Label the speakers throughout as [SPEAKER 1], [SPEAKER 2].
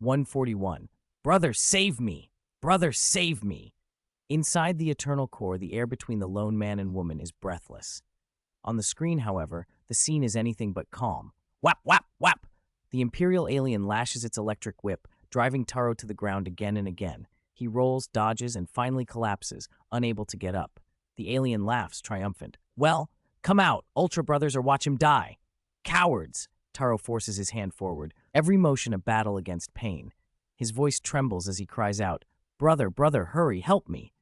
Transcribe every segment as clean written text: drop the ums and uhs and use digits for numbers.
[SPEAKER 1] 141. Brother, save me! Brother, save me! Inside the eternal core, the air between the lone man and woman is breathless. On the screen, however, the scene is anything but calm. Whap, whap, whap! The Imperial alien lashes its electric whip, driving Taro to the ground again and again. He rolls, dodges, and finally collapses, unable to get up. The alien laughs, triumphant. Well, come out, Ultra Brothers, or watch him die. Cowards! Taro forces his hand forward, every motion a battle against pain. His voice trembles as he cries out, Brother, brother, hurry, help me!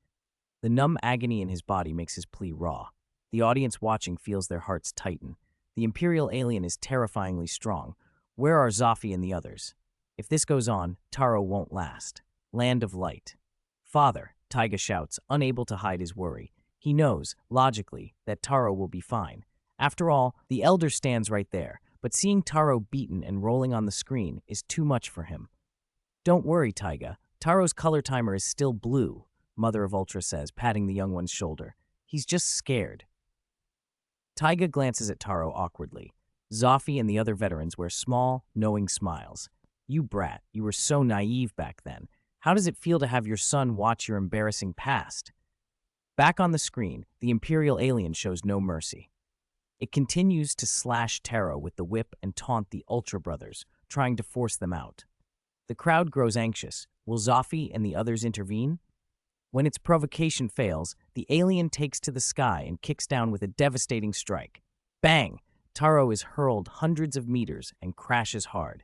[SPEAKER 1] The numb agony in his body makes his plea raw. The audience watching feels their hearts tighten. The Imperial alien is terrifyingly strong. Where are Zafi and the others? If this goes on, Taro won't last. Land of Light. Father, Taiga shouts, unable to hide his worry. He knows, logically, that Taro will be fine. After all, the Elder stands right there, but seeing Taro beaten and rolling on the screen is too much for him. Don't worry, Taiga. Taro's color timer is still blue, Mother of Ultra says, patting the young one's shoulder. He's just scared. Taiga glances at Taro awkwardly. Zafi and the other veterans wear small, knowing smiles. You brat, you were so naive back then. How does it feel to have your son watch your embarrassing past? Back on the screen, the Imperial alien shows no mercy. It continues to slash Taro with the whip and taunt the Ultra Brothers, trying to force them out. The crowd grows anxious. Will Zafi and the others intervene? When its provocation fails, the alien takes to the sky and kicks down with a devastating strike. Bang! Taro is hurled hundreds of meters and crashes hard.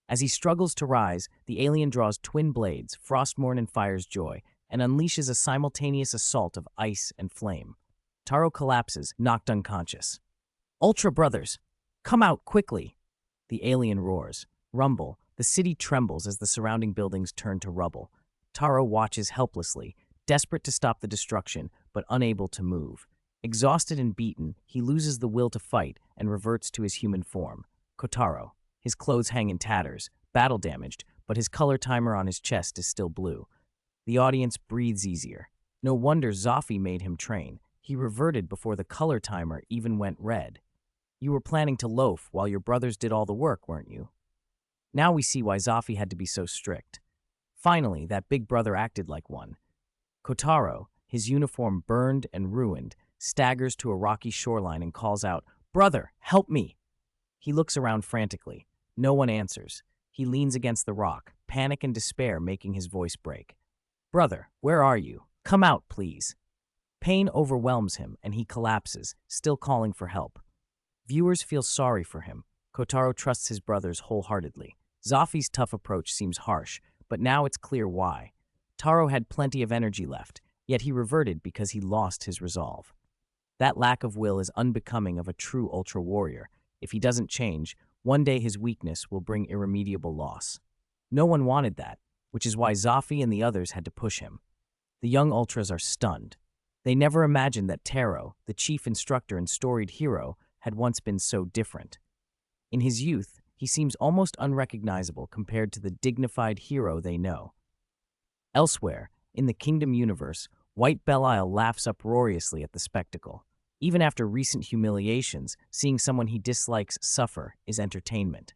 [SPEAKER 1] As he struggles to rise, the alien draws twin blades, Frostmourne and Fire's Joy, and unleashes a simultaneous assault of ice and flame. Taro collapses, knocked unconscious. Ultra Brothers, come out quickly! The alien roars. Rumble. The city trembles as the surrounding buildings turn to rubble. Taro watches helplessly, desperate to stop the destruction, but unable to move. Exhausted and beaten, he loses the will to fight and reverts to his human form. Kotaro. His clothes hang in tatters, battle-damaged, but his color timer on his chest is still blue. The audience breathes easier. No wonder Zafi made him train. He reverted before the color timer even went red. You were planning to loaf while your brothers did all the work, weren't you? Now we see why Zafi had to be so strict. Finally, that big brother acted like one. Kotaro, his uniform burned and ruined, staggers to a rocky shoreline and calls out, Brother, help me! He looks around frantically. No one answers. He leans against the rock, panic and despair making his voice break. Brother, where are you? Come out, please. Pain overwhelms him and he collapses, still calling for help. Viewers feel sorry for him. Kotaro trusts his brothers wholeheartedly. Zafi's tough approach seems harsh, but now it's clear why. Taro had plenty of energy left, yet he reverted because he lost his resolve. That lack of will is unbecoming of a true Ultra Warrior. If he doesn't change, one day his weakness will bring irremediable loss. No one wanted that, which is why Zafi and the others had to push him. The young Ultras are stunned. They never imagined that Taro, the chief instructor and storied hero, had once been so different. In his youth, he seems almost unrecognizable compared to the dignified hero they know. Elsewhere, in the Kingdom universe, White Belial laughs uproariously at the spectacle. Even after recent humiliations, seeing someone he dislikes suffer is entertainment.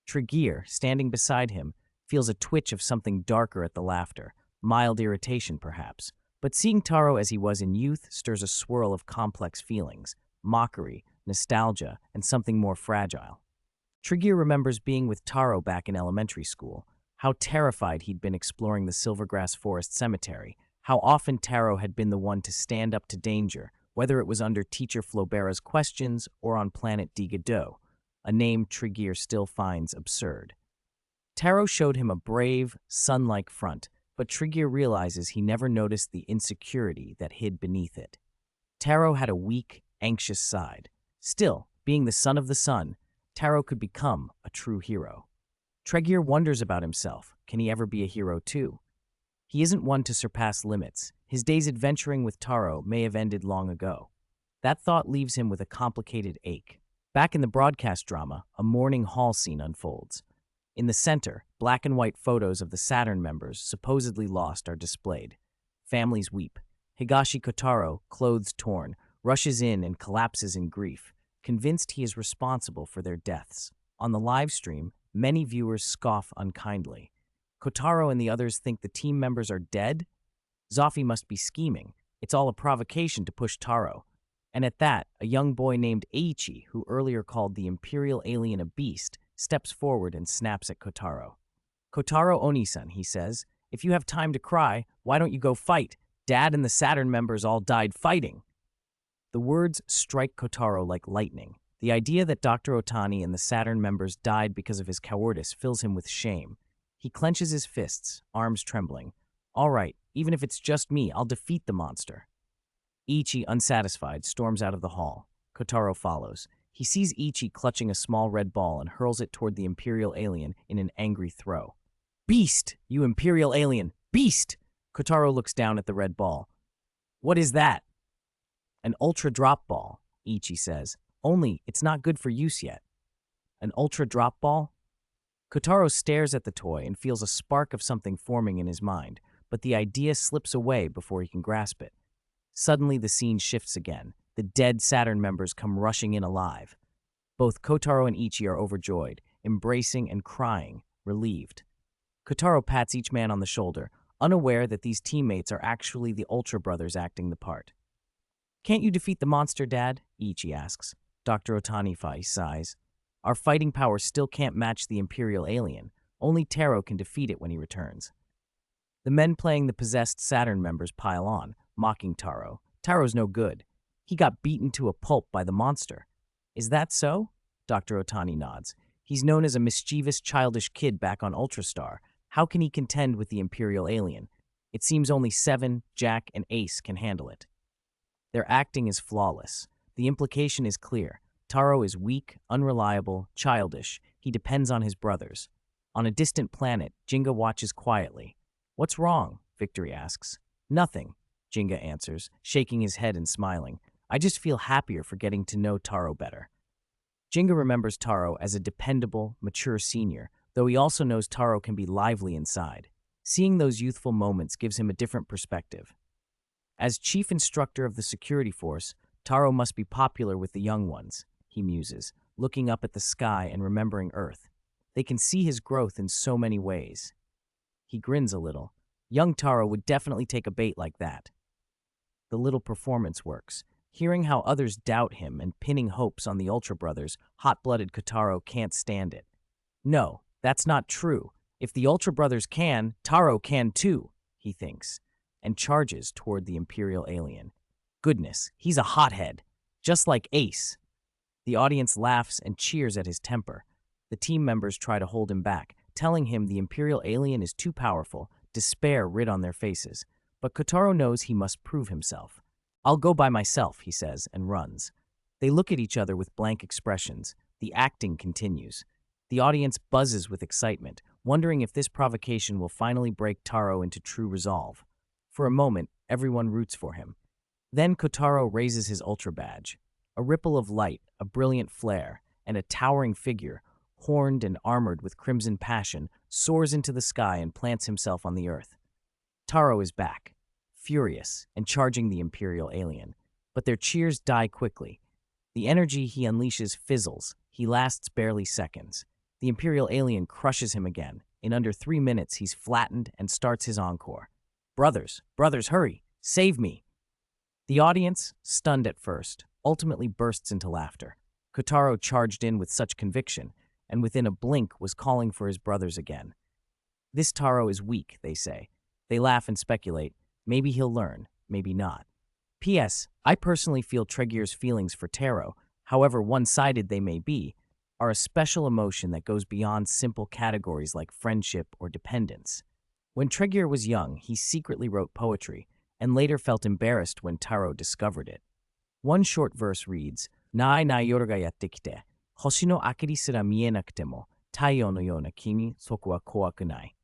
[SPEAKER 1] Tregear, standing beside him, feels a twitch of something darker at the laughter, mild irritation perhaps. But seeing Taro as he was in youth stirs a swirl of complex feelings, mockery, nostalgia, and something more fragile. Tregear remembers being with Taro back in elementary school, how terrified he'd been exploring the Silvergrass Forest Cemetery, how often Taro had been the one to stand up to danger, whether it was under Teacher Flobera's questions or on planet Digado, a name Tregear still finds absurd. Taro showed him a brave, sun-like front, but Tregear realizes he never noticed the insecurity that hid beneath it. Taro had a weak, anxious side. Still, being the son of the sun, Taro could become a true hero. Tregear wonders about himself. Can he ever be a hero too? He isn't one to surpass limits. His days adventuring with Taro may have ended long ago. That thought leaves him with a complicated ache. Back in the broadcast drama, a mourning hall scene unfolds. In the center, black and white photos of the Saturn members supposedly lost are displayed. Families weep. Higashi Kotaro, clothes torn, rushes in and collapses in grief, convinced he is responsible for their deaths. On the live stream, many viewers scoff unkindly. Kotaro and the others think the team members are dead? Zoffy must be scheming. It's all a provocation to push Taro. And at that, a young boy named Eiichi, who earlier called the Imperial alien a beast, steps forward and snaps at Kotaro. "Kotaro Onisan," he says, "if you have time to cry, why don't you go fight? Dad and the Saturn members all died fighting." The words strike Kotaro like lightning. The idea that Dr. Otani and the Saturn members died because of his cowardice fills him with shame. He clenches his fists, arms trembling. "All right, even if it's just me, I'll defeat the monster." Ichi, unsatisfied, storms out of the hall. Kotaro follows. He sees Ichi clutching a small red ball and hurls it toward the Imperial alien in an angry throw. "Beast! You Imperial alien! Beast!" Kotaro looks down at the red ball. "What is that?" "An ultra drop ball," Ichi says. "Only, it's not good for use yet." "An ultra drop ball?" Kotaro stares at the toy and feels a spark of something forming in his mind, but the idea slips away before he can grasp it. Suddenly, the scene shifts again. The dead Saturn members come rushing in alive. Both Kotaro and Ichi are overjoyed, embracing and crying, relieved. Kotaro pats each man on the shoulder, unaware that these teammates are actually the Ultra Brothers acting the part. "Can't you defeat the monster, Dad?" Ichi asks. Dr. Otani sighs. "Our fighting power still can't match the Imperial alien. Only Taro can defeat it when he returns." The men playing the possessed Saturn members pile on, mocking Taro. "Taro's no good. He got beaten to a pulp by the monster." "Is that so?" Dr. Otani nods. "He's known as a mischievous, childish kid back on Ultrastar. How can he contend with the Imperial alien? It seems only Seven, Jack, and Ace can handle it." Their acting is flawless. The implication is clear. Taro is weak, unreliable, childish. He depends on his brothers. On a distant planet, Jinga watches quietly. "What's wrong?" Victory asks. "Nothing," Jinga answers, shaking his head and smiling. "I just feel happier for getting to know Taro better." Jinga remembers Taro as a dependable, mature senior, though he also knows Taro can be lively inside. Seeing those youthful moments gives him a different perspective. As chief instructor of the security force, Taro must be popular with the young ones, he muses, looking up at the sky and remembering Earth. They can see his growth in so many ways. He grins a little. Young Taro would definitely take a bait like that. The little performance works. Hearing how others doubt him and pinning hopes on the Ultra Brothers, hot-blooded Kotaro can't stand it. "No, that's not true. If the Ultra Brothers can, Taro can too," he thinks, and charges toward the Imperial alien. Goodness, he's a hothead, just like Ace. The audience laughs and cheers at his temper. The team members try to hold him back, telling him the Imperial alien is too powerful, despair writ on their faces. But Kotaro knows he must prove himself. "I'll go by myself," he says, and runs. They look at each other with blank expressions. The acting continues. The audience buzzes with excitement, wondering if this provocation will finally break Taro into true resolve. For a moment, everyone roots for him. Then Kotaro raises his Ultra badge. A ripple of light, a brilliant flare, and a towering figure, horned and armored with crimson passion, soars into the sky and plants himself on the earth. Taro is back, furious, and charging the Imperial alien. But their cheers die quickly. The energy he unleashes fizzles. He lasts barely seconds. The Imperial alien crushes him again. In under 3 minutes, he's flattened and starts his encore. Brothers, hurry! Save me!" The audience, stunned at first, ultimately bursts into laughter. Kotaro charged in with such conviction, and within a blink was calling for his brothers again. "This Taro is weak," they say. They laugh and speculate. Maybe he'll learn, maybe not. P.S. I personally feel Tregier's feelings for Taro, however one-sided they may be, are a special emotion that goes beyond simple categories like friendship or dependence. When Tregier was young, he secretly wrote poetry, and later felt embarrassed when Taro discovered it. One short verse reads, "Nai nai yoru ga yatte kite, hoshi no akari sura mienakute mo, taiyo no you na kimi soku wa kowaku nai."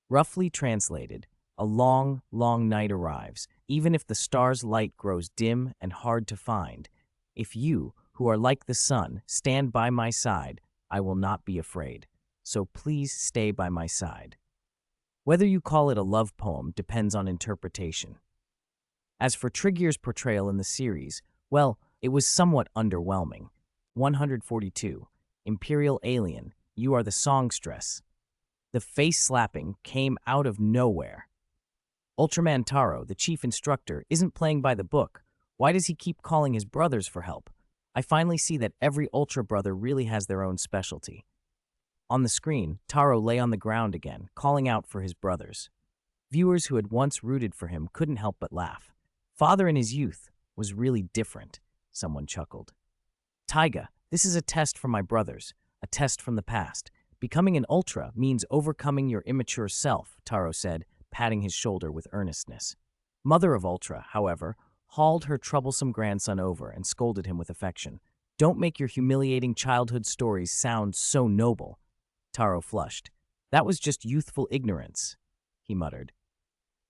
[SPEAKER 1] Roughly translated, a long, long night arrives, even if the star's light grows dim and hard to find. If you, who are like the sun, stand by my side, I will not be afraid. So please stay by my side. Whether you call it a love poem depends on interpretation. As for Trigier's portrayal in the series, well, it was somewhat underwhelming. 142. Imperial Alien, you are the songstress. The face slapping came out of nowhere. Ultraman Taro, the chief instructor, isn't playing by the book. Why does he keep calling his brothers for help? I finally see that every Ultra brother really has their own specialty. On the screen, Taro lay on the ground again, calling out for his brothers. Viewers who had once rooted for him couldn't help but laugh. Father in his youth was really different, someone chuckled. Taiga, this is a test for my brothers, a test from the past. Becoming an Ultra means overcoming your immature self, Taro said, patting his shoulder with earnestness. Mother of Ultra, however, hauled her troublesome grandson over and scolded him with affection. Don't make your humiliating childhood stories sound so noble. Taro flushed. That was just youthful ignorance, he muttered.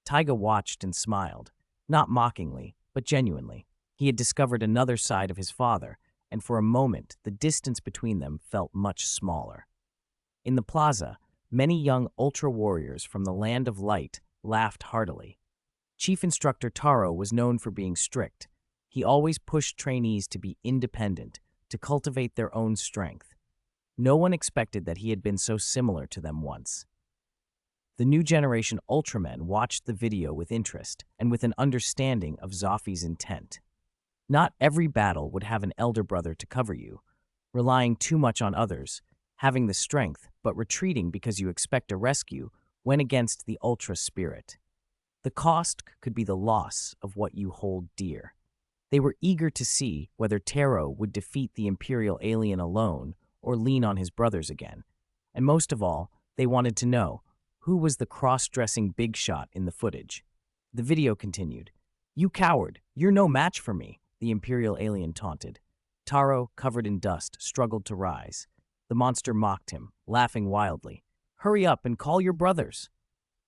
[SPEAKER 1] Taiga watched and smiled, not mockingly, but genuinely. He had discovered another side of his father, and for a moment the distance between them felt much smaller. In the plaza, many young Ultra warriors from the Land of Light laughed heartily. Chief Instructor Taro was known for being strict. He always pushed trainees to be independent, to cultivate their own strength. No one expected that he had been so similar to them once. The new generation Ultramen watched the video with interest and with an understanding of Zoffy's intent. Not every battle would have an elder brother to cover you, relying too much on others, having the strength but retreating because you expect a rescue went against the Ultra spirit. The cost could be the loss of what you hold dear. They were eager to see whether Taro would defeat the Imperial alien alone or lean on his brothers again. And most of all, they wanted to know who was the cross-dressing big shot in the footage. The video continued. You coward, you're no match for me, the Imperial alien taunted. Taro, covered in dust, struggled to rise. The monster mocked him, laughing wildly. Hurry up and call your brothers.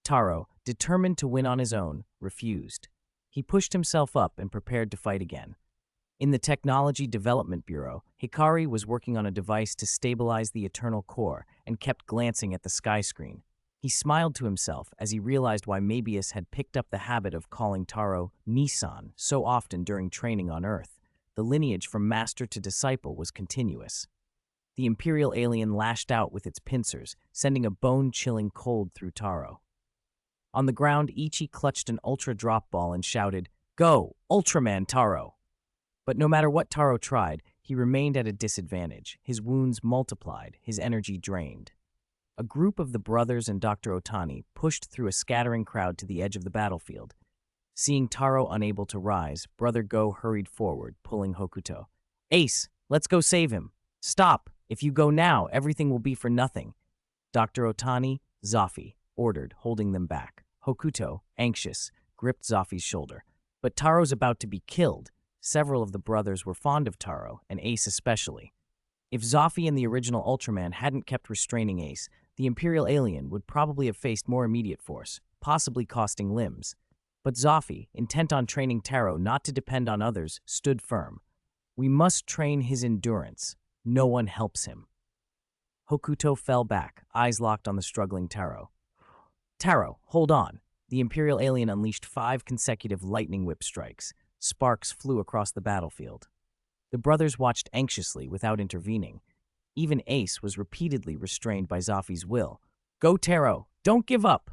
[SPEAKER 1] Taro, determined to win on his own, refused. He pushed himself up and prepared to fight again. In the Technology Development Bureau, Hikari was working on a device to stabilize the Eternal Core and kept glancing at the sky screen. He smiled to himself as he realized why Mabius had picked up the habit of calling Taro Nissan so often during training on Earth. The lineage from master to disciple was continuous. The Imperial alien lashed out with its pincers, sending a bone-chilling cold through Taro. On the ground, Ichi clutched an Ultra drop ball and shouted, Go, Ultraman Taro! But no matter what Taro tried, he remained at a disadvantage. His wounds multiplied, his energy drained. A group of the brothers and Dr. Otani pushed through a scattering crowd to the edge of the battlefield. Seeing Taro unable to rise, Brother Go hurried forward, pulling Hokuto. Ace, let's go save him. Stop. If you go now, everything will be for nothing. Dr. Otani, Zoffy, ordered, holding them back. Hokuto, anxious, gripped Zoffy's shoulder. But Taro's about to be killed. Several of the brothers were fond of Taro, and Ace especially. If Zoffy and the original Ultraman hadn't kept restraining Ace, the Imperial alien would probably have faced more immediate force, possibly costing limbs. But Zoffy, intent on training Taro not to depend on others, stood firm. We must train his endurance. No one helps him. Hokuto fell back, eyes locked on the struggling Taro. Taro, hold on. The Imperial alien unleashed 5 consecutive lightning whip strikes. Sparks flew across the battlefield. The brothers watched anxiously without intervening. Even Ace was repeatedly restrained by Zoffy's will. Go, Taro! Don't give up!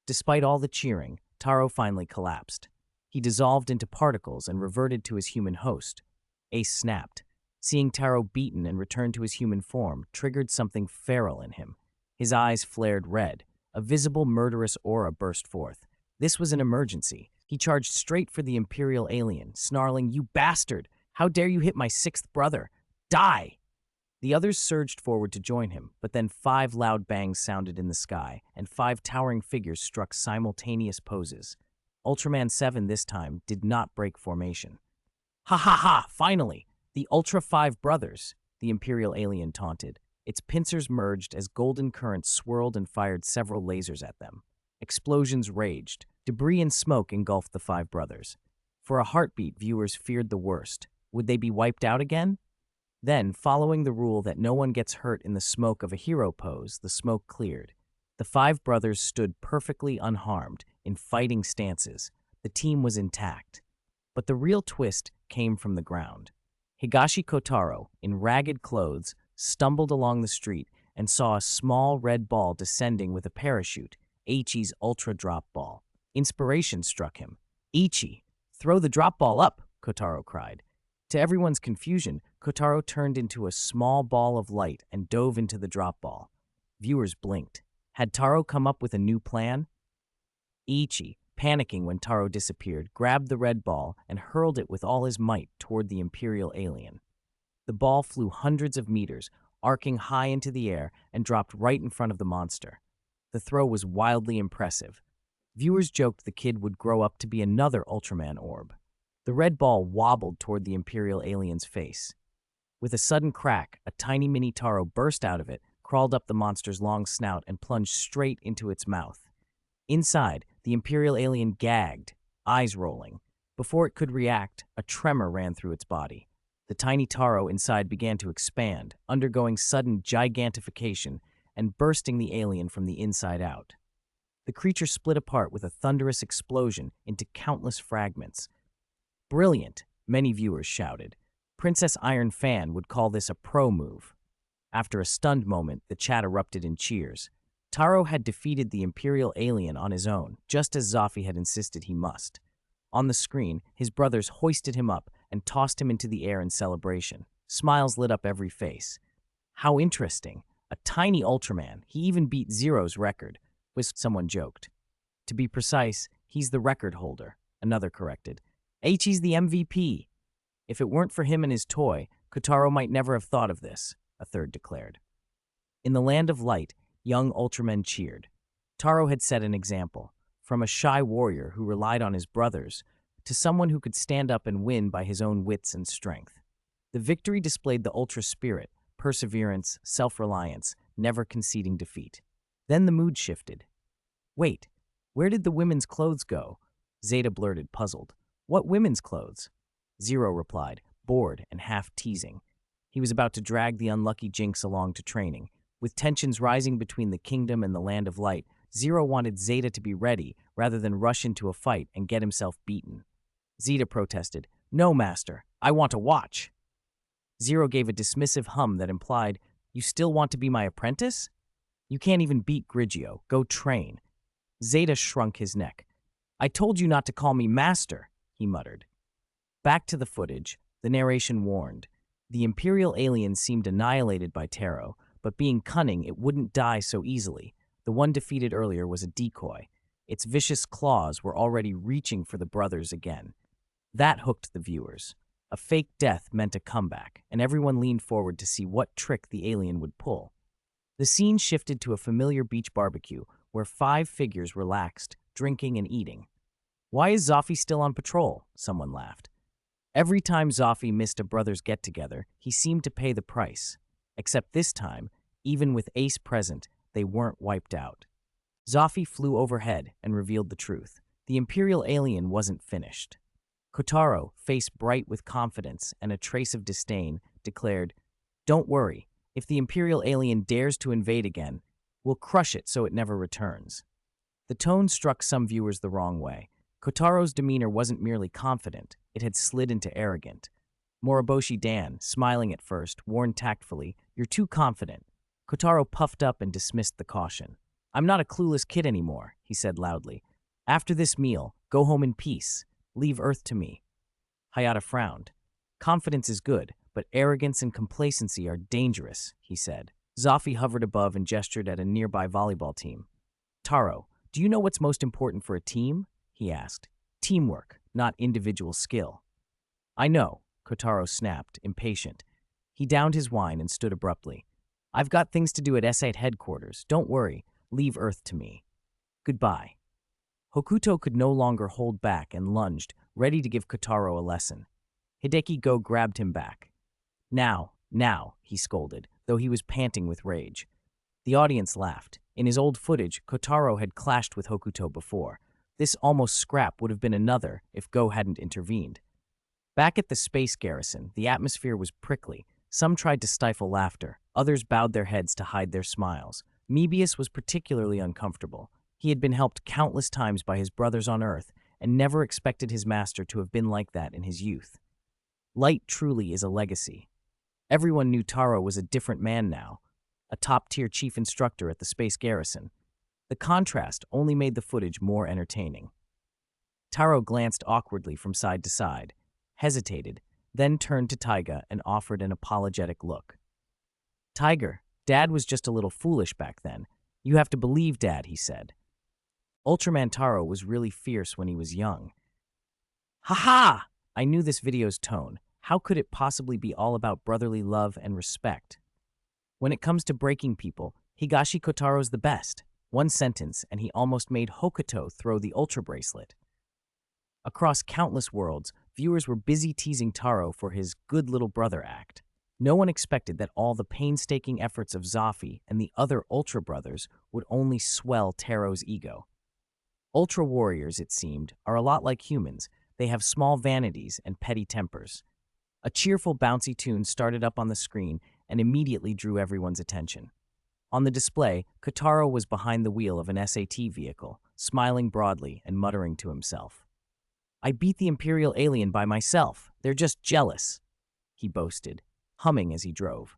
[SPEAKER 1] Despite all the cheering, Taro finally collapsed. He dissolved into particles and reverted to his human host. Ace snapped. Seeing Taro beaten and return to his human form triggered something feral in him. His eyes flared red. A visible murderous aura burst forth. This was an emergency. He charged straight for the Imperial alien, snarling, You bastard! How dare you hit my 6th brother? Die! The others surged forward to join him, but then 5 loud bangs sounded in the sky, and 5 towering figures struck simultaneous poses. Ultraman 7 this time did not break formation. Ha ha ha! Finally! The Ultra 5 brothers, the Imperial alien taunted. Its pincers merged as golden currents swirled and fired several lasers at them. Explosions raged. Debris and smoke engulfed the 5 brothers. For a heartbeat, viewers feared the worst. Would they be wiped out again? Then, following the rule that no one gets hurt in the smoke of a hero pose, the smoke cleared. The 5 brothers stood perfectly unharmed, in fighting stances. The team was intact. But the real twist came from the ground. Higashi Kotaro, in ragged clothes, stumbled along the street and saw a small red ball descending with a parachute, Ichi's ultra drop ball. Inspiration struck him. Ichi, throw the drop ball up, Kotaro cried. To everyone's confusion, Kotaro turned into a small ball of light and dove into the drop ball. Viewers blinked. Had Taro come up with a new plan? Ichi, panicking when Taro disappeared, grabbed the red ball and hurled it with all his might toward the Imperial alien. The ball flew hundreds of meters, arcing high into the air, and dropped right in front of the monster. The throw was wildly impressive. Viewers joked the kid would grow up to be another Ultraman orb. The red ball wobbled toward the Imperial alien's face. With a sudden crack, a tiny mini Taro burst out of it, crawled up the monster's long snout, and plunged straight into its mouth. Inside, the Imperial alien gagged, eyes rolling. Before it could react, a tremor ran through its body. The tiny Taro inside began to expand, undergoing sudden gigantification and bursting the alien from the inside out. The creature split apart with a thunderous explosion into countless fragments. Brilliant, many viewers shouted. Princess Iron Fan would call this a pro move. After a stunned moment, the chat erupted in cheers. Taro had defeated the Imperial alien on his own, just as Zafi had insisted he must. On the screen, his brothers hoisted him up and tossed him into the air in celebration. Smiles lit up every face. How interesting. A tiny Ultraman. He even beat Zero's record, someone joked. To be precise, he's the record holder, another corrected. Ichi's the MVP. If it weren't for him and his toy, Kotaro might never have thought of this, a third declared. In the land of light, young Ultramen cheered. Taro had set an example, from a shy warrior who relied on his brothers to someone who could stand up and win by his own wits and strength. The victory displayed the Ultra spirit, perseverance, self-reliance, never conceding defeat. Then the mood shifted. Wait, where did the women's clothes go? Zeta blurted, puzzled. What women's clothes? Zero replied, bored and half teasing. He was about to drag the unlucky Jinx along to training. With tensions rising between the kingdom and the land of light, Zero wanted Zeta to be ready rather than rush into a fight and get himself beaten. Zeta protested, No, master, I want to watch. Zero gave a dismissive hum that implied, You still want to be my apprentice? You can't even beat Grigio. Go train. Zeta shrunk his neck. I told you not to call me master, he muttered. Back to the footage, the narration warned. The Imperial alien seemed annihilated by Taro, but being cunning, it wouldn't die so easily. The one defeated earlier was a decoy. Its vicious claws were already reaching for the brothers again. That hooked the viewers. A fake death meant a comeback, and everyone leaned forward to see what trick the alien would pull. The scene shifted to a familiar beach barbecue, where 5 figures relaxed, drinking and eating. Why is Zafi still on patrol? Someone laughed. Every time Zafi missed a brothers get-together, he seemed to pay the price. Except this time, even with Ace present, they weren't wiped out. Zafi flew overhead and revealed the truth. The Imperial alien wasn't finished. Kotaro, face bright with confidence and a trace of disdain, declared, Don't worry, if the Imperial alien dares to invade again, we'll crush it so it never returns. The tone struck some viewers the wrong way. Kotaro's demeanor wasn't merely confident, it had slid into arrogant. Moriboshi Dan, smiling at first, warned tactfully, You're too confident. Kotaro puffed up and dismissed the caution. I'm not a clueless kid anymore, he said loudly. After this meal, go home in peace. Leave Earth to me. Hayata frowned. Confidence is good, but arrogance and complacency are dangerous, he said. Zafi hovered above and gestured at a nearby volleyball team. Taro, do you know what's most important for a team? He asked. Teamwork, not individual skill. I know, Kotaro snapped, impatient. He downed his wine and stood abruptly. I've got things to do at S8 headquarters. Don't worry. Leave Earth to me. Goodbye. Hokuto could no longer hold back and lunged, ready to give Kotaro a lesson. Hideki Go grabbed him back. Now, he scolded, though he was panting with rage. The audience laughed. In his old footage, Kotaro had clashed with Hokuto before. This almost scrap would have been another if Go hadn't intervened. Back at the space garrison, the atmosphere was prickly. Some tried to stifle laughter. Others bowed their heads to hide their smiles. Mebius was particularly uncomfortable. He had been helped countless times by his brothers on Earth and never expected his master to have been like that in his youth. Light truly is a legacy. Everyone knew Taro was a different man now. a top-tier chief instructor at the space garrison. The contrast only made the footage more entertaining. Taro glanced awkwardly from side to side, hesitated, then turned to Taiga and offered an apologetic look. "Tiger, Dad was just a little foolish back then. You have to believe Dad," he said. Ultraman Taro was really fierce when he was young. "Ha-ha! I knew this video's tone. How could it possibly be all about brotherly love and respect? When it comes to breaking people, Higashi Kotaro's the best. One sentence, and he almost made Hokuto throw the Ultra Bracelet." Across countless worlds, viewers were busy teasing Taro for his good little brother act. No one expected that all the painstaking efforts of Zafi and the other Ultra Brothers would only swell Taro's ego. Ultra Warriors, it seemed, are a lot like humans. They have small vanities and petty tempers. A cheerful, bouncy tune started up on the screen and immediately drew everyone's attention. On the display, Kotaro was behind the wheel of an SAT vehicle, smiling broadly and muttering to himself. "I beat the Imperial alien by myself. They're just jealous," he boasted, humming as he drove.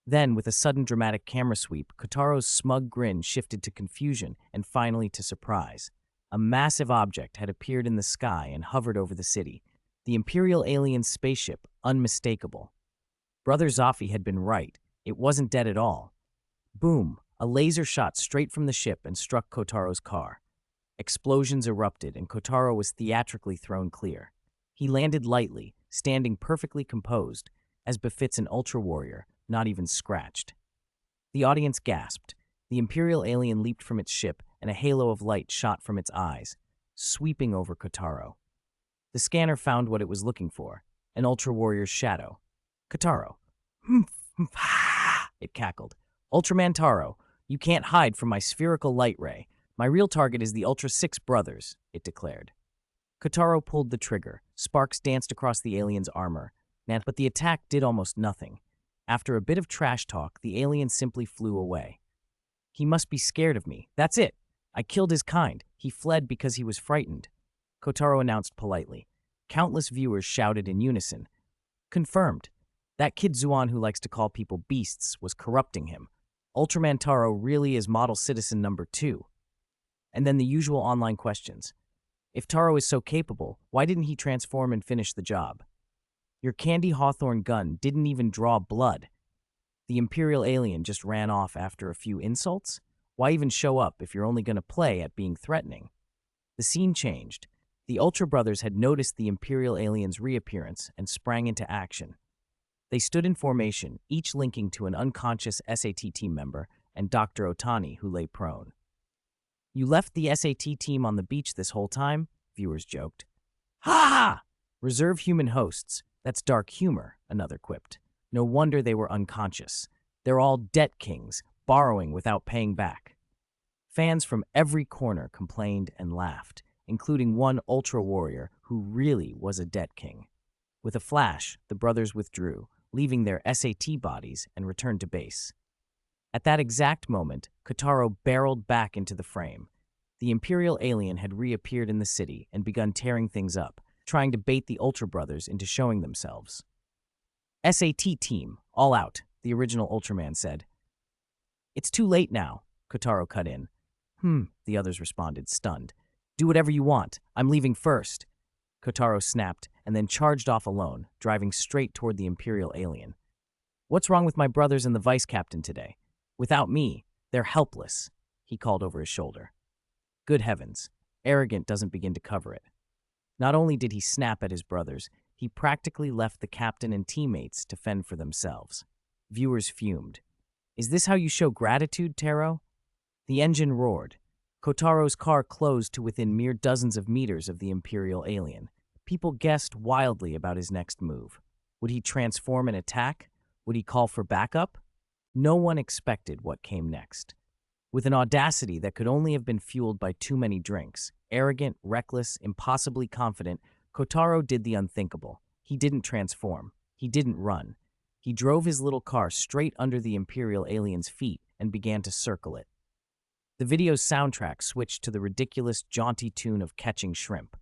[SPEAKER 1] Then, with a sudden dramatic camera sweep, Kotaro's smug grin shifted to confusion and finally to surprise. A massive object had appeared in the sky and hovered over the city, the Imperial alien's spaceship, unmistakable. Brother Zafi had been right. It wasn't dead at all. Boom! A laser shot straight from the ship and struck Kotaro's car. Explosions erupted, and Kotaro was theatrically thrown clear. He landed lightly, standing perfectly composed, as befits an Ultra Warrior, not even scratched. The audience gasped. The Imperial alien leaped from its ship, and a halo of light shot from its eyes, sweeping over Kotaro. The scanner found what it was looking for, an Ultra Warrior's shadow. "Kotaro." It cackled. "Ultraman Taro, you can't hide from my spherical light ray. My real target is the Ultra 6 brothers," it declared. Kotaro pulled the trigger. Sparks danced across the alien's armor, but the attack did almost nothing. After a bit of trash talk, the alien simply flew away. "He must be scared of me. That's it. I killed his kind. He fled because he was frightened," Kotaro announced politely. Countless viewers shouted in unison. "Confirmed. That kid Zuan who likes to call people beasts was corrupting him. Ultraman Taro really is model citizen number 2. And then the usual online questions. If Taro is so capable, why didn't he transform and finish the job? Your Candy Hawthorne gun didn't even draw blood. The Imperial alien just ran off after a few insults? Why even show up if you're only going to play at being threatening?" The scene changed. The Ultra Brothers had noticed the Imperial alien's reappearance and sprang into action. They stood in formation, each linking to an unconscious SAT team member and Dr. Otani, who lay prone. "You left the SAT team on the beach this whole time?" viewers joked. "Ha ha! Reserve human hosts. That's dark humor," another quipped. "No wonder they were unconscious. They're all debt kings, borrowing without paying back." Fans from every corner complained and laughed, including one Ultra Warrior who really was a debt king. With a flash, the brothers withdrew, leaving their SAT bodies and returned to base. At that exact moment, Kotaro barreled back into the frame. The Imperial alien had reappeared in the city and begun tearing things up, trying to bait the Ultra Brothers into showing themselves. "SAT team, all out," the original Ultraman said. "It's too late now," Kotaro cut in. The others responded, stunned. "Do whatever you want. I'm leaving first." Kotaro snapped and then charged off alone, driving straight toward the Imperial alien. "What's wrong with my brothers and the vice captain today? Without me, they're helpless," he called over his shoulder. Good heavens, arrogant doesn't begin to cover it. Not only did he snap at his brothers, he practically left the captain and teammates to fend for themselves. Viewers fumed. "Is this how you show gratitude, Taro?" The engine roared. Kotaro's car closed to within mere dozens of meters of the Imperial alien. People guessed wildly about his next move. Would he transform and attack? Would he call for backup? No one expected what came next. With an audacity that could only have been fueled by too many drinks, arrogant, reckless, impossibly confident, Kotaro did the unthinkable. He didn't transform. He didn't run. He drove his little car straight under the Imperial alien's feet and began to circle it. The video's soundtrack switched to the ridiculous, jaunty tune of Catching Shrimp.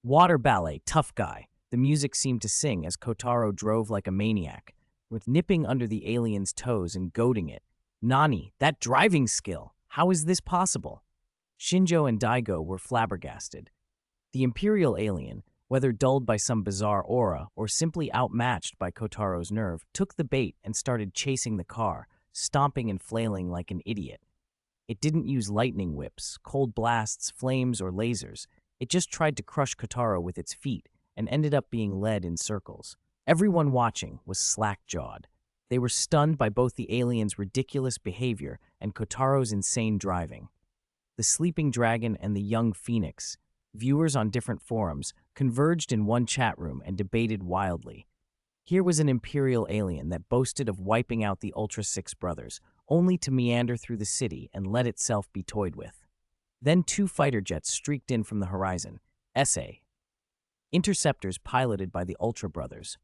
[SPEAKER 1] Water ballet, tough guy. The music seemed to sing as Kotaro drove like a maniac, with nipping under the alien's toes and goading it, Nani, that driving skill! How is this possible? Shinjo and Daigo were flabbergasted. The Imperial alien, whether dulled by some bizarre aura or simply outmatched by Kotaro's nerve, took the bait and started chasing the car, stomping and flailing like an idiot. It didn't use lightning whips, cold blasts, flames, or lasers. It just tried to crush Kotaro with its feet and ended up being led in circles. Everyone watching was slack-jawed. They were stunned by both the alien's ridiculous behavior and Kotaro's insane driving. The sleeping dragon and the young phoenix, viewers on different forums, converged in one chat room and debated wildly. Here was an Imperial alien that boasted of wiping out the Ultra Six brothers, only to meander through the city and let itself be toyed with. Then two fighter jets streaked in from the horizon. SA. Interceptors piloted by the Ultra brothers.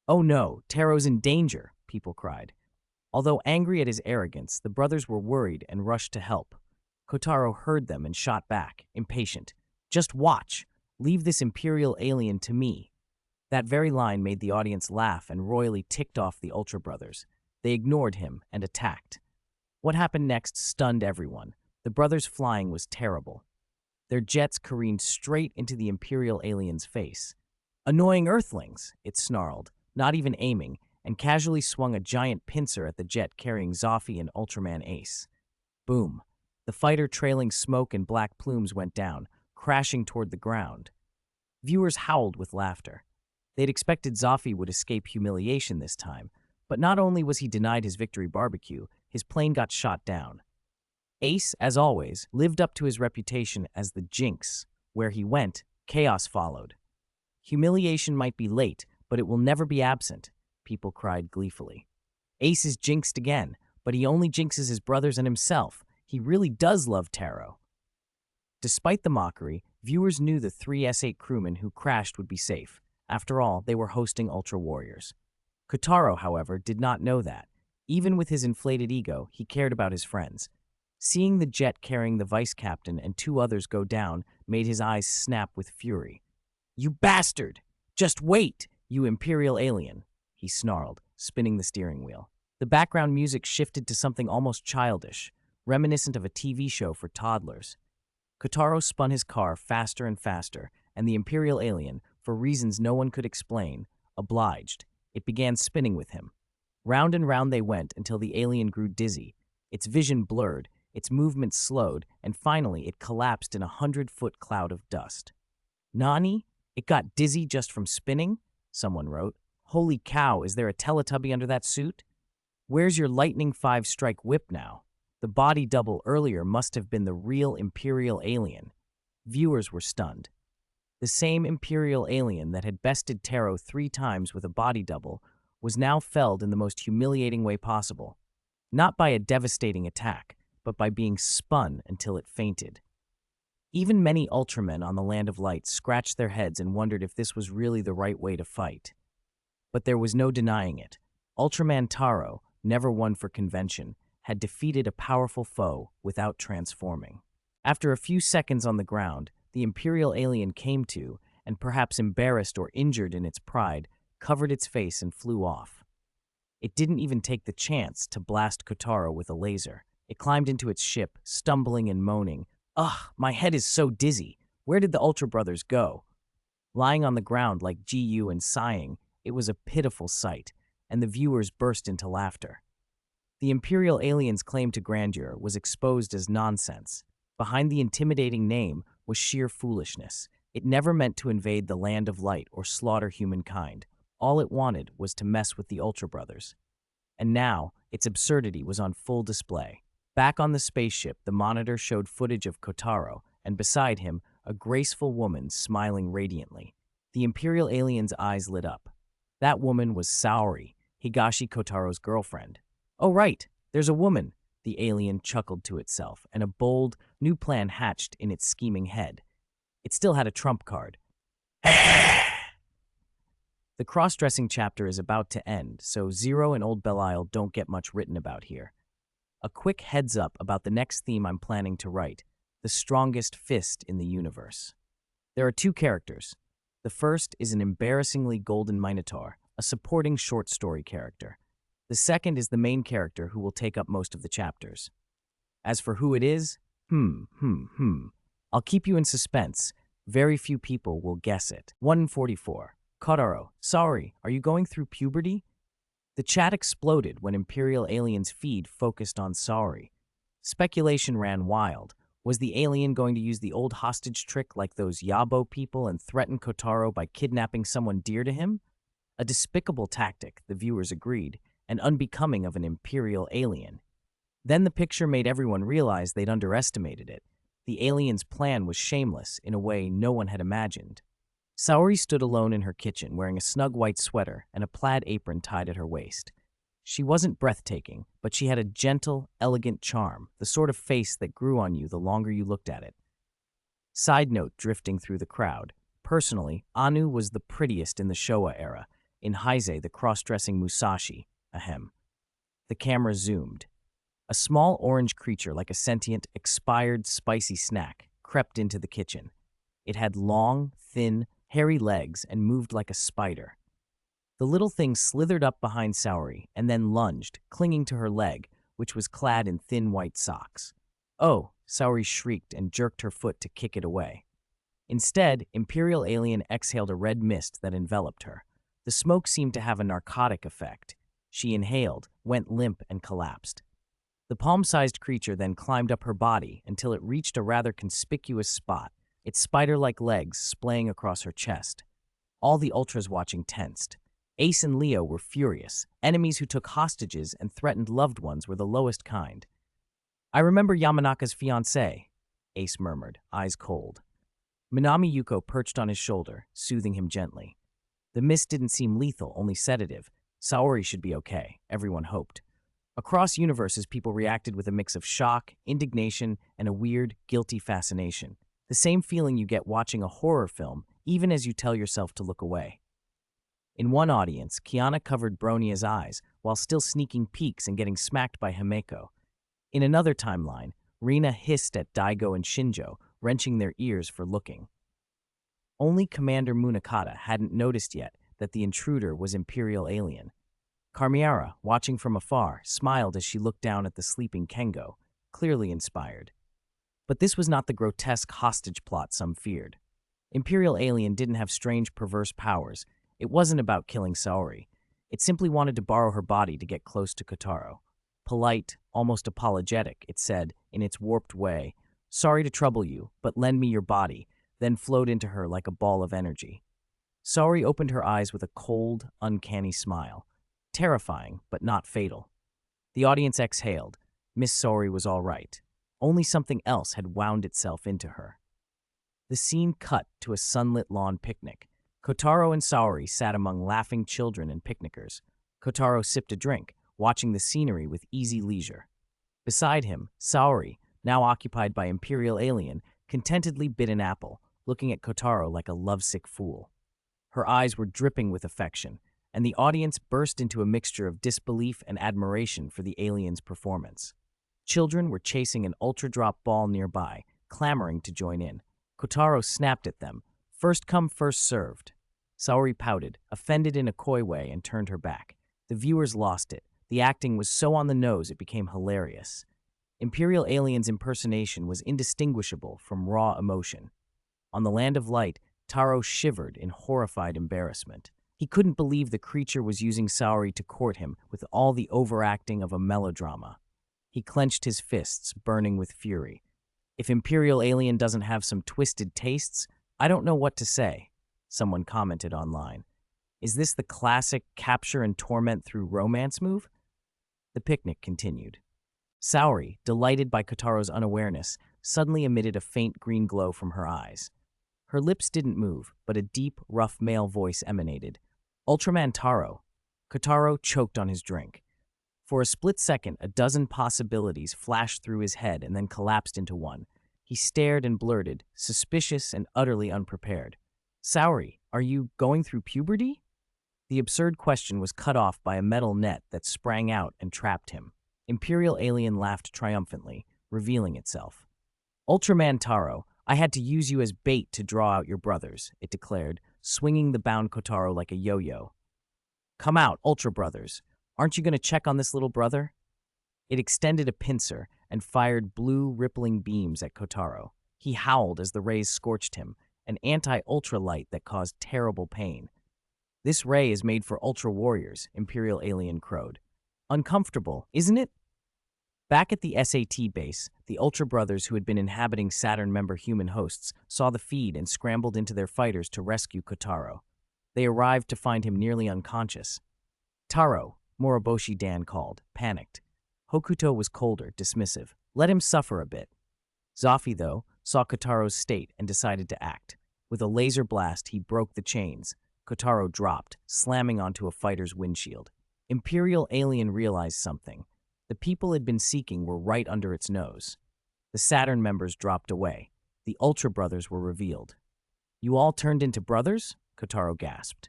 [SPEAKER 1] "Oh no, Taro's in danger," people cried. Although angry at his arrogance, the brothers were worried and rushed to help. Kotaro heard them and shot back, impatient. "Just watch. Leave this Imperial alien to me." That very line made the audience laugh and royally ticked off the Ultra brothers. They ignored him and attacked. What happened next stunned everyone. The brothers' flying was terrible. Their jets careened straight into the Imperial alien's face. "Annoying Earthlings," it snarled, not even aiming, and casually swung a giant pincer at the jet carrying Zoffy and Ultraman Ace. Boom. The fighter trailing smoke and black plumes went down, crashing toward the ground. Viewers howled with laughter. They'd expected Zoffy would escape humiliation this time, but not only was he denied his victory barbecue, his plane got shot down. Ace, as always, lived up to his reputation as the Jinx. Where he went, chaos followed. "Humiliation might be late, but it will never be absent," people cried gleefully. "Ace is jinxed again, but he only jinxes his brothers and himself. He really does love Taro." Despite the mockery, viewers knew the three S8 crewmen who crashed would be safe. After all, they were hosting Ultra Warriors. Kotaro, however, did not know that. Even with his inflated ego, he cared about his friends. Seeing the jet carrying the vice captain and two others go down made his eyes snap with fury. "You bastard! Just wait, you Imperial alien," he snarled, spinning the steering wheel. The background music shifted to something almost childish, reminiscent of a TV show for toddlers. Kotaro spun his car faster and faster, and the Imperial alien, for reasons no one could explain, obliged. It began spinning with him. Round and round they went until the alien grew dizzy. Its vision blurred, its movement slowed, and finally it collapsed in a 100-foot cloud of dust. "Nani? It got dizzy just from spinning?" someone wrote. "Holy cow, is there a Teletubby under that suit? Where's your lightning 5-strike whip now? The body double earlier must have been the real Imperial alien." Viewers were stunned. The same Imperial alien that had bested Taro 3 times with a body double was now felled in the most humiliating way possible. Not by a devastating attack, but by being spun until it fainted. Even many Ultramen on the Land of Light scratched their heads and wondered if this was really the right way to fight. But there was no denying it. Ultraman Taro, never one for convention, had defeated a powerful foe without transforming. After a few seconds on the ground, the Imperial alien came to, and perhaps embarrassed or injured in its pride, covered its face and flew off. It didn't even take the chance to blast Kotaro with a laser. It climbed into its ship, stumbling and moaning. "Ugh, my head is so dizzy. Where did the Ultra Brothers go?" Lying on the ground like GU and sighing, it was a pitiful sight, and the viewers burst into laughter. The Imperial alien's claim to grandeur was exposed as nonsense. Behind the intimidating name was sheer foolishness. It never meant to invade the Land of Light or slaughter humankind. All it wanted was to mess with the Ultra Brothers. And now, its absurdity was on full display. Back on the spaceship, the monitor showed footage of Kotaro, and beside him, a graceful woman smiling radiantly. The Imperial alien's eyes lit up. That woman was Saori, Higashi Kotaro's girlfriend. "Oh right, there's a woman," the alien chuckled to itself, and a bold, new plan hatched in its scheming head. It still had a trump card. The cross-dressing chapter is about to end, so Zero and Old Belial don't get much written about here. A quick heads up about the next theme I'm planning to write, the strongest fist in the universe. There are 2 characters. The first is an embarrassingly golden Minotaur, a supporting short story character. The second is the main character who will take up most of the chapters. As for who it is, I'll keep you in suspense. Very few people will guess it. 144. Kotaro, sorry, are you going through puberty? The chat exploded when Imperial Alien's feed focused on Saori. Speculation ran wild. Was the alien going to use the old hostage trick like those Yabo people and threaten Kotaro by kidnapping someone dear to him? A despicable tactic, the viewers agreed, and unbecoming of an Imperial alien. Then the picture made everyone realize they'd underestimated it. The alien's plan was shameless in a way no one had imagined. Saori stood alone in her kitchen wearing a snug white sweater and a plaid apron tied at her waist. She wasn't breathtaking, but she had a gentle, elegant charm, the sort of face that grew on you the longer you looked at it. Side note drifting through the crowd. Personally, Anu was the prettiest in the Showa era. In Heisei, the cross-dressing Musashi, ahem. The camera zoomed. A small orange creature like a sentient, expired, spicy snack crept into the kitchen. It had long, thin, hairy legs and moved like a spider. The little thing slithered up behind Saori and then lunged, clinging to her leg, which was clad in thin white socks. Oh, Saori shrieked and jerked her foot to kick it away. Instead, Imperial Alien exhaled a red mist that enveloped her. The smoke seemed to have a narcotic effect. She inhaled, went limp, and collapsed. The palm-sized creature then climbed up her body until it reached a rather conspicuous spot, its spider-like legs splaying across her chest. All the Ultras watching tensed. Ace and Leo were furious. Enemies who took hostages and threatened loved ones were the lowest kind. I remember Yamanaka's fiancé, Ace murmured, eyes cold. Minami Yuko perched on his shoulder, soothing him gently. The mist didn't seem lethal, only sedative. Saori should be okay, everyone hoped. Across universes, people reacted with a mix of shock, indignation, and a weird, guilty fascination. The same feeling you get watching a horror film, even as you tell yourself to look away. In one audience, Kiana covered Bronia's eyes while still sneaking peeks and getting smacked by Himeko. In another timeline, Rina hissed at Daigo and Shinjo, wrenching their ears for looking. Only Commander Munakata hadn't noticed yet that the intruder was Imperial Alien. Carmiara, watching from afar, smiled as she looked down at the sleeping Kengo, clearly inspired. But this was not the grotesque hostage plot some feared. Imperial Alien didn't have strange, perverse powers. It wasn't about killing Saori. It simply wanted to borrow her body to get close to Kotaro. Polite, almost apologetic, it said, in its warped way, "Sorry to trouble you, but lend me your body," then flowed into her like a ball of energy. Saori opened her eyes with a cold, uncanny smile. Terrifying, but not fatal. The audience exhaled. Miss Saori was all right. Only something else had wound itself into her. The scene cut to a sunlit lawn picnic. Kotaro and Saori sat among laughing children and picnickers. Kotaro sipped a drink, watching the scenery with easy leisure. Beside him, Saori, now occupied by Imperial Alien, contentedly bit an apple, looking at Kotaro like a lovesick fool. Her eyes were dripping with affection, and the audience burst into a mixture of disbelief and admiration for the alien's performance. Children were chasing an ultra-drop ball nearby, clamoring to join in. Kotaro snapped at them. First come, first served. Saori pouted, offended in a coy way, and turned her back. The viewers lost it. The acting was so on the nose it became hilarious. Imperial Alien's impersonation was indistinguishable from raw emotion. On the Land of Light, Taro shivered in horrified embarrassment. He couldn't believe the creature was using Saori to court him with all the overacting of a melodrama. He clenched his fists, burning with fury. If Imperial Alien doesn't have some twisted tastes, I don't know what to say, someone commented online. Is this the classic capture and torment through romance move? The picnic continued. Saori, delighted by Kotaro's unawareness, suddenly emitted a faint green glow from her eyes. Her lips didn't move, but a deep, rough male voice emanated. Ultraman Taro. Kotaro choked on his drink. For a split second, a dozen possibilities flashed through his head and then collapsed into one. He stared and blurted, suspicious and utterly unprepared. Saori, are you going through puberty? The absurd question was cut off by a metal net that sprang out and trapped him. Imperial Alien laughed triumphantly, revealing itself. Ultraman Taro, I had to use you as bait to draw out your brothers, it declared, swinging the bound Kotaro like a yo-yo. Come out, Ultra Brothers. Aren't you going to check on this little brother? It extended a pincer and fired blue, rippling beams at Kotaro. He howled as the rays scorched him, an anti-ultra light that caused terrible pain. This ray is made for ultra warriors, Imperial Alien crowed. Uncomfortable, isn't it? Back at the SAT base, the Ultra Brothers who had been inhabiting Saturn member human hosts saw the feed and scrambled into their fighters to rescue Kotaro. They arrived to find him nearly unconscious. Taro, Moroboshi Dan called, panicked. Hokuto was colder, dismissive. Let him suffer a bit. Zafi, though, saw Kotaro's state and decided to act. With a laser blast, he broke the chains. Kotaro dropped, slamming onto a fighter's windshield. Imperial Alien realized something. The people it had been seeking were right under its nose. The Saturn members dropped away. The Ultra Brothers were revealed. You all turned into brothers? Kotaro gasped.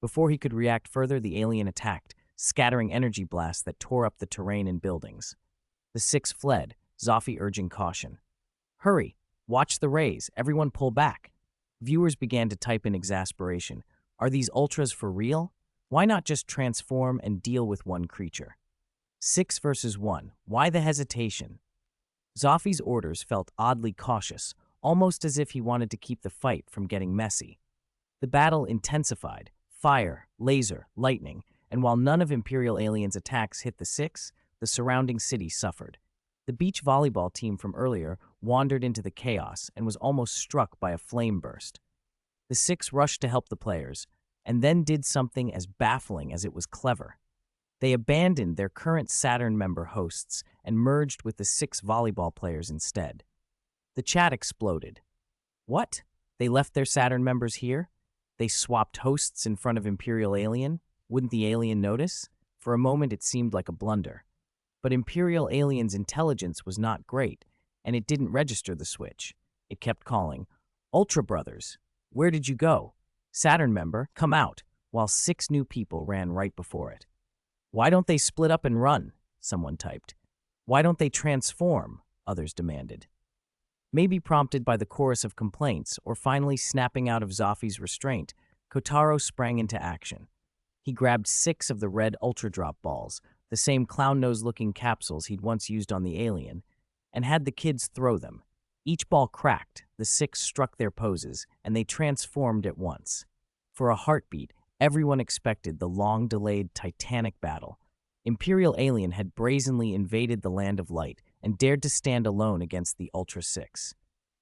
[SPEAKER 1] Before he could react further, the alien attacked, scattering energy blasts that tore up the terrain and buildings. The six fled, Zafi urging caution. Hurry! Watch the rays! Everyone pull back! Viewers began to type in exasperation. Are these Ultras for real? Why not just transform and deal with one creature? 6 versus 1. Why the hesitation? Zafi's orders felt oddly cautious, almost as if he wanted to keep the fight from getting messy. The battle intensified. Fire, laser, lightning, and while none of Imperial Alien's attacks hit the six, the surrounding city suffered. The beach volleyball team from earlier wandered into the chaos and was almost struck by a flame burst. The six rushed to help the players, and then did something as baffling as it was clever. They abandoned their current Saturn member hosts and merged with the six volleyball players instead. The chat exploded. What? They left their Saturn members here? They swapped hosts in front of Imperial Alien? Wouldn't the alien notice? For a moment it seemed like a blunder. But Imperial Alien's intelligence was not great, and it didn't register the switch. It kept calling, Ultra Brothers, where did you go? Saturn member, come out, while 6 new people ran right before it. Why don't they split up and run? Someone typed. Why don't they transform? Others demanded. Maybe prompted by the chorus of complaints or finally snapping out of Zafi's restraint, Kotaro sprang into action. He grabbed 6 of the red Ultra Drop balls, the same clown-nose-looking capsules he'd once used on the alien, and had the kids throw them. Each ball cracked, the 6 struck their poses, and they transformed at once. For a heartbeat, everyone expected the long-delayed Titanic battle. Imperial Alien had brazenly invaded the Land of Light and dared to stand alone against the Ultra Six.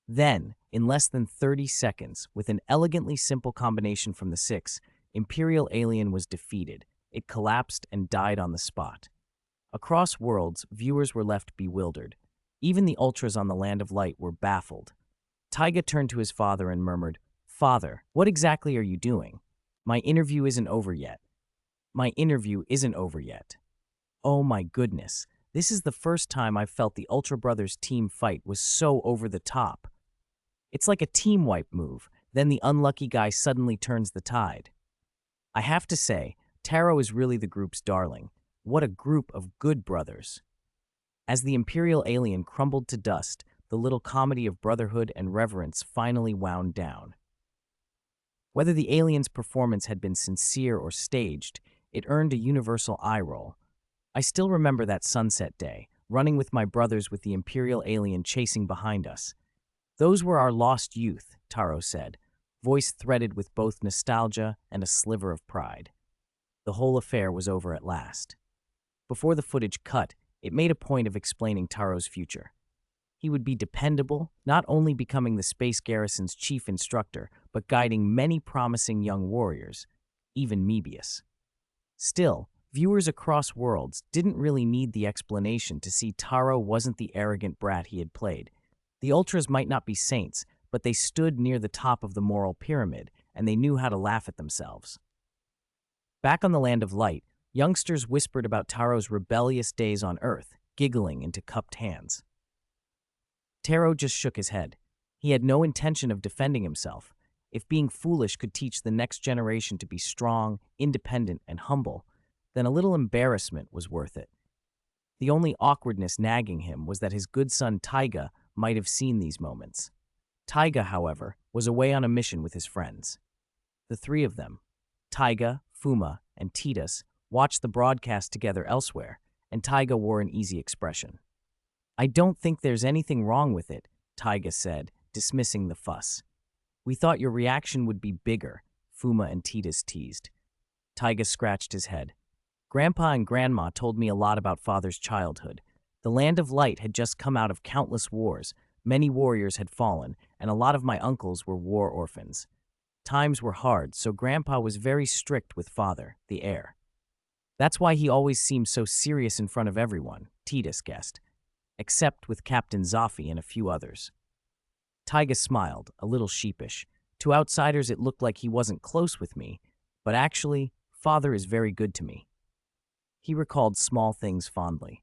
[SPEAKER 1] Then, in less than 30 seconds, with an elegantly simple combination from the 6, Imperial Alien was defeated. It collapsed and died on the spot. Across worlds, viewers were left bewildered. Even the Ultras on the Land of Light were baffled. Taiga turned to his father and murmured, Father, what exactly are you doing? My interview isn't over yet. My interview isn't over yet. Oh my goodness, this is the first time I've felt the Ultra Brothers team fight was so over the top. It's like a team wipe move, then the unlucky guy suddenly turns the tide. I have to say, Taro is really the group's darling. What a group of good brothers. As the Imperial Alien crumbled to dust, the little comedy of brotherhood and reverence finally wound down. Whether the alien's performance had been sincere or staged, it earned a universal eye roll. I still remember that sunset day, running with my brothers with the Imperial Alien chasing behind us. Those were our lost youth, Taro said, voice threaded with both nostalgia and a sliver of pride. The whole affair was over at last. Before the footage cut, it made a point of explaining Taro's future. He would be dependable, not only becoming the Space Garrison's chief instructor, but guiding many promising young warriors, even Mebius. Still, viewers across worlds didn't really need the explanation to see Taro wasn't the arrogant brat he had played. The Ultras might not be saints, but they stood near the top of the moral pyramid, and they knew how to laugh at themselves. Back on the Land of Light, youngsters whispered about Taro's rebellious days on Earth, giggling into cupped hands. Taro just shook his head. He had no intention of defending himself. If being foolish could teach the next generation to be strong, independent, and humble, then a little embarrassment was worth it. The only awkwardness nagging him was that his good son Taiga might have seen these moments. Taiga, however, was away on a mission with his friends. The 3 of them, Taiga, Fuma, and Titus, watch the broadcast together elsewhere, and Taiga wore an easy expression. I don't think there's anything wrong with it, Taiga said, dismissing the fuss. We thought your reaction would be bigger, Fuma and Titus teased. Taiga scratched his head. Grandpa and Grandma told me a lot about Father's childhood. The Land of Light had just come out of countless wars, many warriors had fallen, and a lot of my uncles were war orphans. Times were hard, so Grandpa was very strict with Father, the heir. That's why he always seemed so serious in front of everyone, Titus guessed, except with Captain Zaffi and a few others. Taiga smiled, a little sheepish. To outsiders it looked like he wasn't close with me, but actually, Father is very good to me. He recalled small things fondly.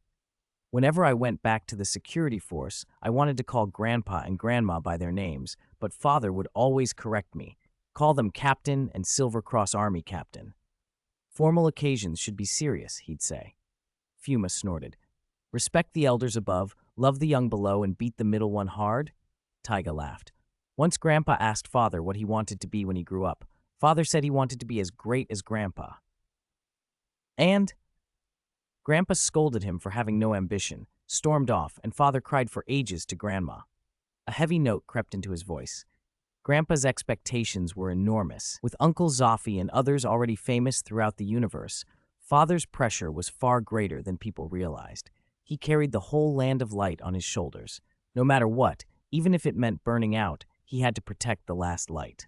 [SPEAKER 1] Whenever I went back to the security force, I wanted to call Grandpa and Grandma by their names, but Father would always correct me, call them Captain and Silver Cross Army Captain. Formal occasions should be serious, he'd say. Fuma snorted. Respect the elders above, love the young below, and beat the middle one hard? Taiga laughed. Once Grandpa asked Father what he wanted to be when he grew up. Father said he wanted to be as great as Grandpa. And Grandpa scolded him for having no ambition, stormed off, and Father cried for ages to Grandma. A heavy note crept into his voice. Grandpa's expectations were enormous. With Uncle Zaffi and others already famous throughout the universe, Father's pressure was far greater than people realized. He carried the whole Land of Light on his shoulders. No matter what, even if it meant burning out, he had to protect the last light.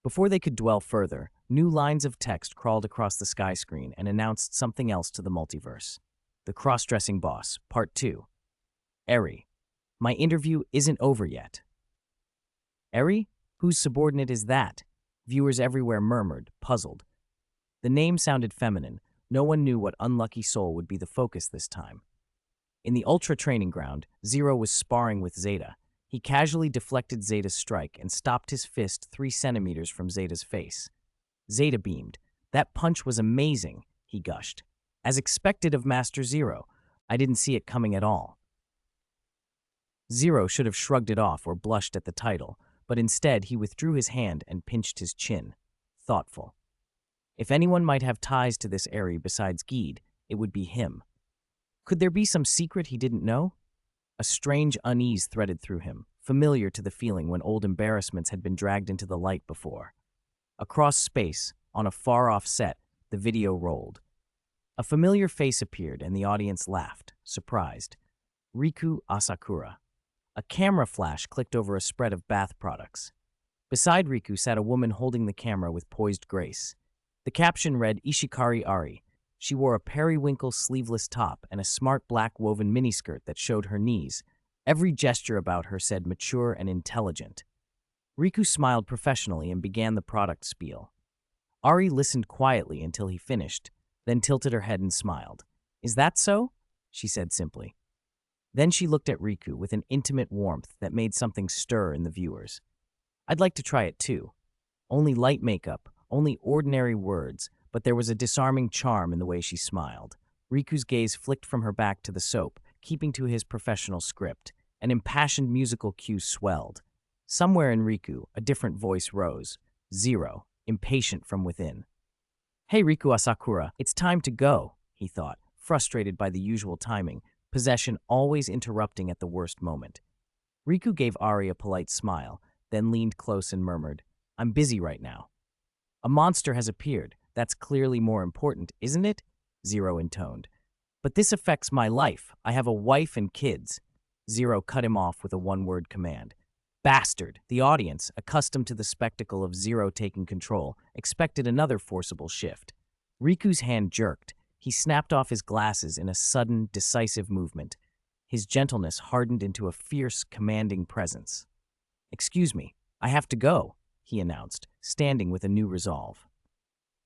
[SPEAKER 1] Before they could dwell further, new lines of text crawled across the sky screen and announced something else to the multiverse. The Cross-Dressing Boss, Part 2. Eri, my interview isn't over yet. Eri? Whose subordinate is that? Viewers everywhere murmured, puzzled. The name sounded feminine. No one knew what unlucky soul would be the focus this time. In the Ultra training ground, Zero was sparring with Zeta. He casually deflected Zeta's strike and stopped his fist 3 centimeters from Zeta's face. Zeta beamed. That punch was amazing, he gushed. As expected of Master Zero, I didn't see it coming at all. Zero should have shrugged it off or blushed at the title, but instead he withdrew his hand and pinched his chin. Thoughtful. If anyone might have ties to this Eri besides Geed, it would be him. Could there be some secret he didn't know? A strange unease threaded through him, familiar to the feeling when old embarrassments had been dragged into the light before. Across space, on a far-off set, the video rolled. A familiar face appeared and the audience laughed, surprised. Riku Asakura. A camera flash clicked over a spread of bath products. Beside Riku sat a woman holding the camera with poised grace. The caption read Ishikari Ari. She wore a periwinkle sleeveless top and a smart black woven miniskirt that showed her knees. Every gesture about her said mature and intelligent. Riku smiled professionally and began the product spiel. Ari listened quietly until he finished, then tilted her head and smiled. Is that so? She said simply. Then she looked at Riku with an intimate warmth that made something stir in the viewers. I'd like to try it too. Only light makeup, only ordinary words, but there was a disarming charm in the way she smiled. Riku's gaze flicked from her back to the soap, keeping to his professional script. An impassioned musical cue swelled. Somewhere in Riku, a different voice rose. Zero, impatient from within. Hey Riku Asakura, it's time to go, he thought, frustrated by the usual timing, possession always interrupting at the worst moment. Riku gave Ari a polite smile, then leaned close and murmured, I'm busy right now. A monster has appeared. That's clearly more important, isn't it? Zero intoned. But this affects my life. I have a wife and kids. Zero cut him off with a one-word command. Bastard! The audience, accustomed to the spectacle of Zero taking control, expected another forcible shift. Riku's hand jerked. He snapped off his glasses in a sudden, decisive movement. His gentleness hardened into a fierce, commanding presence. Excuse me, I have to go, he announced, standing with a new resolve.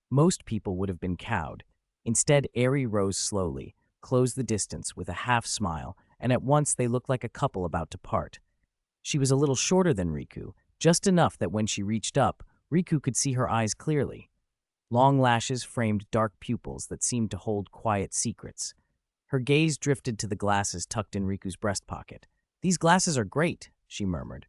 [SPEAKER 1] Most people would have been cowed. Instead, Eri rose slowly, closed the distance with a half smile, and at once they looked like a couple about to part. She was a little shorter than Riku, just enough that when she reached up, Riku could see her eyes clearly. Long lashes framed dark pupils that seemed to hold quiet secrets. Her gaze drifted to the glasses tucked in Riku's breast pocket. These glasses are great, she murmured.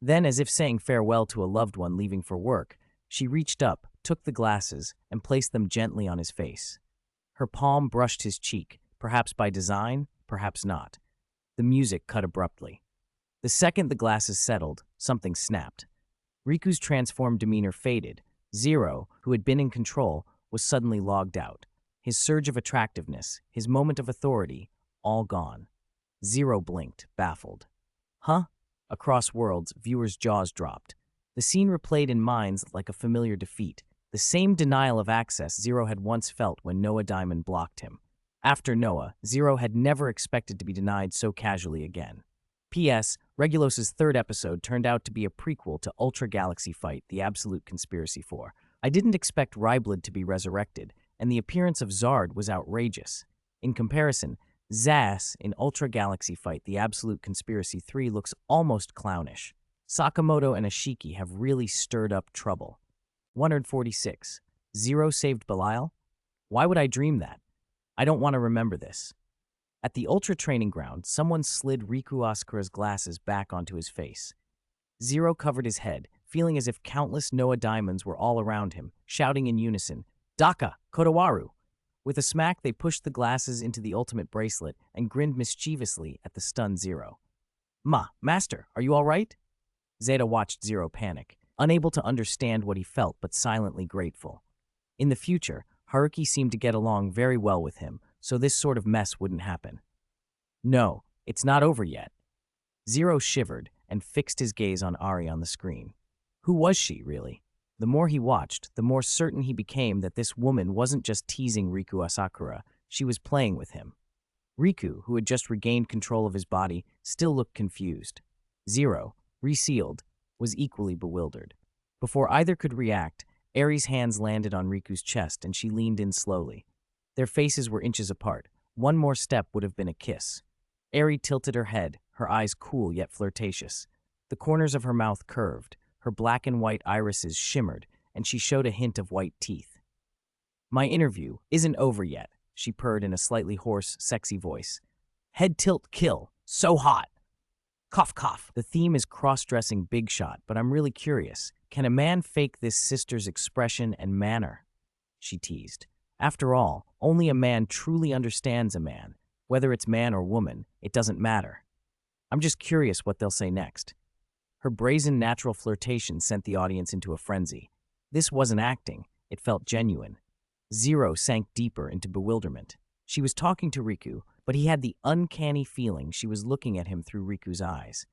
[SPEAKER 1] Then, as if saying farewell to a loved one leaving for work, she reached up, took the glasses and placed them gently on his face. Her palm brushed his cheek, perhaps by design, perhaps not. The music cut abruptly. The second the glasses settled, something snapped. Riku's transformed demeanor faded. Zero, who had been in control, was suddenly logged out. His surge of attractiveness, his moment of authority, all gone. Zero blinked, baffled. Huh? Across worlds, viewers' jaws dropped. The scene replayed in minds like a familiar defeat, the same denial of access Zero had once felt when Noah Diamond blocked him. After Noah, Zero had never expected to be denied so casually again. P.S. Regulos's third episode turned out to be a prequel to Ultra Galaxy Fight: The Absolute Conspiracy 4. I didn't expect Ryblad to be resurrected, and the appearance of Zard was outrageous. In comparison, Zas in Ultra Galaxy Fight: The Absolute Conspiracy 3 looks almost clownish. Sakamoto and Ashiki have really stirred up trouble. 146. Zero saved Belial? Why would I dream that? I don't want to remember this. At the Ultra Training Ground, someone slid Riku Asakura's glasses back onto his face. Zero covered his head, feeling as if countless Noah Diamonds were all around him, shouting in unison, "Daka, Kotowaru!" With a smack, they pushed the glasses into the ultimate bracelet and grinned mischievously at the stunned Zero. Master, are you all right? Zeta watched Zero panic, unable to understand what he felt but silently grateful. In the future, Haruki seemed to get along very well with him, so this sort of mess wouldn't happen. No, it's not over yet. Zero shivered and fixed his gaze on Ari on the screen. Who was she, really? The more he watched, the more certain he became that this woman wasn't just teasing Riku Asakura, she was playing with him. Riku, who had just regained control of his body, still looked confused. Zero, resealed, was equally bewildered. Before either could react, Ari's hands landed on Riku's chest and she leaned in slowly. Their faces were inches apart. One more step would have been a kiss. Ari tilted her head, her eyes cool yet flirtatious. The corners of her mouth curved, her black and white irises shimmered, and she showed a hint of white teeth. My interview isn't over yet, she purred in a slightly hoarse, sexy voice. Head tilt kill, so hot. Cough, cough. The theme is cross-dressing big shot, but I'm really curious. Can a man fake this sister's expression and manner? She teased. After all, only a man truly understands a man. Whether it's man or woman, it doesn't matter. I'm just curious what they'll say next. Her brazen natural flirtation sent the audience into a frenzy. This wasn't acting, it felt genuine. Zero sank deeper into bewilderment. She was talking to Riku, but he had the uncanny feeling she was looking at him through Riku's eyes.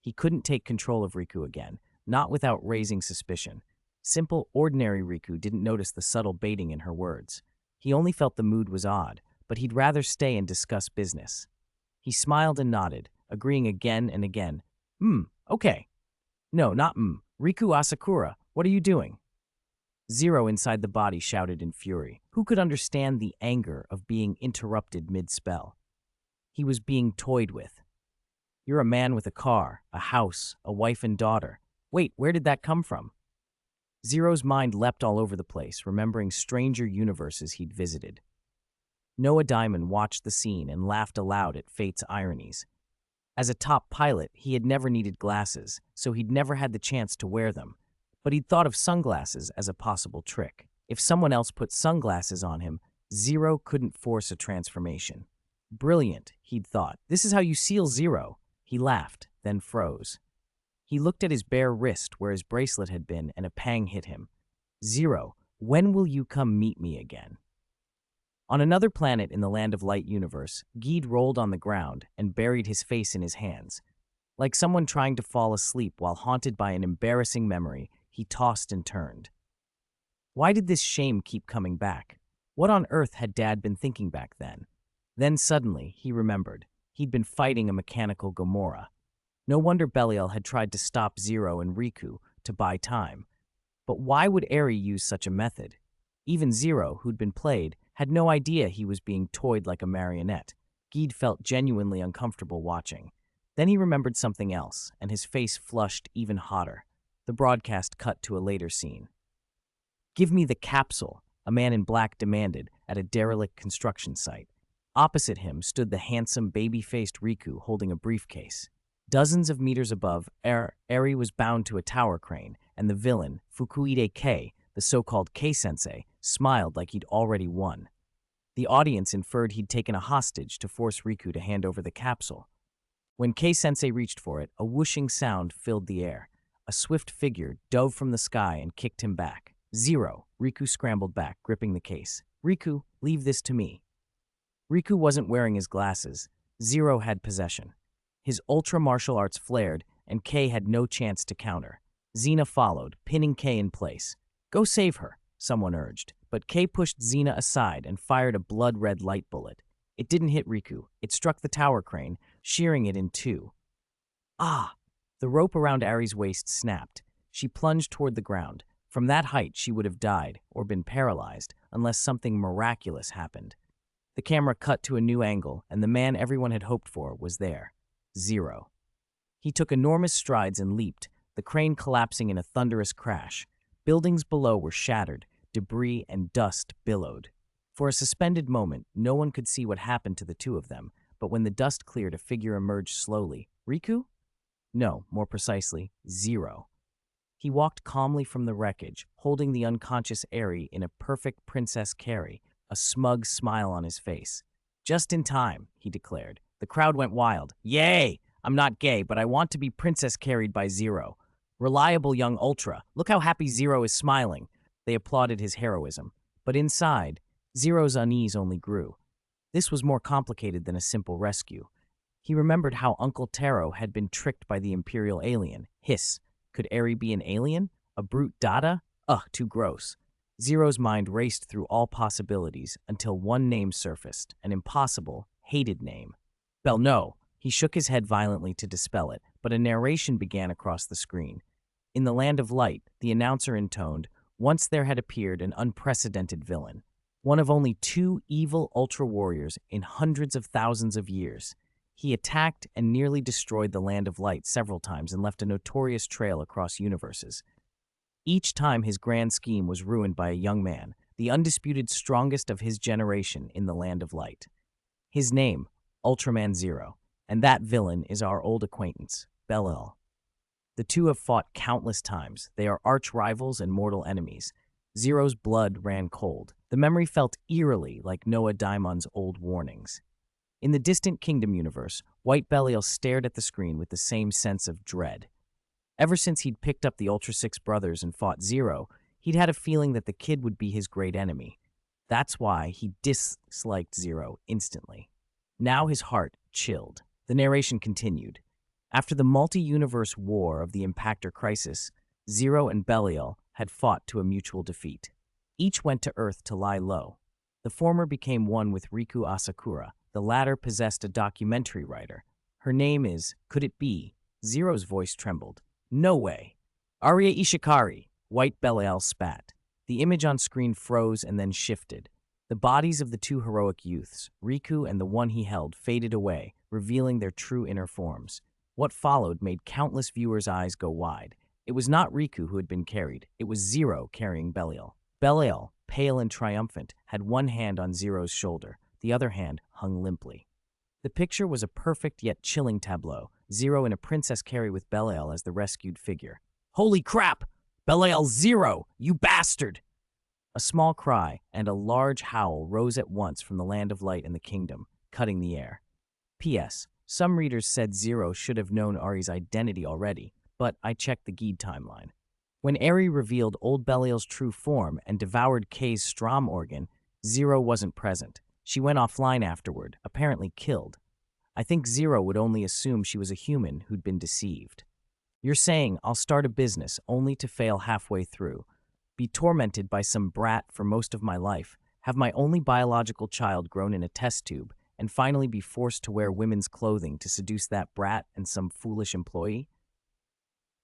[SPEAKER 1] He couldn't take control of Riku again, not without raising suspicion. Simple, ordinary Riku didn't notice the subtle baiting in her words. He only felt the mood was odd, but he'd rather stay and discuss business. He smiled and nodded, agreeing again and again. Okay. No, not Riku Asakura, what are you doing? Zero inside the body shouted in fury. Who could understand the anger of being interrupted mid-spell? He was being toyed with. You're a man with a car, a house, a wife and daughter. Wait, where did that come from? Zero's mind leapt all over the place, remembering stranger universes he'd visited. Noah Diamond watched the scene and laughed aloud at fate's ironies. As a top pilot, he had never needed glasses, so he'd never had the chance to wear them. But he'd thought of sunglasses as a possible trick. If someone else put sunglasses on him, Zero couldn't force a transformation. Brilliant, he'd thought. This is how you seal Zero. He laughed, then froze. He looked at his bare wrist where his bracelet had been, and a pang hit him. Zero, when will you come meet me again? On another planet in the Land of Light universe, Geed rolled on the ground and buried his face in his hands. Like someone trying to fall asleep while haunted by an embarrassing memory, he tossed and turned. Why did this shame keep coming back? What on earth had Dad been thinking back then? Then suddenly, he remembered. He'd been fighting a mechanical Gomorrah. No wonder Belial had tried to stop Zero and Riku to buy time. But why would Eri use such a method? Even Zero, who'd been played, had no idea he was being toyed like a marionette. Geed felt genuinely uncomfortable watching. Then he remembered something else, and his face flushed even hotter. The broadcast cut to a later scene. Give me the capsule, a man in black demanded at a derelict construction site. Opposite him stood the handsome, baby-faced Riku holding a briefcase. Dozens of meters above, Eri was bound to a tower crane, and the villain, Fukuide K, the so-called K-sensei, smiled like he'd already won. The audience inferred he'd taken a hostage to force Riku to hand over the capsule. When K-sensei reached for it, a whooshing sound filled the air. A swift figure dove from the sky and kicked him back. Zero, Riku scrambled back, gripping the case. Riku, leave this to me. Riku wasn't wearing his glasses. Zero had possession. His ultra martial arts flared, and K had no chance to counter. Xena followed, pinning K in place. Go save her, someone urged, but K pushed Xena aside and fired a blood-red light bullet. It didn't hit Riku. It struck the tower crane, shearing it in two. Ah! The rope around Ari's waist snapped. She plunged toward the ground. From that height, she would have died or been paralyzed unless something miraculous happened. The camera cut to a new angle, and the man everyone had hoped for was there. Zero. He took enormous strides and leaped, the crane collapsing in a thunderous crash. Buildings below were shattered, debris and dust billowed. For a suspended moment, no one could see what happened to the two of them, but when the dust cleared, a figure emerged slowly. Riku? No, more precisely, Zero. He walked calmly from the wreckage, holding the unconscious Eri in a perfect princess carry, a smug smile on his face. Just in time, he declared. The crowd went wild. Yay! I'm not gay, but I want to be princess carried by Zero. Reliable young Ultra. Look how happy Zero is smiling. They applauded his heroism. But inside, Zero's unease only grew. This was more complicated than a simple rescue. He remembered how Uncle Taro had been tricked by the Imperial alien. Hiss. Could Eri be an alien? A brute Dada? Ugh, too gross. Zero's mind raced through all possibilities until one name surfaced, an impossible, hated name. No. He shook his head violently to dispel it, but a narration began across the screen. In the Land of Light, the announcer intoned, once there had appeared an unprecedented villain. One of only two evil Ultra Warriors in hundreds of thousands of years. He attacked and nearly destroyed the Land of Light several times and left a notorious trail across universes. Each time his grand scheme was ruined by a young man, the undisputed strongest of his generation in the Land of Light. His name, Ultraman Zero, and that villain is our old acquaintance, Belial. The two have fought countless times. They are arch rivals and mortal enemies. Zero's blood ran cold. The memory felt eerily like Noah Daimon's old warnings. In the distant Kingdom universe, White Belial stared at the screen with the same sense of dread. Ever since he'd picked up the Ultra Six brothers and fought Zero, he'd had a feeling that the kid would be his great enemy. That's why he disliked Zero instantly. Now his heart chilled. The narration continued. After the multi-universe war of the Impactor Crisis, Zero and Belial had fought to a mutual defeat. Each went to Earth to lie low. The former became one with Riku Asakura. The latter possessed a documentary writer. Her name is, could it be? Zero's voice trembled. No way. Aria Ishikari, White Belial spat. The image on screen froze and then shifted. The bodies of the two heroic youths, Riku and the one he held, faded away, revealing their true inner forms. What followed made countless viewers' eyes go wide. It was not Riku who had been carried. It was Zero carrying Belial. Belial, pale and triumphant, had one hand on Zero's shoulder. The other hand hung limply. The picture was a perfect yet chilling tableau, Zero in a princess carry with Belial as the rescued figure. Holy crap! Belial Zero! You bastard! A small cry and a large howl rose at once from the Land of Light and the Kingdom, cutting the air. P.S. Some readers said Zero should have known Ari's identity already, but I checked the Guide timeline. When Ari revealed old Belial's true form and devoured Kay's Strom organ, Zero wasn't present. She went offline afterward, apparently killed. I think Zero would only assume she was a human who'd been deceived. You're saying I'll start a business only to fail halfway through, be tormented by some brat for most of my life, have my only biological child grown in a test tube, and finally be forced to wear women's clothing to seduce that brat and some foolish employee?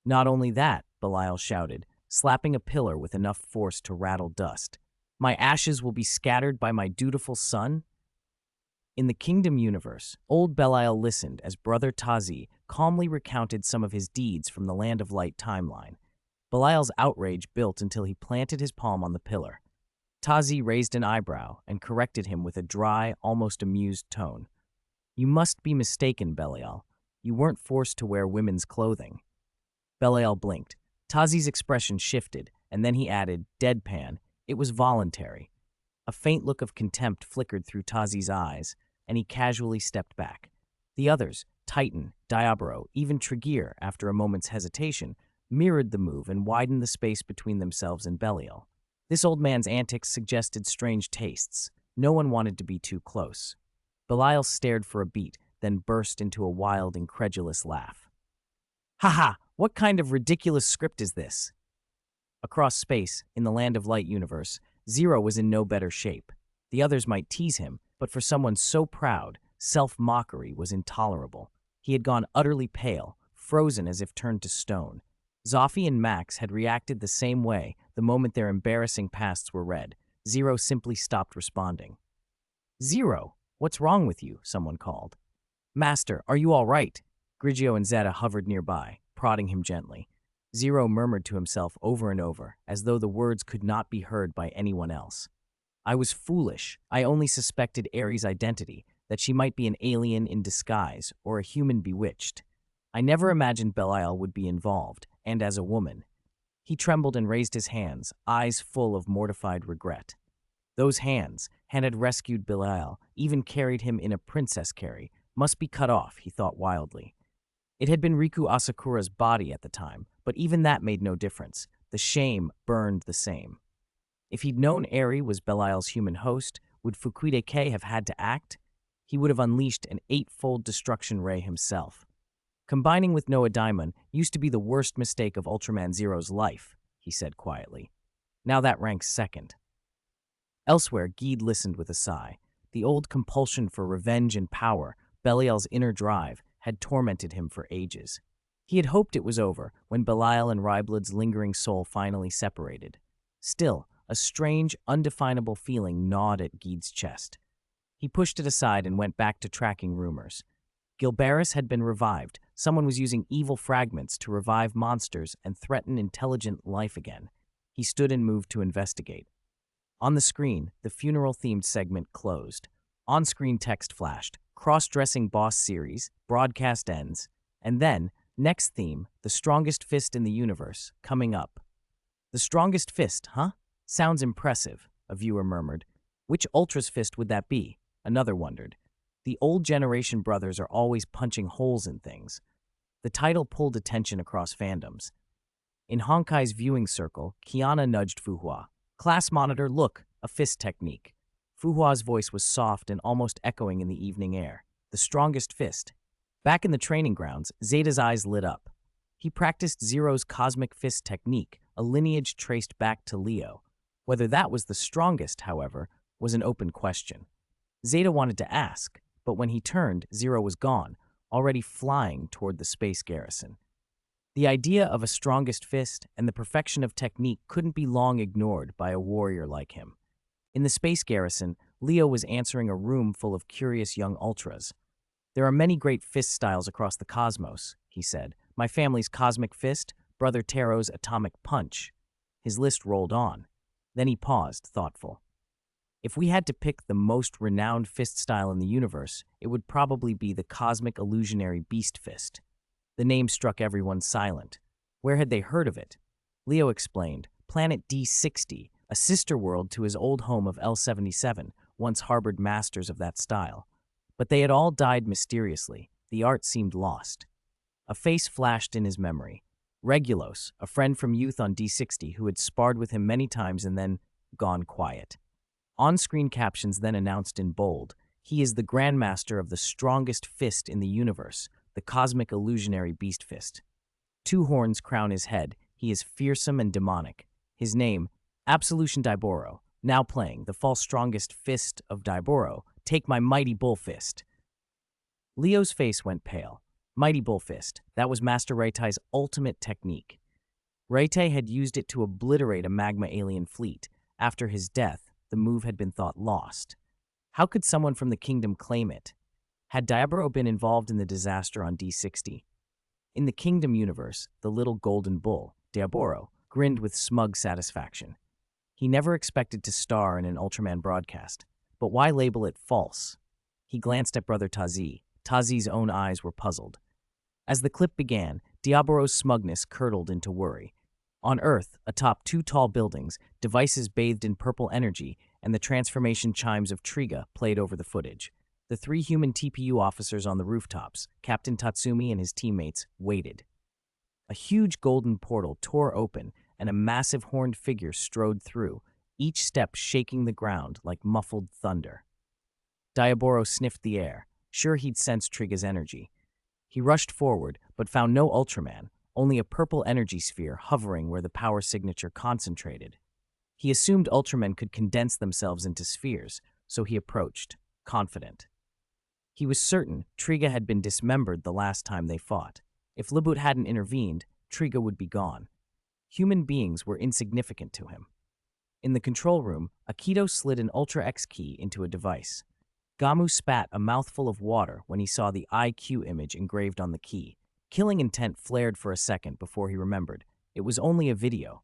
[SPEAKER 1] Not only that, Belial shouted, slapping a pillar with enough force to rattle dust. My ashes will be scattered by my dutiful son? In the Kingdom universe, old Belial listened as Brother Tazi calmly recounted some of his deeds from the Land of Light timeline. Belial's outrage built until he planted his palm on the pillar. Tazi raised an eyebrow and corrected him with a dry, almost amused tone. You must be mistaken, Belial. You weren't forced to wear women's clothing. Belial blinked. Tazi's expression shifted. and then he added, deadpan, "It was voluntary." A faint look of contempt flickered through Tazi's eyes, and he casually stepped back. The others, Titan, Diablo, even Tregear, after a moment's hesitation, mirrored the move and widened the space between themselves and Belial. This old man's antics suggested strange tastes. No one wanted to be too close. Belial stared for a beat, then burst into a wild, incredulous laugh. "Ha! What kind of ridiculous script is this?" Across space, in the Land of Light universe, Zero was in no better shape. The others might tease him, but for someone so proud, self-mockery was intolerable. He had gone utterly pale, frozen as if turned to stone. Zoffi and Max had reacted the same way the moment their embarrassing pasts were read. Zero simply stopped responding. "Zero, what's wrong with you?" someone called. "Master, are you all right?" Grigio and Zeta hovered nearby, prodding him gently. Zero murmured to himself over and over, as though the words could not be heard by anyone else. "I was foolish. I only suspected Aries' identity, that she might be an alien in disguise or a human bewitched. I never imagined Belial would be involved, and as a woman." He trembled and raised his hands, eyes full of mortified regret. Those hands had rescued Belial, even carried him in a princess carry, must be cut off, he thought wildly. It had been Riku Asakura's body at the time, but even that made no difference. The shame burned the same. If he'd known Eri was Belial's human host, would Fukuide K have had to act? He would have unleashed an 8-fold destruction ray himself. Combining with Noah Daimon used to be the worst mistake of Ultraman Zero's life, he said quietly. Now that ranks second. Elsewhere, Geed listened with a sigh. The old compulsion for revenge and power, Belial's inner drive, had tormented him for ages. He had hoped it was over when Belial and Ryblood's lingering soul finally separated. Still, a strange, undefinable feeling gnawed at Geed's chest. He pushed it aside and went back to tracking rumors. Gilberis had been revived. Someone was using evil fragments to revive monsters and threaten intelligent life again. He stood and moved to investigate. On the screen, the funeral-themed segment closed. On-screen text flashed, cross-dressing boss series, broadcast ends, and then, next theme, the strongest fist in the universe, coming up. "The strongest fist, huh? Sounds impressive," a viewer murmured. "Which Ultra's fist would that be?" Another wondered. The old generation brothers are always punching holes in things. The title pulled attention across fandoms. In Honkai's viewing circle, Kiana nudged Fuhua. "Class monitor, look, a fist technique." Fuhua's voice was soft and almost echoing in the evening air. The strongest fist. Back in the training grounds, Zeta's eyes lit up. He practiced Zero's cosmic fist technique, a lineage traced back to Leo. Whether that was the strongest, however, was an open question. Zeta wanted to ask, but when he turned, Zero was gone, already flying toward the space garrison. The idea of a strongest fist and the perfection of technique couldn't be long ignored by a warrior like him. In the space garrison, Leo was answering a room full of curious young ultras. "There are many great fist styles across the cosmos," he said. "My family's cosmic fist, Brother Taro's atomic punch." His list rolled on. Then he paused, thoughtful. "If we had to pick the most renowned fist style in the universe, it would probably be the cosmic illusionary beast fist." The name struck everyone silent. Where had they heard of it? Leo explained. Planet D60, a sister world to his old home of L77, once harbored masters of that style. But they had all died mysteriously. The art seemed lost. A face flashed in his memory. Regulos, a friend from youth on D60 who had sparred with him many times and then gone quiet. On-screen captions then announced in bold, "He is the Grandmaster of the strongest fist in the universe, the cosmic illusionary beast fist. 2 horns crown his head. He is fearsome and demonic. His name, Absolution Daiboro. Now playing, the false strongest fist of Daiboro. Take my mighty bull fist." Leo's face went pale. Mighty bull fist. That was Master Reitai's ultimate technique. Reitai had used it to obliterate a magma alien fleet. After his death, the move had been thought lost. How could someone from the kingdom claim it? Had Daiboro been involved in the disaster on D60? In the kingdom universe, the little golden bull, Daiboro, grinned with smug satisfaction. He never expected to star in an Ultraman broadcast. But why label it false? He glanced at Brother Tazi. Tazi's own eyes were puzzled. As the clip began, Diaboro's smugness curdled into worry. On Earth, atop two tall buildings, devices bathed in purple energy and the transformation chimes of Triga played over the footage. The three human TPU officers on the rooftops, Captain Tatsumi and his teammates, waited. A huge golden portal tore open and a massive horned figure strode through, each step shaking the ground like muffled thunder. Diaboro sniffed the air, sure he'd sensed Triga's energy. He rushed forward, but found no Ultraman, only a purple energy sphere hovering where the power signature concentrated. He assumed Ultramen could condense themselves into spheres, so he approached, confident. He was certain Triga had been dismembered the last time they fought. If Libut hadn't intervened, Triga would be gone. Human beings were insignificant to him. In the control room, Akito slid an Ultra X key into a device. Gamu spat a mouthful of water when he saw the IQ image engraved on the key. Killing intent flared for a second before he remembered. It was only a video.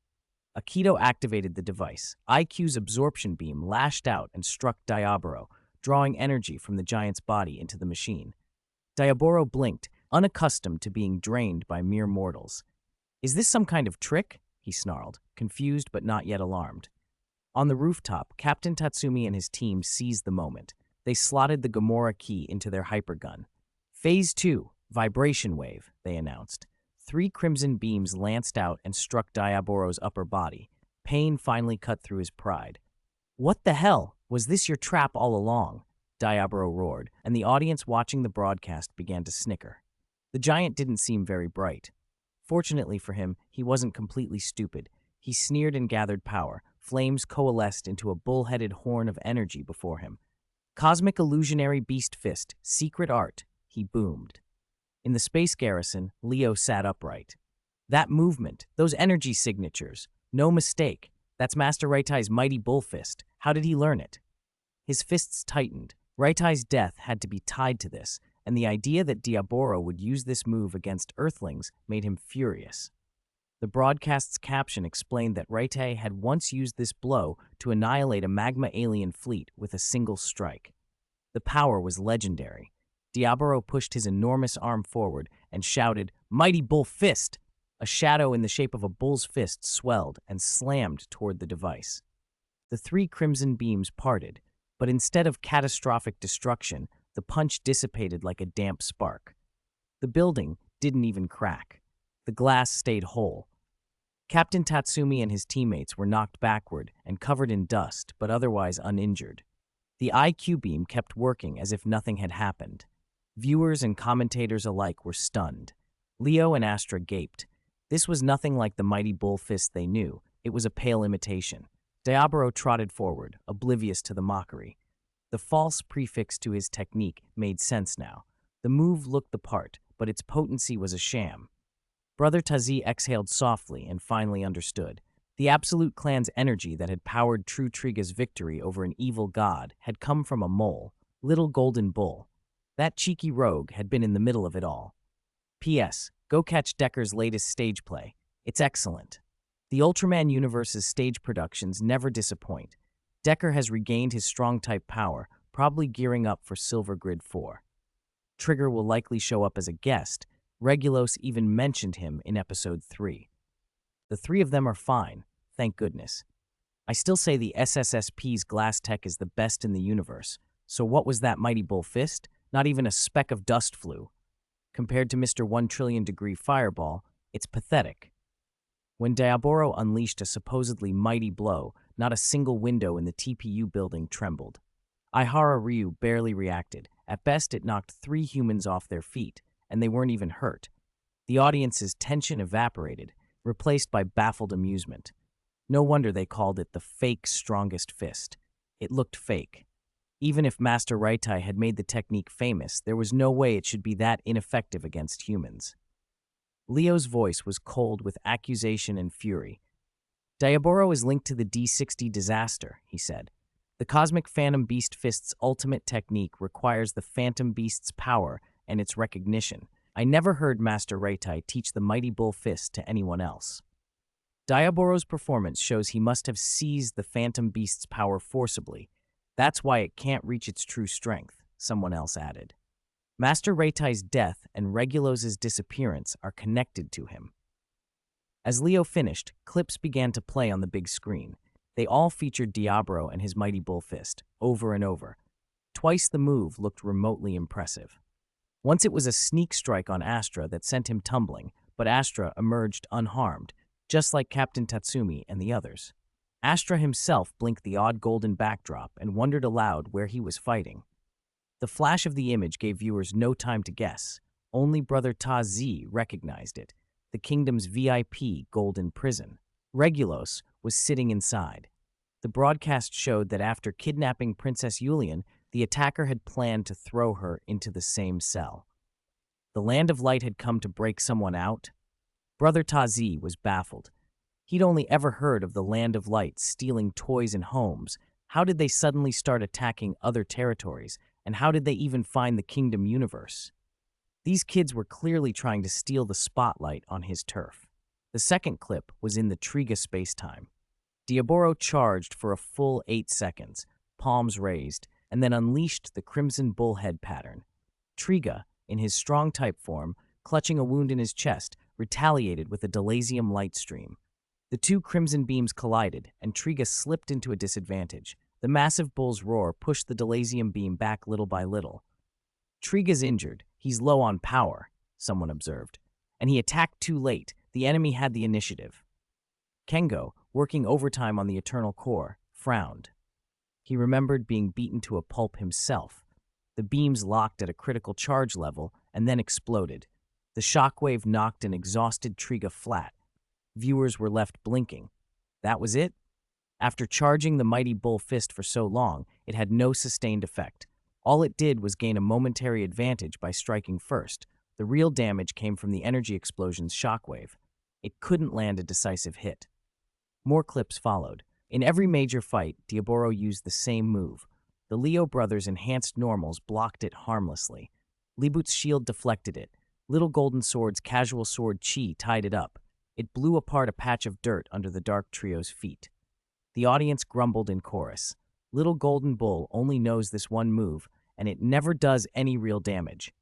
[SPEAKER 1] Akito activated the device. IQ's absorption beam lashed out and struck Diaboro, drawing energy from the giant's body into the machine. Diaboro blinked, unaccustomed to being drained by mere mortals. "Is this some kind of trick?" he snarled, confused but not yet alarmed. On the rooftop, Captain Tatsumi and his team seized the moment. They slotted the Gamora key into their hypergun. "Phase 2, vibration wave," they announced. 3 crimson beams lanced out and struck Diaboro's upper body. Pain finally cut through his pride. "What the hell? Was this your trap all along?" Diaboro roared, and the audience watching the broadcast began to snicker. The giant didn't seem very bright. Fortunately for him, he wasn't completely stupid. He sneered and gathered power. Flames coalesced into a bull-headed horn of energy before him. "Cosmic illusionary beast fist, secret art," he boomed. In the space garrison, Leo sat upright. "That movement, those energy signatures, no mistake. That's Master Raitai's mighty bull fist. How did he learn it?" His fists tightened. Raitai's death had to be tied to this, and the idea that Diaboro would use this move against Earthlings made him furious. The broadcast's caption explained that Raitai had once used this blow to annihilate a magma alien fleet with a single strike. The power was legendary. Diaboro pushed his enormous arm forward and shouted, "Mighty Bull Fist!" A shadow in the shape of a bull's fist swelled and slammed toward the device. The 3 crimson beams parted, but instead of catastrophic destruction, the punch dissipated like a damp spark. The building didn't even crack. The glass stayed whole. Captain Tatsumi and his teammates were knocked backward and covered in dust, but otherwise uninjured. The IQ beam kept working as if nothing had happened. Viewers and commentators alike were stunned. Leo and Astra gaped. This was nothing like the mighty bull fist they knew. It was a pale imitation. Diaboro trotted forward, oblivious to the mockery. The false prefix to his technique made sense now. The move looked the part, but its potency was a sham. Brother Tazi exhaled softly and finally understood. The Absolute Clan's energy that had powered True Triga's victory over an evil god had come from a mole, Little Golden Bull. That cheeky rogue had been in the middle of it all. P.S. Go catch Decker's latest stage play. It's excellent. The Ultraman universe's stage productions never disappoint. Decker has regained his strong-type power, probably gearing up for Silver Grid 4. Trigger will likely show up as a guest. Regulos even mentioned him in Episode 3. The 3 of them are fine, thank goodness. I still say the SSSP's glass tech is the best in the universe, so what was that mighty bull fist? Not even a speck of dust flew. Compared to Mr. 1 trillion degree fireball, it's pathetic. When Diaboro unleashed a supposedly mighty blow, not a single window in the TPU building trembled. Ihara Ryu barely reacted. At best, it knocked 3 humans off their feet, and they weren't even hurt. The audience's tension evaporated, replaced by baffled amusement. No wonder they called it the fake strongest fist. It looked fake. Even if Master Raitai had made the technique famous, there was no way it should be that ineffective against humans. Leo's voice was cold with accusation and fury. Diaboro is linked to the D60 disaster, he said. The Cosmic Phantom Beast Fist's ultimate technique requires the Phantom Beast's power and its recognition. I never heard Master Raitai teach the Mighty Bull Fist to anyone else. Diaboro's performance shows he must have seized the Phantom Beast's power forcibly. That's why it can't reach its true strength, someone else added. Master Raitai's death and Regulos' disappearance are connected to him. As Leo finished, clips began to play on the big screen. They all featured Diablo and his mighty bull fist, over and over. Twice the move looked remotely impressive. Once it was a sneak strike on Astra that sent him tumbling, but Astra emerged unharmed, just like Captain Tatsumi and the others. Astra himself blinked the odd golden backdrop and wondered aloud where he was fighting. The flash of the image gave viewers no time to guess. Only Brother Ta-Z recognized it, the kingdom's VIP golden prison. Regulus was sitting inside. The broadcast showed that after kidnapping Princess Yulian, the attacker had planned to throw her into the same cell. The Land of Light had come to break someone out? Brother Ta-Z was baffled. He'd only ever heard of the Land of Light stealing toys and homes. How did they suddenly start attacking other territories, and how did they even find the Kingdom universe? These kids were clearly trying to steal the spotlight on his turf. The second clip was in the Triga spacetime. Diablo charged for a full 8 seconds, palms raised, and then unleashed the Crimson Bullhead pattern. Triga, in his strong type form, clutching a wound in his chest, retaliated with a Delasium light stream. The two crimson beams collided, and Triga slipped into a disadvantage. The massive bull's roar pushed the Delasium beam back little by little. Triga's injured. He's low on power, someone observed. And he attacked too late. The enemy had the initiative. Kengo, working overtime on the Eternal Core, frowned. He remembered being beaten to a pulp himself. The beams locked at a critical charge level and then exploded. The shockwave knocked an exhausted Triga flat. Viewers were left blinking. That was it? After charging the mighty bull fist for so long, it had no sustained effect. All it did was gain a momentary advantage by striking first. The real damage came from the energy explosion's shockwave. It couldn't land a decisive hit. More clips followed. In every major fight, Diablo used the same move. The Leo brothers' enhanced normals blocked it harmlessly. Libut's shield deflected it. Little Golden Sword's casual sword Chi tied it up. It blew apart a patch of dirt under the Dark Trio's feet. The audience grumbled in chorus. Little Golden Bull only knows this one move, and it never does any real damage.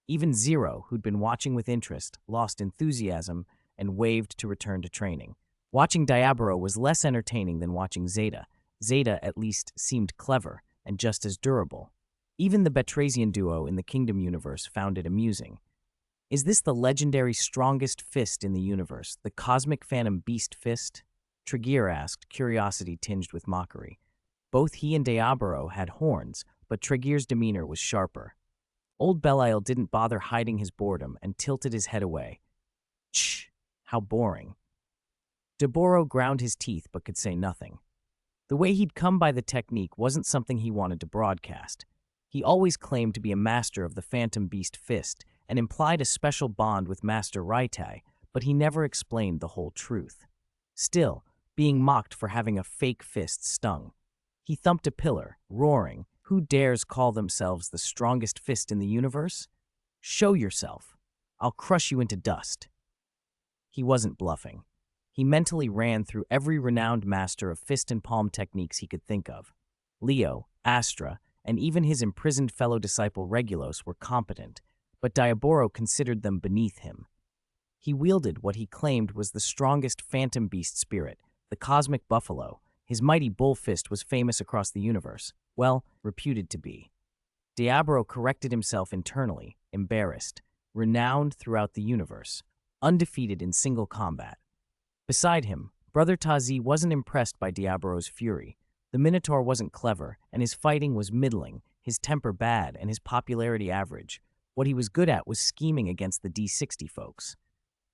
[SPEAKER 1] Even Zero, who'd been watching with interest, lost enthusiasm and waved to return to training. Watching Diablo was less entertaining than watching Zeta. Zeta at least seemed clever and just as durable. Even the Betrazian duo in the Kingdom universe found it amusing. Is this the legendary strongest fist in the universe, the Cosmic Phantom Beast Fist? Tregear asked, curiosity tinged with mockery. Both he and Diablo had horns, but Tregear's demeanor was sharper. Old Belial didn't bother hiding his boredom and tilted his head away. Shh, how boring. Diablo ground his teeth but could say nothing. The way he'd come by the technique wasn't something he wanted to broadcast. He always claimed to be a master of the Phantom Beast Fist and implied a special bond with Master Raitai, but he never explained the whole truth. Still, being mocked for having a fake fist stung. He thumped a pillar, roaring, "Who dares call themselves the strongest fist in the universe? Show yourself. I'll crush you into dust." He wasn't bluffing. He mentally ran through every renowned master of fist and palm techniques he could think of. Leo, Astra, and even his imprisoned fellow disciple Regulus were competent, but Diablo considered them beneath him. He wielded what he claimed was the strongest phantom beast spirit, the cosmic buffalo. His mighty bull fist was famous across the universe. Well, reputed to be. Diablo corrected himself internally, embarrassed, renowned throughout the universe, undefeated in single combat. Beside him, Brother Ta-Z wasn't impressed by Diablo's fury. The Minotaur wasn't clever, and his fighting was middling, his temper bad, and his popularity average. What he was good at was scheming against the D60 folks.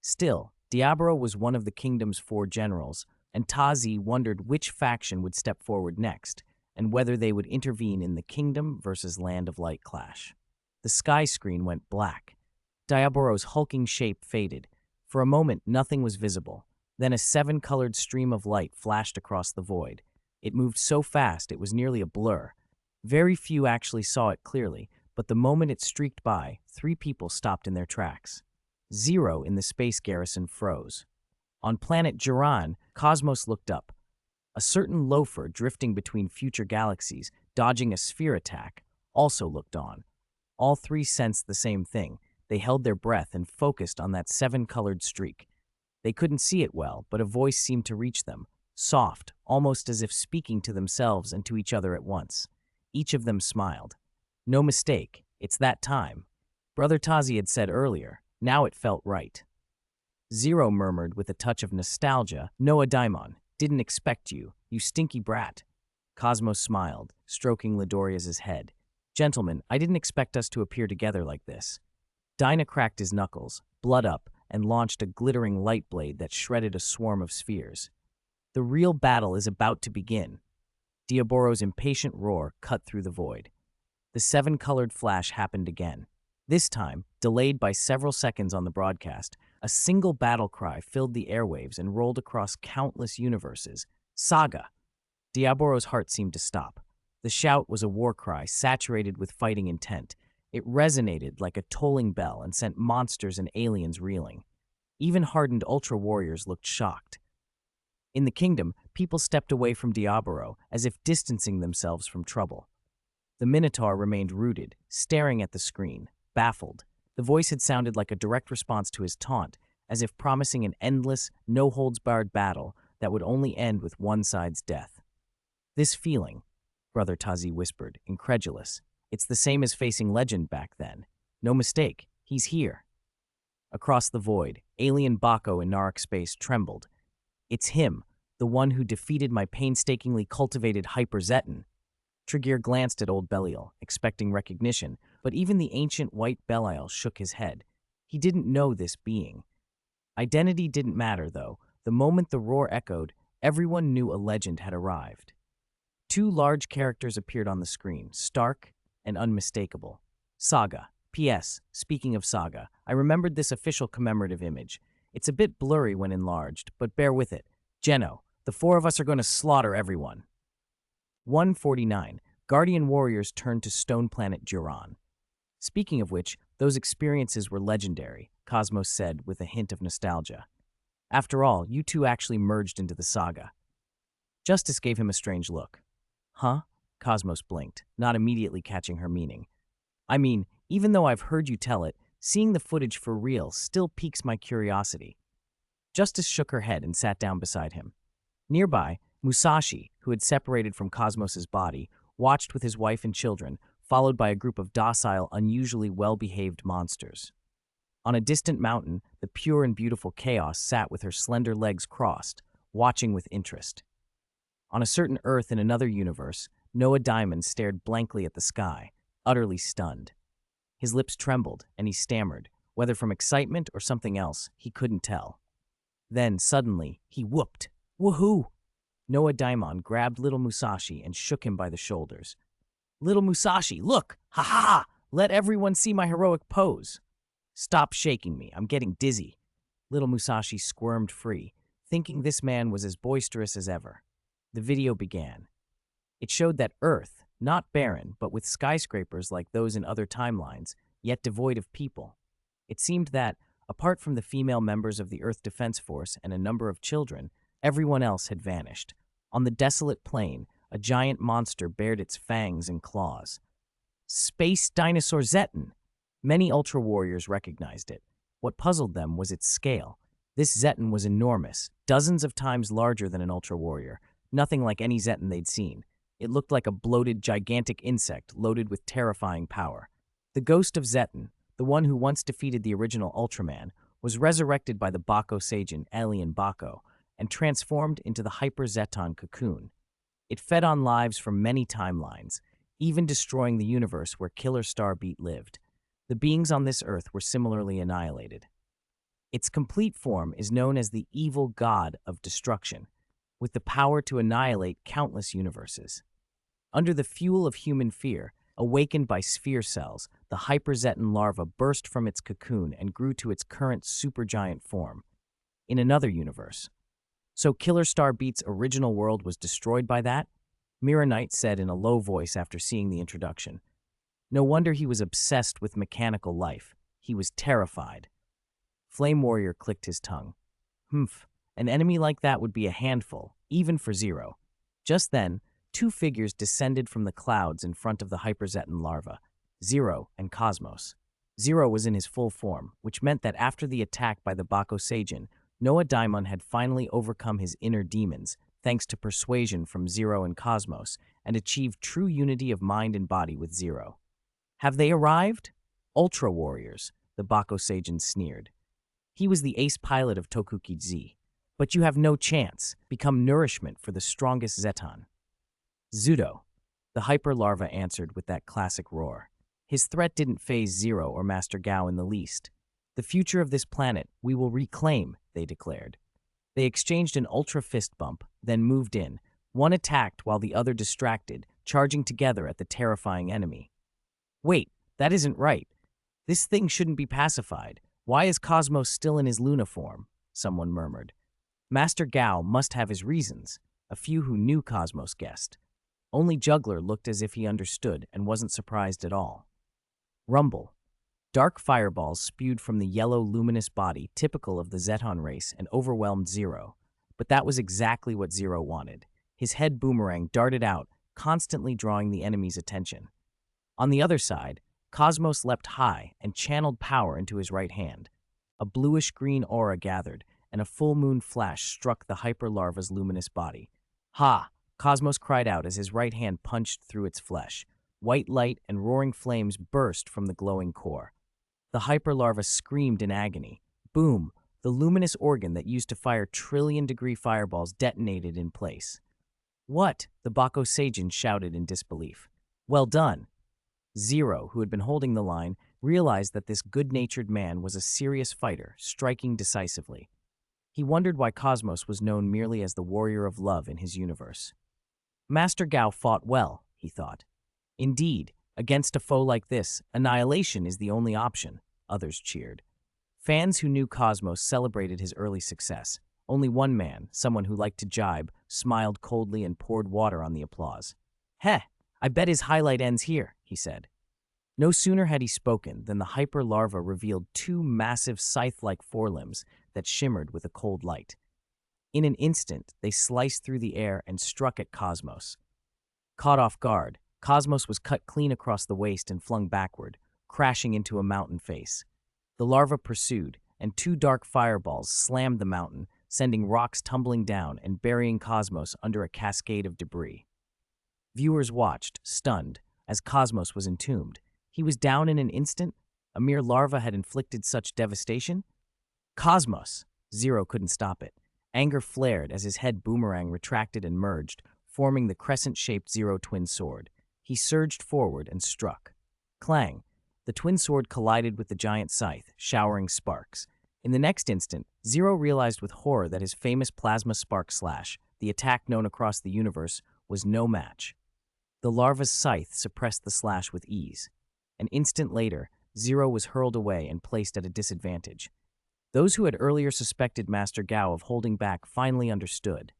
[SPEAKER 1] Still, Diablo was one of the kingdom's 4 generals, and Ta-Z wondered which faction would step forward next, and whether they would intervene in the Kingdom versus Land of Light clash. The sky screen went black. Diablo's hulking shape faded. For a moment, nothing was visible. Then a 7-colored stream of light flashed across the void. It moved so fast it was nearly a blur. Very few actually saw it clearly, but the moment it streaked by, 3 people stopped in their tracks. Zero in the space garrison froze. On planet Jiran, Cosmos looked up. A certain loafer drifting between future galaxies, dodging a sphere attack, also looked on. All 3 sensed the same thing. They held their breath and focused on that 7-colored streak. They couldn't see it well, but a voice seemed to reach them, soft, almost as if speaking to themselves and to each other at once. Each of them smiled. No mistake, it's that time. Brother Tazi had said earlier. Now it felt right. Zero murmured with a touch of nostalgia, "Noah Daimon, didn't expect you, you stinky brat." Cosmos smiled, stroking Lidoria's head. "Gentlemen, I didn't expect us to appear together like this." Dinah cracked his knuckles, blood up, and launched a glittering light blade that shredded a swarm of spheres. The real battle is about to begin. Diaboro's impatient roar cut through the void. The seven-colored flash happened again. This time, delayed by several seconds on the broadcast, a single battle cry filled the airwaves and rolled across countless universes. "Saga!" Diaboro's heart seemed to stop. The shout was a war cry saturated with fighting intent. It resonated like a tolling bell and sent monsters and aliens reeling. Even hardened Ultra Warriors looked shocked. In the kingdom, people stepped away from Diaboro as if distancing themselves from trouble. The Minotaur remained rooted, staring at the screen, baffled. The voice had sounded like a direct response to his taunt, as if promising an endless, no-holds-barred battle that would only end with one side's death. "This feeling," Brother Tazi whispered, incredulous. "It's the same as facing Legend back then. No mistake, he's here." Across the void, alien Baco in Narok space trembled. "It's him, the one who defeated my painstakingly cultivated Hyper-Zeton." Triggear glanced at old Belial, expecting recognition, but even the ancient white Belial shook his head. He didn't know this being. Identity didn't matter, though. The moment the roar echoed, everyone knew a legend had arrived. Two large characters appeared on the screen, stark and unmistakable. "Saga. P.S. Speaking of Saga, I remembered this official commemorative image. It's a bit blurry when enlarged, but bear with it. Geno, the four of us are going to slaughter everyone." 149. Guardian Warriors turned to Stone Planet Juron. "Speaking of which, those experiences were legendary," Cosmos said with a hint of nostalgia. "After all, you two actually merged into the saga." Justice gave him a strange look. "Huh?" Cosmos blinked, not immediately catching her meaning. "I mean, even though I've heard you tell it, seeing the footage for real still piques my curiosity." Justice shook her head and sat down beside him. Nearby, Musashi, who had separated from Cosmos's body, watched with his wife and children, followed by a group of docile, unusually well-behaved monsters. On a distant mountain, the pure and beautiful Chaos sat with her slender legs crossed, watching with interest. On a certain Earth in another universe, Noah Diamond stared blankly at the sky, utterly stunned. His lips trembled, and he stammered, whether from excitement or something else, he couldn't tell. Then, suddenly, he whooped. "Woohoo!" Noah Daimon grabbed little Musashi and shook him by the shoulders. "Little Musashi, look! Ha ha ha! Let everyone see my heroic pose!" "Stop shaking me, I'm getting dizzy." Little Musashi squirmed free, thinking this man was as boisterous as ever. The video began. It showed that Earth, not barren, but with skyscrapers like those in other timelines, yet devoid of people. It seemed that, apart from the female members of the Earth Defense Force and a number of children, everyone else had vanished. On the desolate plain, a giant monster bared its fangs and claws. Space Dinosaur Zeton! Many Ultra Warriors recognized it. What puzzled them was its scale. This Zeton was enormous, dozens of times larger than an Ultra Warrior, nothing like any Zeton they'd seen. It looked like a bloated, gigantic insect loaded with terrifying power. The ghost of Zeton, the one who once defeated the original Ultraman, was resurrected by the Baco Sajin, alien Baco, and transformed into the Hyper-Zeton cocoon. It fed on lives from many timelines, even destroying the universe where Killer Starbeat lived. The beings on this Earth were similarly annihilated. Its complete form is known as the evil god of destruction, with the power to annihilate countless universes. Under the fuel of human fear, awakened by sphere cells, the Hyper-Zeton larva burst from its cocoon and grew to its current supergiant form. In another universe. "So Killer Starbeat's original world was destroyed by that?" Mira Knight said in a low voice after seeing the introduction. No wonder he was obsessed with mechanical life. He was terrified. Flame Warrior clicked his tongue. "Humph, an enemy like that would be a handful, even for Zero." Just then, two figures descended from the clouds in front of the Hyper-Zeton larva, Zero and Cosmos. Zero was in his full form, which meant that after the attack by the Baco Sajin, Noah Daimon had finally overcome his inner demons thanks to persuasion from Zero and Cosmos and achieved true unity of mind and body with Zero. Have they arrived? Ultra Warriors, the Bakuseigen sneered. He was the ace pilot of Tokuki Z. But you have no chance. Become nourishment for the strongest Zeton. Zudo, the hyper larva answered with that classic roar. His threat didn't faze Zero or Master Gao in the least. The future of this planet we will reclaim, they declared. They exchanged an ultra fist bump, then moved in. One attacked while the other distracted, charging together at the terrifying enemy. Wait, that isn't right. This thing shouldn't be pacified. Why is Cosmos still in his Luna form? Someone murmured. Master Gao must have his reasons, a few who knew Cosmos guessed. Only Juggler looked as if he understood and wasn't surprised at all. Rumble. Dark fireballs spewed from the yellow luminous body typical of the Zeton race and overwhelmed Zero. But that was exactly what Zero wanted. His head boomerang darted out, constantly drawing the enemy's attention. On the other side, Cosmos leapt high and channeled power into his right hand. A bluish-green aura gathered, and a full moon flash struck the hyper-larva's luminous body. Ha! Cosmos cried out as his right hand punched through its flesh. White light and roaring flames burst from the glowing core. The hyper-larva screamed in agony. Boom! The luminous organ that used to fire trillion-degree fireballs detonated in place. What? The Bakuseigen shouted in disbelief. Well done! Zero, who had been holding the line, realized that this good-natured man was a serious fighter, striking decisively. He wondered why Cosmos was known merely as the warrior of love in his universe. Master Gao fought well, he thought. Indeed, against a foe like this, annihilation is the only option, others cheered. Fans who knew Cosmos celebrated his early success. Only one man, someone who liked to jibe, smiled coldly and poured water on the applause. Heh, I bet his highlight ends here, he said. No sooner had he spoken than the hyper-larva revealed two massive scythe-like forelimbs that shimmered with a cold light. In an instant, they sliced through the air and struck at Cosmos. Caught off guard, Cosmos was cut clean across the waist and flung backward, crashing into a mountain face. The larva pursued, and two dark fireballs slammed the mountain, sending rocks tumbling down and burying Cosmos under a cascade of debris. Viewers watched, stunned, as Cosmos was entombed. He was down in an instant? A mere larva had inflicted such devastation? Cosmos! Zero couldn't stop it. Anger flared as his head boomerang retracted and merged, forming the crescent-shaped Zero twin sword. He surged forward and struck. Clang! The twin sword collided with the giant scythe, showering sparks. In the next instant, Zero realized with horror that his famous plasma spark slash, the attack known across the universe, was no match. The larva's scythe suppressed the slash with ease. An instant later, Zero was hurled away and placed at a disadvantage. Those who had earlier suspected Master Gao of holding back finally understood.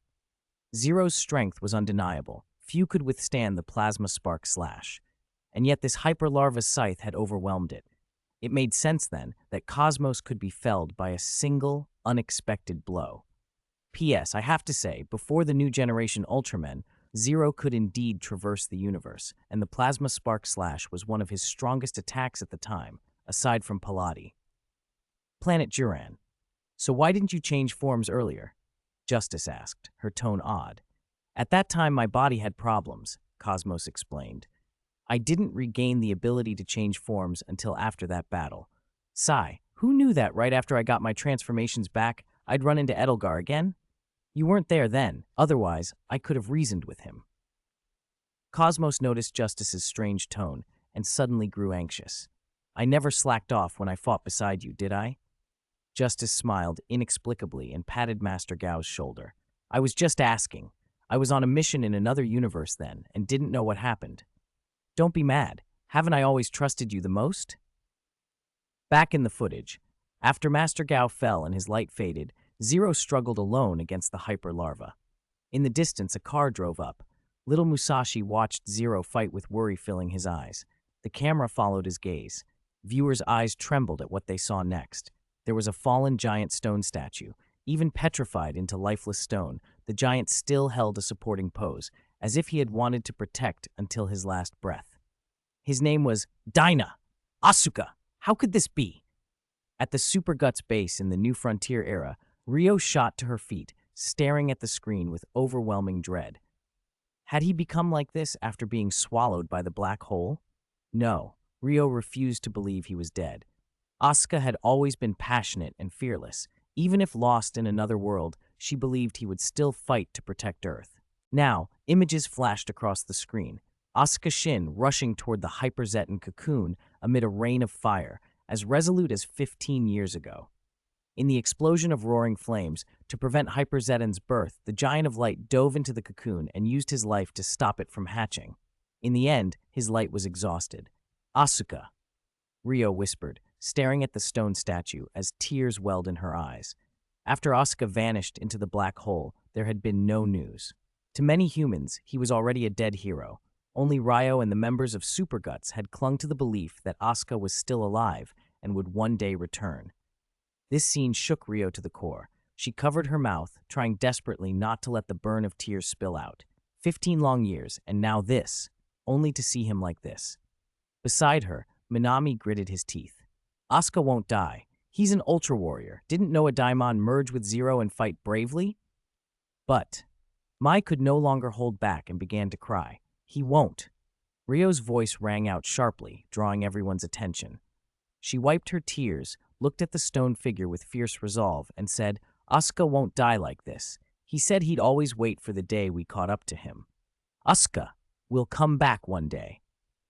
[SPEAKER 1] Zero's strength was undeniable. Few could withstand the plasma spark slash. And yet this hyper-larva's scythe had overwhelmed it. It made sense then that Cosmos could be felled by a single, unexpected blow. P.S. I have to say, before the new generation Ultramen, Zero could indeed traverse the universe, and the plasma spark slash was one of his strongest attacks at the time, aside from Paladi. Planet Juran. So why didn't you change forms earlier? Justice asked, her tone odd. At that time my body had problems, Cosmos explained. I didn't regain the ability to change forms until after that battle. Sigh, who knew that right after I got my transformations back, I'd run into Edelgar again? You weren't there then, otherwise I could have reasoned with him. Cosmos noticed Justice's strange tone and suddenly grew anxious. I never slacked off when I fought beside you, did I? Justice smiled inexplicably and patted Master Gao's shoulder. I was just asking. I was on a mission in another universe then and didn't know what happened. Don't be mad. Haven't I always trusted you the most? Back in the footage, after Master Gao fell and his light faded, Zero struggled alone against the hyper-larva. In the distance, a car drove up. Little Musashi watched Zero fight with worry filling his eyes. The camera followed his gaze. Viewers' eyes trembled at what they saw next. There was a fallen giant stone statue. Even petrified into lifeless stone, the giant still held a supporting pose, as if he had wanted to protect until his last breath. His name was Dyna! Asuka! How could this be? At the Super Guts base in the New Frontier era, Rio shot to her feet, staring at the screen with overwhelming dread. Had he become like this after being swallowed by the black hole? No, Rio refused to believe he was dead. Asuka had always been passionate and fearless. Even if lost in another world, she believed he would still fight to protect Earth. Now, images flashed across the screen. Asuka Shin rushing toward the Hyperzeton cocoon amid a rain of fire, as resolute as 15 years ago. In the explosion of roaring flames, to prevent Hyperzeton's birth, the Giant of Light dove into the cocoon and used his life to stop it from hatching. In the end, his light was exhausted. Asuka, Rio whispered, staring at the stone statue as tears welled in her eyes. After Asuka vanished into the black hole, there had been no news. To many humans, he was already a dead hero. Only Ryo and the members of Superguts had clung to the belief that Asuka was still alive and would one day return. This scene shook Rio to the core. She covered her mouth, trying desperately not to let the burn of tears spill out. 15 long years, and now this, only to see him like this. Beside her, Minami gritted his teeth. Asuka won't die. He's an Ultra Warrior. Didn't Noah Daimon merge with Zero and fight bravely? But Mai could no longer hold back and began to cry. He won't. Rio's voice rang out sharply, drawing everyone's attention. She wiped her tears, looked at the stone figure with fierce resolve, and said, Asuka won't die like this. He said he'd always wait for the day we caught up to him. Asuka will come back one day.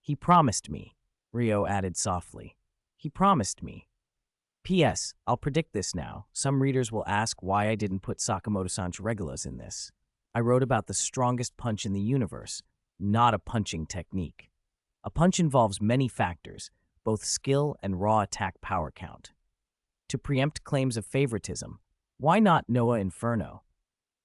[SPEAKER 1] He promised me, Rio added softly. He promised me. P.S. I'll predict this now. Some readers will ask why I didn't put Sakamoto-san's regulars in this. I wrote about the strongest punch in the universe, not a punching technique. A punch involves many factors, both skill and raw attack power count. To preempt claims of favoritism, why not Noah Inferno?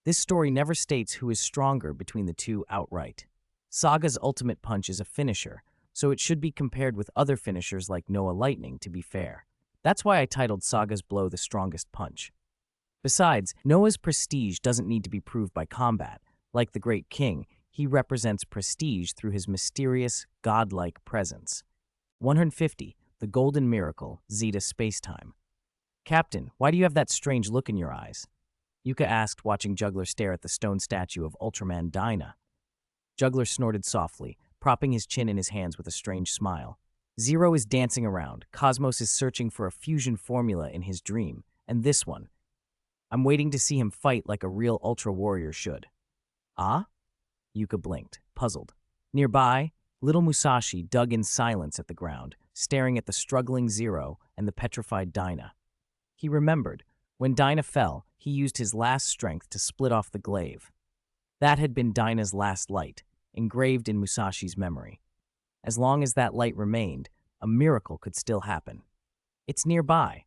[SPEAKER 1] This story never states who is stronger between the two outright. Saga's ultimate punch is a finisher, so it should be compared with other finishers like Noah Lightning to be fair. That's why I titled Saga's blow the strongest punch. Besides, Noah's prestige doesn't need to be proved by combat. Like the Great King, he represents prestige through his mysterious, godlike presence. 150. The Golden Miracle, Zeta Spacetime. Captain, why do you have that strange look in your eyes? Yuka asked, watching Juggler stare at the stone statue of Ultraman Dyna. Juggler snorted softly, propping his chin in his hands with a strange smile. Zero is dancing around. Cosmos is searching for a fusion formula in his dream. And this one. I'm waiting to see him fight like a real Ultra Warrior should. Ah? Yuka blinked, puzzled. Nearby, little Musashi dug in silence at the ground, staring at the struggling Zero and the petrified Dyna. He remembered. When Dyna fell, he used his last strength to split off the glaive. That had been Dyna's last light, engraved in Musashi's memory. As long as that light remained, a miracle could still happen. It's nearby.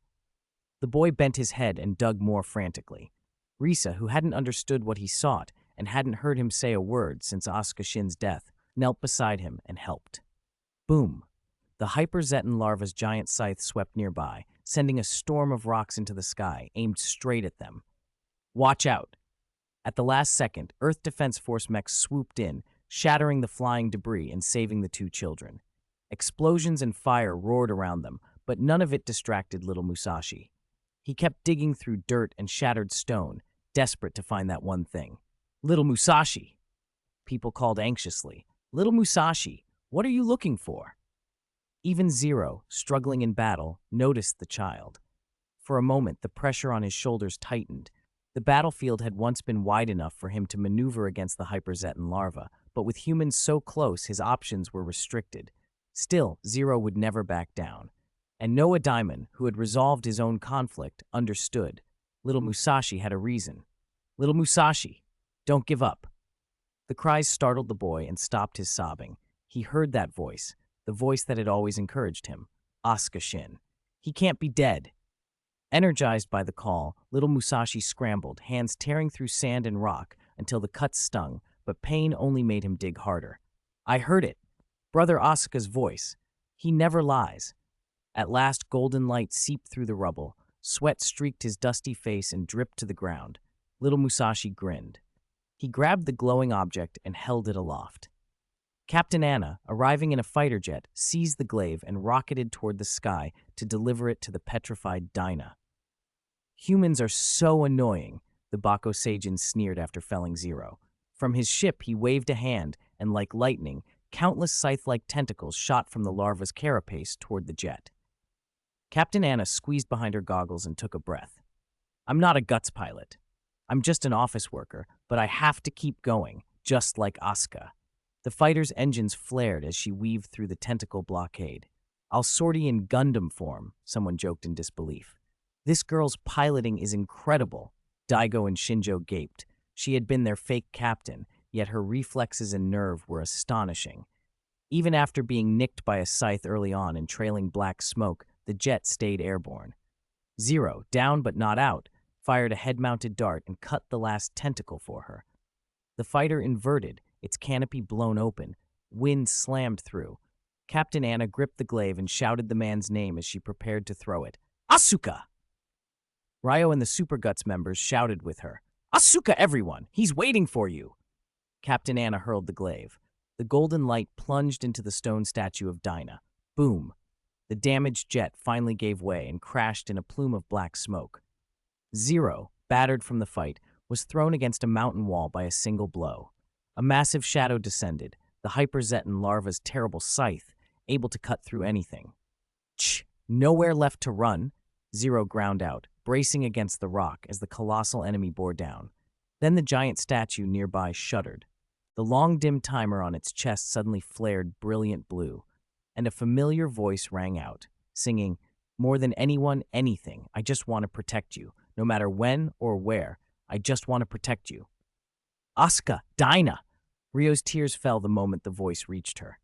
[SPEAKER 1] The boy bent his head and dug more frantically. Risa, who hadn't understood what he sought and hadn't heard him say a word since Asuka Shin's death, knelt beside him and helped. Boom! The Hyperzeton larva's giant scythe swept nearby, sending a storm of rocks into the sky, aimed straight at them. Watch out! At the last second, Earth Defense Force mechs swooped in, shattering the flying debris and saving the two children. Explosions and fire roared around them, but none of it distracted little Musashi. He kept digging through dirt and shattered stone, desperate to find that one thing. Little Musashi! People called anxiously. Little Musashi, what are you looking for? Even Zero, struggling in battle, noticed the child. For a moment, the pressure on his shoulders tightened. The battlefield had once been wide enough for him to maneuver against the Hyperzeton larva, but with humans so close, his options were restricted. Still, Zero would never back down. And Noah Daimon, who had resolved his own conflict, understood. Little Musashi had a reason. Little Musashi, don't give up. The cries startled the boy and stopped his sobbing. He heard that voice, the voice that had always encouraged him. Asuka Shin. He can't be dead. Energized by the call, little Musashi scrambled, hands tearing through sand and rock until the cuts stung, but pain only made him dig harder. I heard it. Brother Asuka's voice. He never lies. At last, golden light seeped through the rubble. Sweat streaked his dusty face and dripped to the ground. Little Musashi grinned. He grabbed the glowing object and held it aloft. Captain Anna, arriving in a fighter jet, seized the glaive and rocketed toward the sky to deliver it to the petrified Dyna. Humans are so annoying, the Bako Seijin sneered after felling Zero. From his ship, he waved a hand, and like lightning, countless scythe-like tentacles shot from the larva's carapace toward the jet. Captain Anna squeezed behind her goggles and took a breath. I'm not a guts pilot. I'm just an office worker, but I have to keep going, just like Asuka. The fighter's engines flared as she weaved through the tentacle blockade. I'll sortie in Gundam form, someone joked in disbelief. This girl's piloting is incredible, Daigo and Shinjo gaped. She had been their fake captain, yet her reflexes and nerve were astonishing. Even after being nicked by a scythe early on and trailing black smoke, the jet stayed airborne. Zero, down but not out, fired a head-mounted dart and cut the last tentacle for her. The fighter inverted, its canopy blown open. Wind slammed through. Captain Anna gripped the glaive and shouted the man's name as she prepared to throw it. Asuka! Ryo and the Super Guts members shouted with her. Asuka, everyone! He's waiting for you! Captain Anna hurled the glaive. The golden light plunged into the stone statue of Dinah. Boom! The damaged jet finally gave way and crashed in a plume of black smoke. Zero, battered from the fight, was thrown against a mountain wall by a single blow. A massive shadow descended, the Hyperzetan larva's terrible scythe, able to cut through anything. Ch! Nowhere left to run, Zero ground out, bracing against the rock as the colossal enemy bore down. Then the giant statue nearby shuddered. The long dim timer on its chest suddenly flared brilliant blue, and a familiar voice rang out, singing, More than anyone, anything, I just want to protect you. No matter when or where, I just want to protect you. Asuka, Dinah! Ryo's tears fell the moment the voice reached her.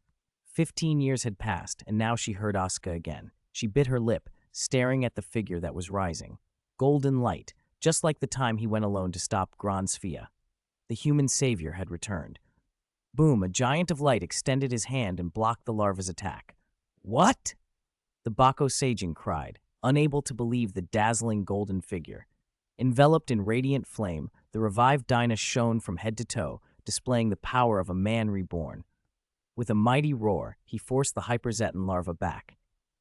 [SPEAKER 1] 15 years had passed, and now she heard Asuka again. She bit her lip, staring at the figure that was rising. Golden light, just like the time he went alone to stop Gran Sfia. The human savior had returned. Boom, a giant of light extended his hand and blocked the larva's attack. What? The Bako Seijin cried, unable to believe the dazzling golden figure. Enveloped in radiant flame, the revived Dinah shone from head to toe, displaying the power of a man reborn. With a mighty roar, he forced the Hyperzetan larva back.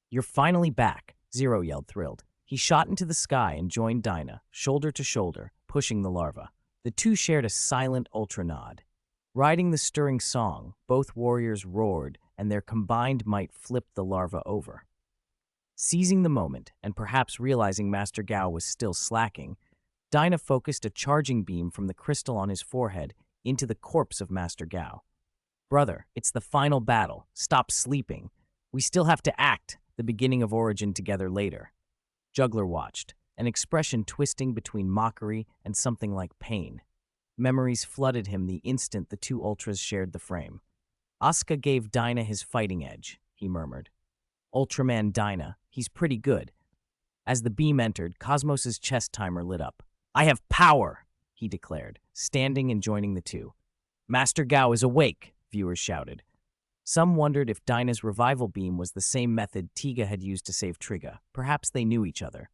[SPEAKER 1] You're finally back, Zero yelled, thrilled. He shot into the sky and joined Dinah, shoulder to shoulder, pushing the larva. The two shared a silent ultra nod. Riding the stirring song, both warriors roared, and their combined might flipped the larva over. Seizing the moment, and perhaps realizing Master Gao was still slacking, Dinah focused a charging beam from the crystal on his forehead into the corpse of Master Gao. Brother, it's the final battle. Stop sleeping. We still have to act, the beginning of Origin together later. Juggler watched, an expression twisting between mockery and something like pain. Memories flooded him the instant the two Ultras shared the frame. Asuka gave Dinah his fighting edge, he murmured. Ultraman Dinah, he's pretty good. As the beam entered, Cosmos's chest timer lit up. I have power, he declared, standing and joining the two. Master Gao is awake, viewers shouted. Some wondered if Dinah's revival beam was the same method Tiga had used to save Triga. Perhaps they knew each other.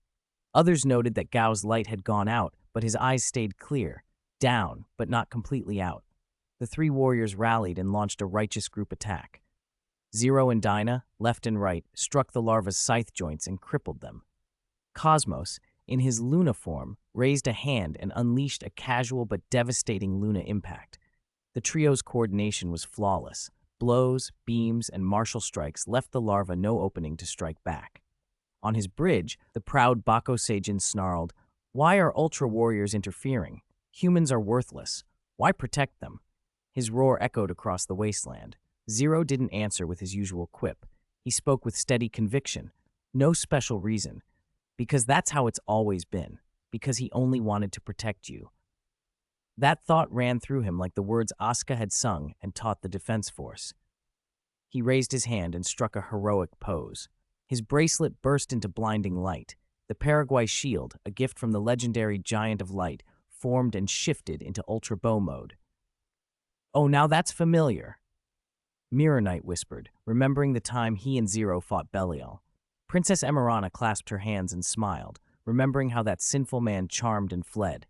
[SPEAKER 1] Others noted that Gao's light had gone out, but his eyes stayed clear, down, but not completely out. The three warriors rallied and launched a righteous group attack. Zero and Dinah, left and right, struck the larva's scythe joints and crippled them. Cosmos, in his Luna form, raised a hand and unleashed a casual but devastating Luna impact. The trio's coordination was flawless. Blows, beams, and martial strikes left the larva no opening to strike back. On his bridge, the proud Bako Seijin snarled, Why are Ultra Warriors interfering? Humans are worthless. Why protect them? His roar echoed across the wasteland. Zero didn't answer with his usual quip. He spoke with steady conviction. No special reason. Because that's how it's always been. Because he only wanted to protect you. That thought ran through him like the words Asuka had sung and taught the defense force. He raised his hand and struck a heroic pose. His bracelet burst into blinding light. The Paraguay shield, a gift from the legendary Giant of Light, formed and shifted into Ultra Bow mode. Oh, now that's familiar, Mirror Knight whispered, remembering the time he and Zero fought Belial. Princess Emerana clasped her hands and smiled, remembering how that sinful man charmed and fled.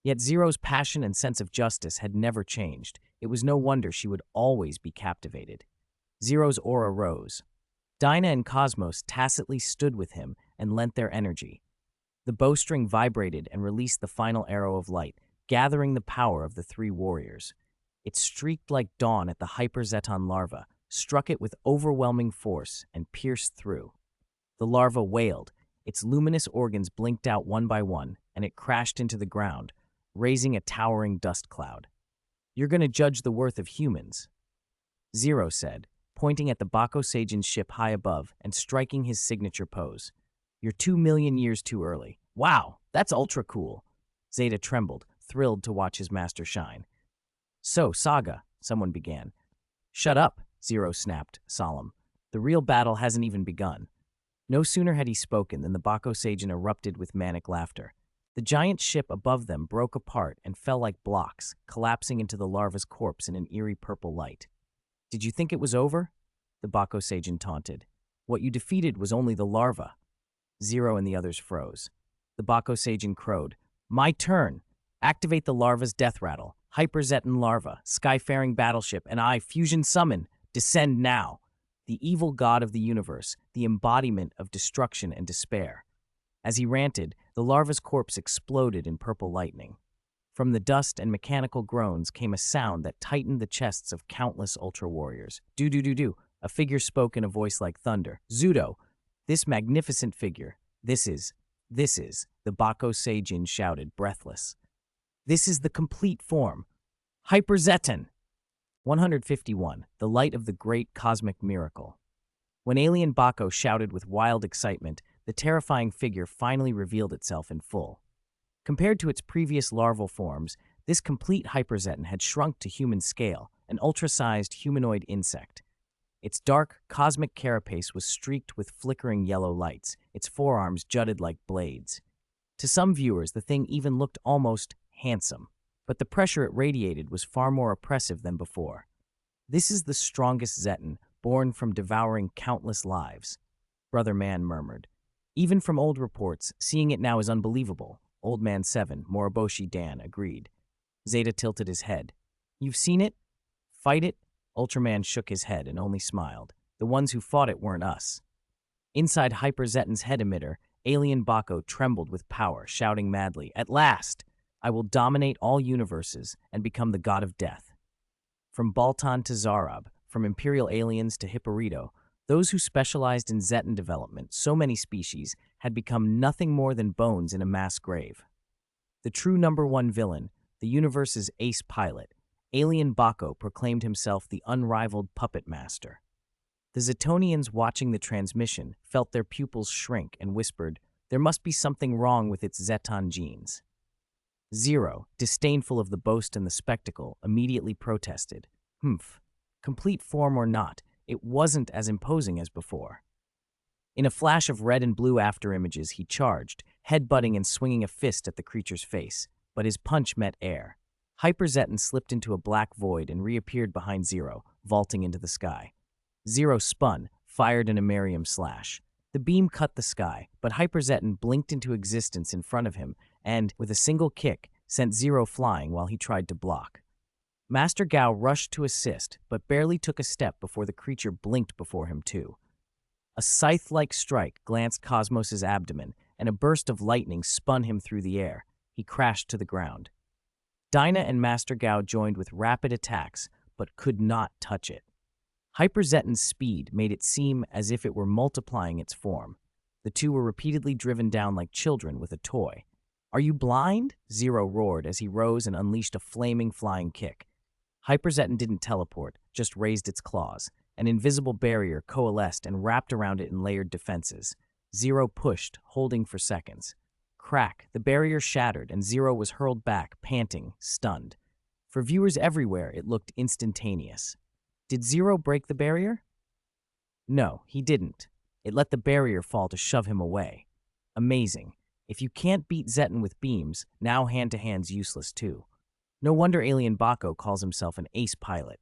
[SPEAKER 1] Yet Zero's passion and sense of justice had never changed. It was no wonder she would always be captivated. Zero's aura rose. Dinah and Cosmos tacitly stood with him and lent their energy. The bowstring vibrated and released the final arrow of light, gathering the power of the three warriors. It streaked like dawn at the Hyperzeton larva, struck it with overwhelming force, and pierced through. The larva wailed. Its luminous organs blinked out one by one, and it crashed into the ground, raising a towering dust cloud. "You're going to judge the worth of humans," Zero said, pointing at the Bakuseijin's ship high above and striking his signature pose. "You're 2 million years too early." "Wow, that's ultra cool." Zeta trembled, thrilled to watch his master shine. "So, Saga," someone began. "Shut up," Zero snapped, solemn. "The real battle hasn't even begun." No sooner had he spoken than the Bakuseijin erupted with manic laughter. The giant ship above them broke apart and fell like blocks, collapsing into the larva's corpse in an eerie purple light. "Did you think it was over?" the Bakuseijin taunted. "What you defeated was only the larva." Zero and the others froze. The Bakuseijin crowed. "My turn! Activate the larva's death rattle. Hyperzeton larva, skyfaring battleship, and I, fusion summon. Descend now." The evil god of the universe, the embodiment of destruction and despair. As he ranted, the larva's corpse exploded in purple lightning. From the dust and mechanical groans came a sound that tightened the chests of countless ultra warriors. "Do-do-do-do," a figure spoke in a voice like thunder. "Zudo, this magnificent figure, this is, the Bakuseijin shouted, breathless. "This is the complete form. Hyperzeton!" 151. The light of the great cosmic miracle. When Alien Bako shouted with wild excitement, the terrifying figure finally revealed itself in full. Compared to its previous larval forms, this complete Hyperzeton had shrunk to human scale, an ultra-sized humanoid insect. Its dark, cosmic carapace was streaked with flickering yellow lights, its forearms jutted like blades. To some viewers, the thing even looked almost handsome, but the pressure it radiated was far more oppressive than before. "This is the strongest Zeton, born from devouring countless lives," Brother Man murmured. "Even from old reports, seeing it now is unbelievable." Old Man 7, Moriboshi Dan, agreed. Zeta tilted his head. "You've seen it? Fight it?" Ultraman shook his head and only smiled. "The ones who fought it weren't us." Inside Hyperzeton's head emitter, Alien Bako trembled with power, shouting madly, "At last! I will dominate all universes and become the god of death." From Baltan to Zarab, from Imperial aliens to Hipporito, those who specialized in Zeton development, so many species, had become nothing more than bones in a mass grave. The true #1 villain, the universe's ace pilot, Alien Bako proclaimed himself the unrivaled puppet master. The Zetonians watching the transmission felt their pupils shrink and whispered, "There must be something wrong with its Zeton genes." Zero, disdainful of the boast and the spectacle, immediately protested. Complete form or not, it wasn't as imposing as before." In a flash of red and blue afterimages, he charged, headbutting and swinging a fist at the creature's face, but his punch met air. Hyperzeton slipped into a black void and reappeared behind Zero, vaulting into the sky. Zero spun, fired an Imerium slash. The beam cut the sky, but Hyperzeton blinked into existence in front of him and, with a single kick, sent Zero flying while he tried to block. Master Gao rushed to assist, but barely took a step before the creature blinked before him too. A scythe-like strike glanced Cosmos's abdomen, and a burst of lightning spun him through the air. He crashed to the ground. Dinah and Master Gao joined with rapid attacks, but could not touch it. Hyperzeton's speed made it seem as if it were multiplying its form. The two were repeatedly driven down like children with a toy. "Are you blind?" Zero roared as he rose and unleashed a flaming flying kick. Hyperzeton didn't teleport, just raised its claws. An invisible barrier coalesced and wrapped around it in layered defenses. Zero pushed, holding for seconds. Crack, the barrier shattered, and Zero was hurled back, panting, stunned. For viewers everywhere, it looked instantaneous. Did Zero break the barrier? No, he didn't. It let the barrier fall to shove him away. Amazing. If you can't beat Zeton with beams, now hand-to-hand's useless too. No wonder Alien Bako calls himself an ace pilot.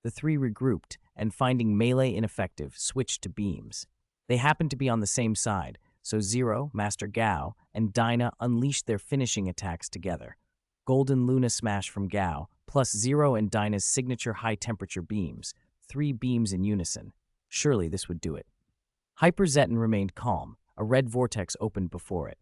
[SPEAKER 1] The three regrouped, and finding melee ineffective, switched to beams. They happened to be on the same side, so Zero, Master Gao, and Dinah unleashed their finishing attacks together. Golden Luna Smash from Gao, plus Zero and Dinah's signature high-temperature beams. 3 beams in unison. Surely this would do it. Hyperzeton remained calm. A red vortex opened before it.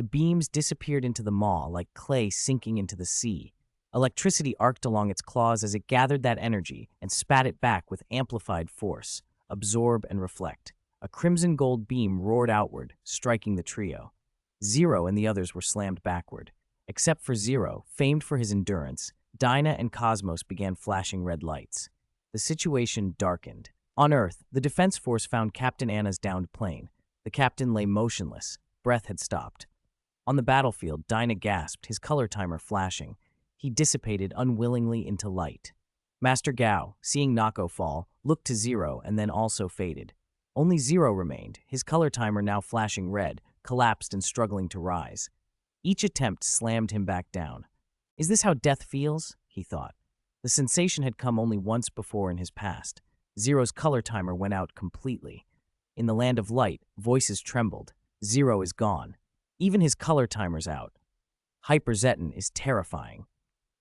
[SPEAKER 1] The beams disappeared into the maw like clay sinking into the sea. Electricity arced along its claws as it gathered that energy and spat it back with amplified force. Absorb and reflect. A crimson gold beam roared outward, striking the trio. Zero and the others were slammed backward. Except for Zero, famed for his endurance, Dinah and Cosmos began flashing red lights. The situation darkened. On Earth, the Defense Force found Captain Anna's downed plane. The captain lay motionless. Breath had stopped. On the battlefield, Dinah gasped, his color timer flashing. He dissipated unwillingly into light. Master Gao, seeing Nako fall, looked to Zero and then also faded. Only Zero remained, his color timer now flashing red, collapsed and struggling to rise. Each attempt slammed him back down. Is this how death feels? He thought. The sensation had come only once before in his past. Zero's color timer went out completely. In the land of light, voices trembled. Zero is gone. Even his color timer's out. Hyperzeton is terrifying.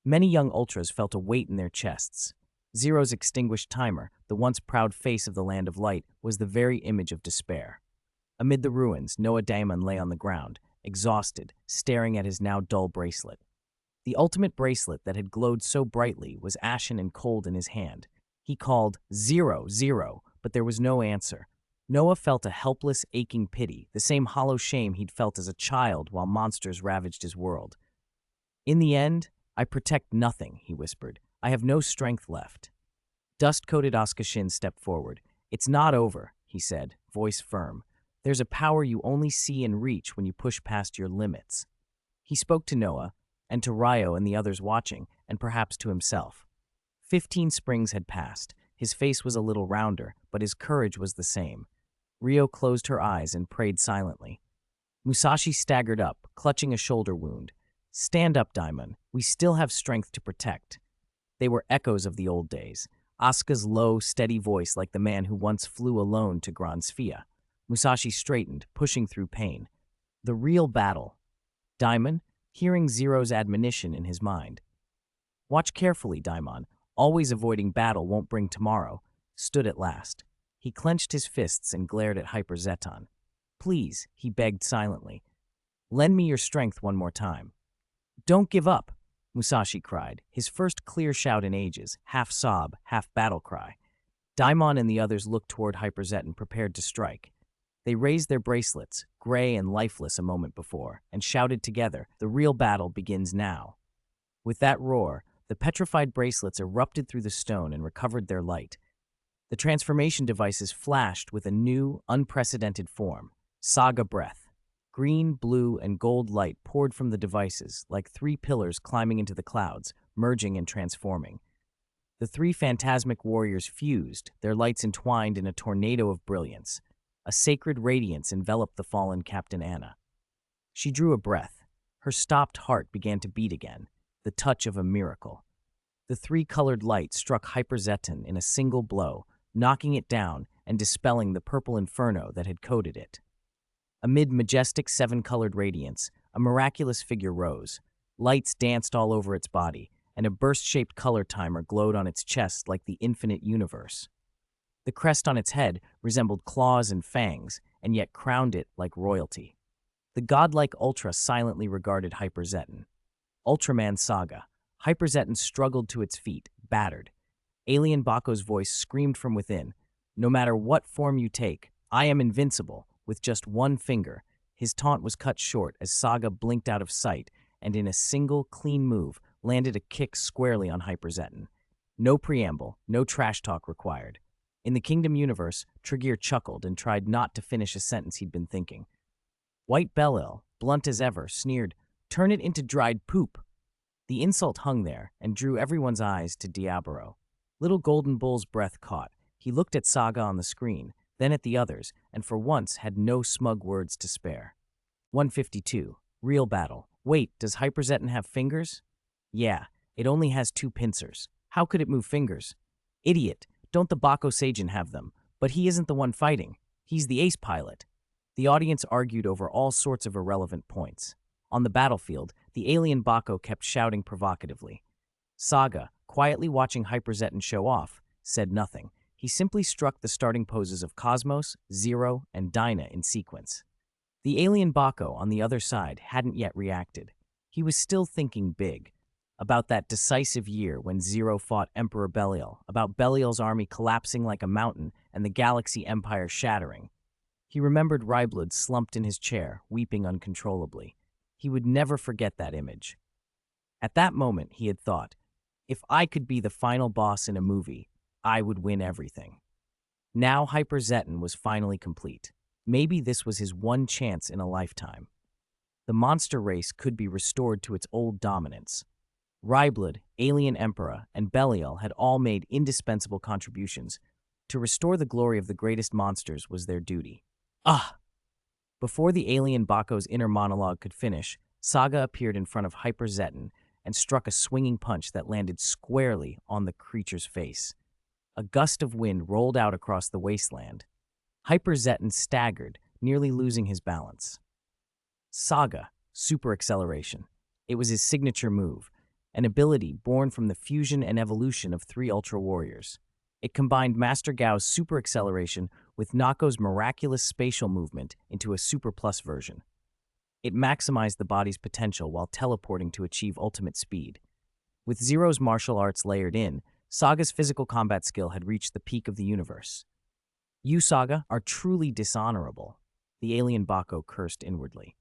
[SPEAKER 1] Many young Ultras felt a weight in their chests. Zero's extinguished timer, the once proud face of the land of light, was the very image of despair. Amid the ruins, Noah Daemon lay on the ground, exhausted, staring at his now dull bracelet. The ultimate bracelet that had glowed so brightly was ashen and cold in his hand. He called, "Zero, Zero," but there was no answer. Noah felt a helpless, aching pity, the same hollow shame he'd felt as a child while monsters ravaged his world. In the end, I protect nothing, he whispered. I have no strength left. Dust-coated Asuka stepped forward. It's not over, he said, voice firm. There's a power you only see and reach when you push past your limits. He spoke to Noah, and to Ryo and the others watching, and perhaps to himself. 15 springs had passed. His face was a little rounder, but his courage was the same. Ryo closed her eyes and prayed silently. Musashi staggered up, clutching a shoulder wound. Stand up, Daimon. We still have strength to protect. They were echoes of the old days. Asuka's low, steady voice like the man who once flew alone to Gran Sfia. Musashi straightened, pushing through pain. The real battle. Daimon, hearing Zero's admonition in his mind. Watch carefully, Daimon. Always avoiding battle won't bring tomorrow. Stood at last. He clenched his fists and glared at Hyperzeton. Please, he begged silently. Lend me your strength one more time. Don't give up, Musashi cried, his first clear shout in ages, half sob, half battle cry. Daimon and the others looked toward Hyperzeton, prepared to strike. They raised their bracelets, gray and lifeless a moment before, and shouted together, the real battle begins now. With that roar, the petrified bracelets erupted through the stone and recovered their light. The transformation devices flashed with a new, unprecedented form, Saga Breath. Green, blue, and gold light poured from the devices, like 3 pillars climbing into the clouds, merging and transforming. The 3 phantasmic warriors fused, their lights entwined in a tornado of brilliance. A sacred radiance enveloped the fallen Captain Anna. She drew a breath. Her stopped heart began to beat again, the touch of a miracle. The 3-colored light struck Hyperzeton in a single blow, knocking it down and dispelling the purple inferno that had coated it. Amid majestic 7-colored radiance, a miraculous figure rose. Lights danced all over its body, and a burst-shaped color timer glowed on its chest like the infinite universe. The crest on its head resembled claws and fangs, and yet crowned it like royalty. The godlike Ultra silently regarded Hyperzeton. Ultraman Saga. Hyperzeton struggled to its feet, battered. Alien Bako's voice screamed from within. No matter what form you take, I am invincible. With just 1 finger, his taunt was cut short as Saga blinked out of sight and in a single, clean move, landed a kick squarely on Hyperzeton. No preamble, no trash talk required. In the Kingdom universe, Triggear chuckled and tried not to finish a sentence he'd been thinking. White Belle, blunt as ever, sneered, "Turn it into dried poop." The insult hung there and drew everyone's eyes to Diablo. Little Golden Bull's breath caught. He looked at Saga on the screen, then at the others, and for once had no smug words to spare. 152. Real battle. Wait, does Hyperzeton have fingers? Yeah, it only has 2 pincers. How could it move fingers? Idiot, don't the Bako Seijin have them? But he isn't the one fighting. He's the ace pilot. The audience argued over all sorts of irrelevant points. On the battlefield, the alien Bako kept shouting provocatively. Saga, quietly watching Hyperzeton show off, said nothing. He simply struck the starting poses of Cosmos, Zero, and Dinah in sequence. The alien Bako on the other side hadn't yet reacted. He was still thinking big, about that decisive year when Zero fought Emperor Belial, about Belial's army collapsing like a mountain and the galaxy empire shattering. He remembered Ryblod slumped in his chair, weeping uncontrollably. He would never forget that image. At that moment, he had thought, if I could be the final boss in a movie, I would win everything. Now Hyper Zeton was finally complete. Maybe this was his one chance in a lifetime. The monster race could be restored to its old dominance. Ryblod, Alien Emperor, and Belial had all made indispensable contributions. To restore the glory of the greatest monsters was their duty. Ah! Before the alien Bako's inner monologue could finish, Saga appeared in front of Hyper Zeton and struck a swinging punch that landed squarely on the creature's face. A gust of wind rolled out across the wasteland. Hyper Zeton staggered, nearly losing his balance. Saga, super acceleration. It was his signature move, an ability born from the fusion and evolution of three Ultra Warriors. It combined Master Gao's super acceleration with Nako's miraculous spatial movement into a super plus version. It maximized the body's potential while teleporting to achieve ultimate speed. With Zero's martial arts layered in, Saga's physical combat skill had reached the peak of the universe. You, Saga, are truly dishonorable, the alien Bako cursed inwardly.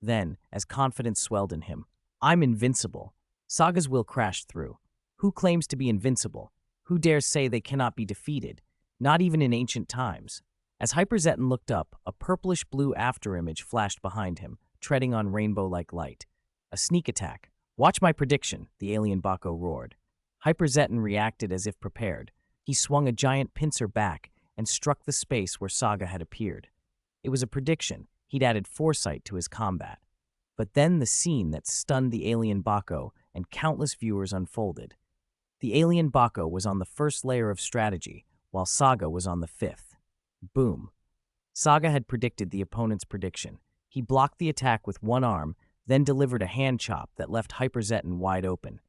[SPEAKER 1] Then, as confidence swelled in him, I'm invincible. Saga's will crashed through. Who claims to be invincible? Who dares say they cannot be defeated? Not even in ancient times. As Hyper Zeton looked up, a purplish-blue afterimage flashed behind him, treading on rainbow-like light. A sneak attack. Watch my prediction, the alien Bako roared. Hyper Zeton reacted as if prepared. He swung a giant pincer back and struck the space where Saga had appeared. It was a prediction. He'd added foresight to his combat. But then the scene that stunned the alien Bako and countless viewers unfolded. The alien Bako was on the first layer of strategy, while Saga was on the fifth. Boom. Saga had predicted the opponent's prediction. He blocked the attack with one arm, then delivered a hand chop that left Hyper Zeton wide open.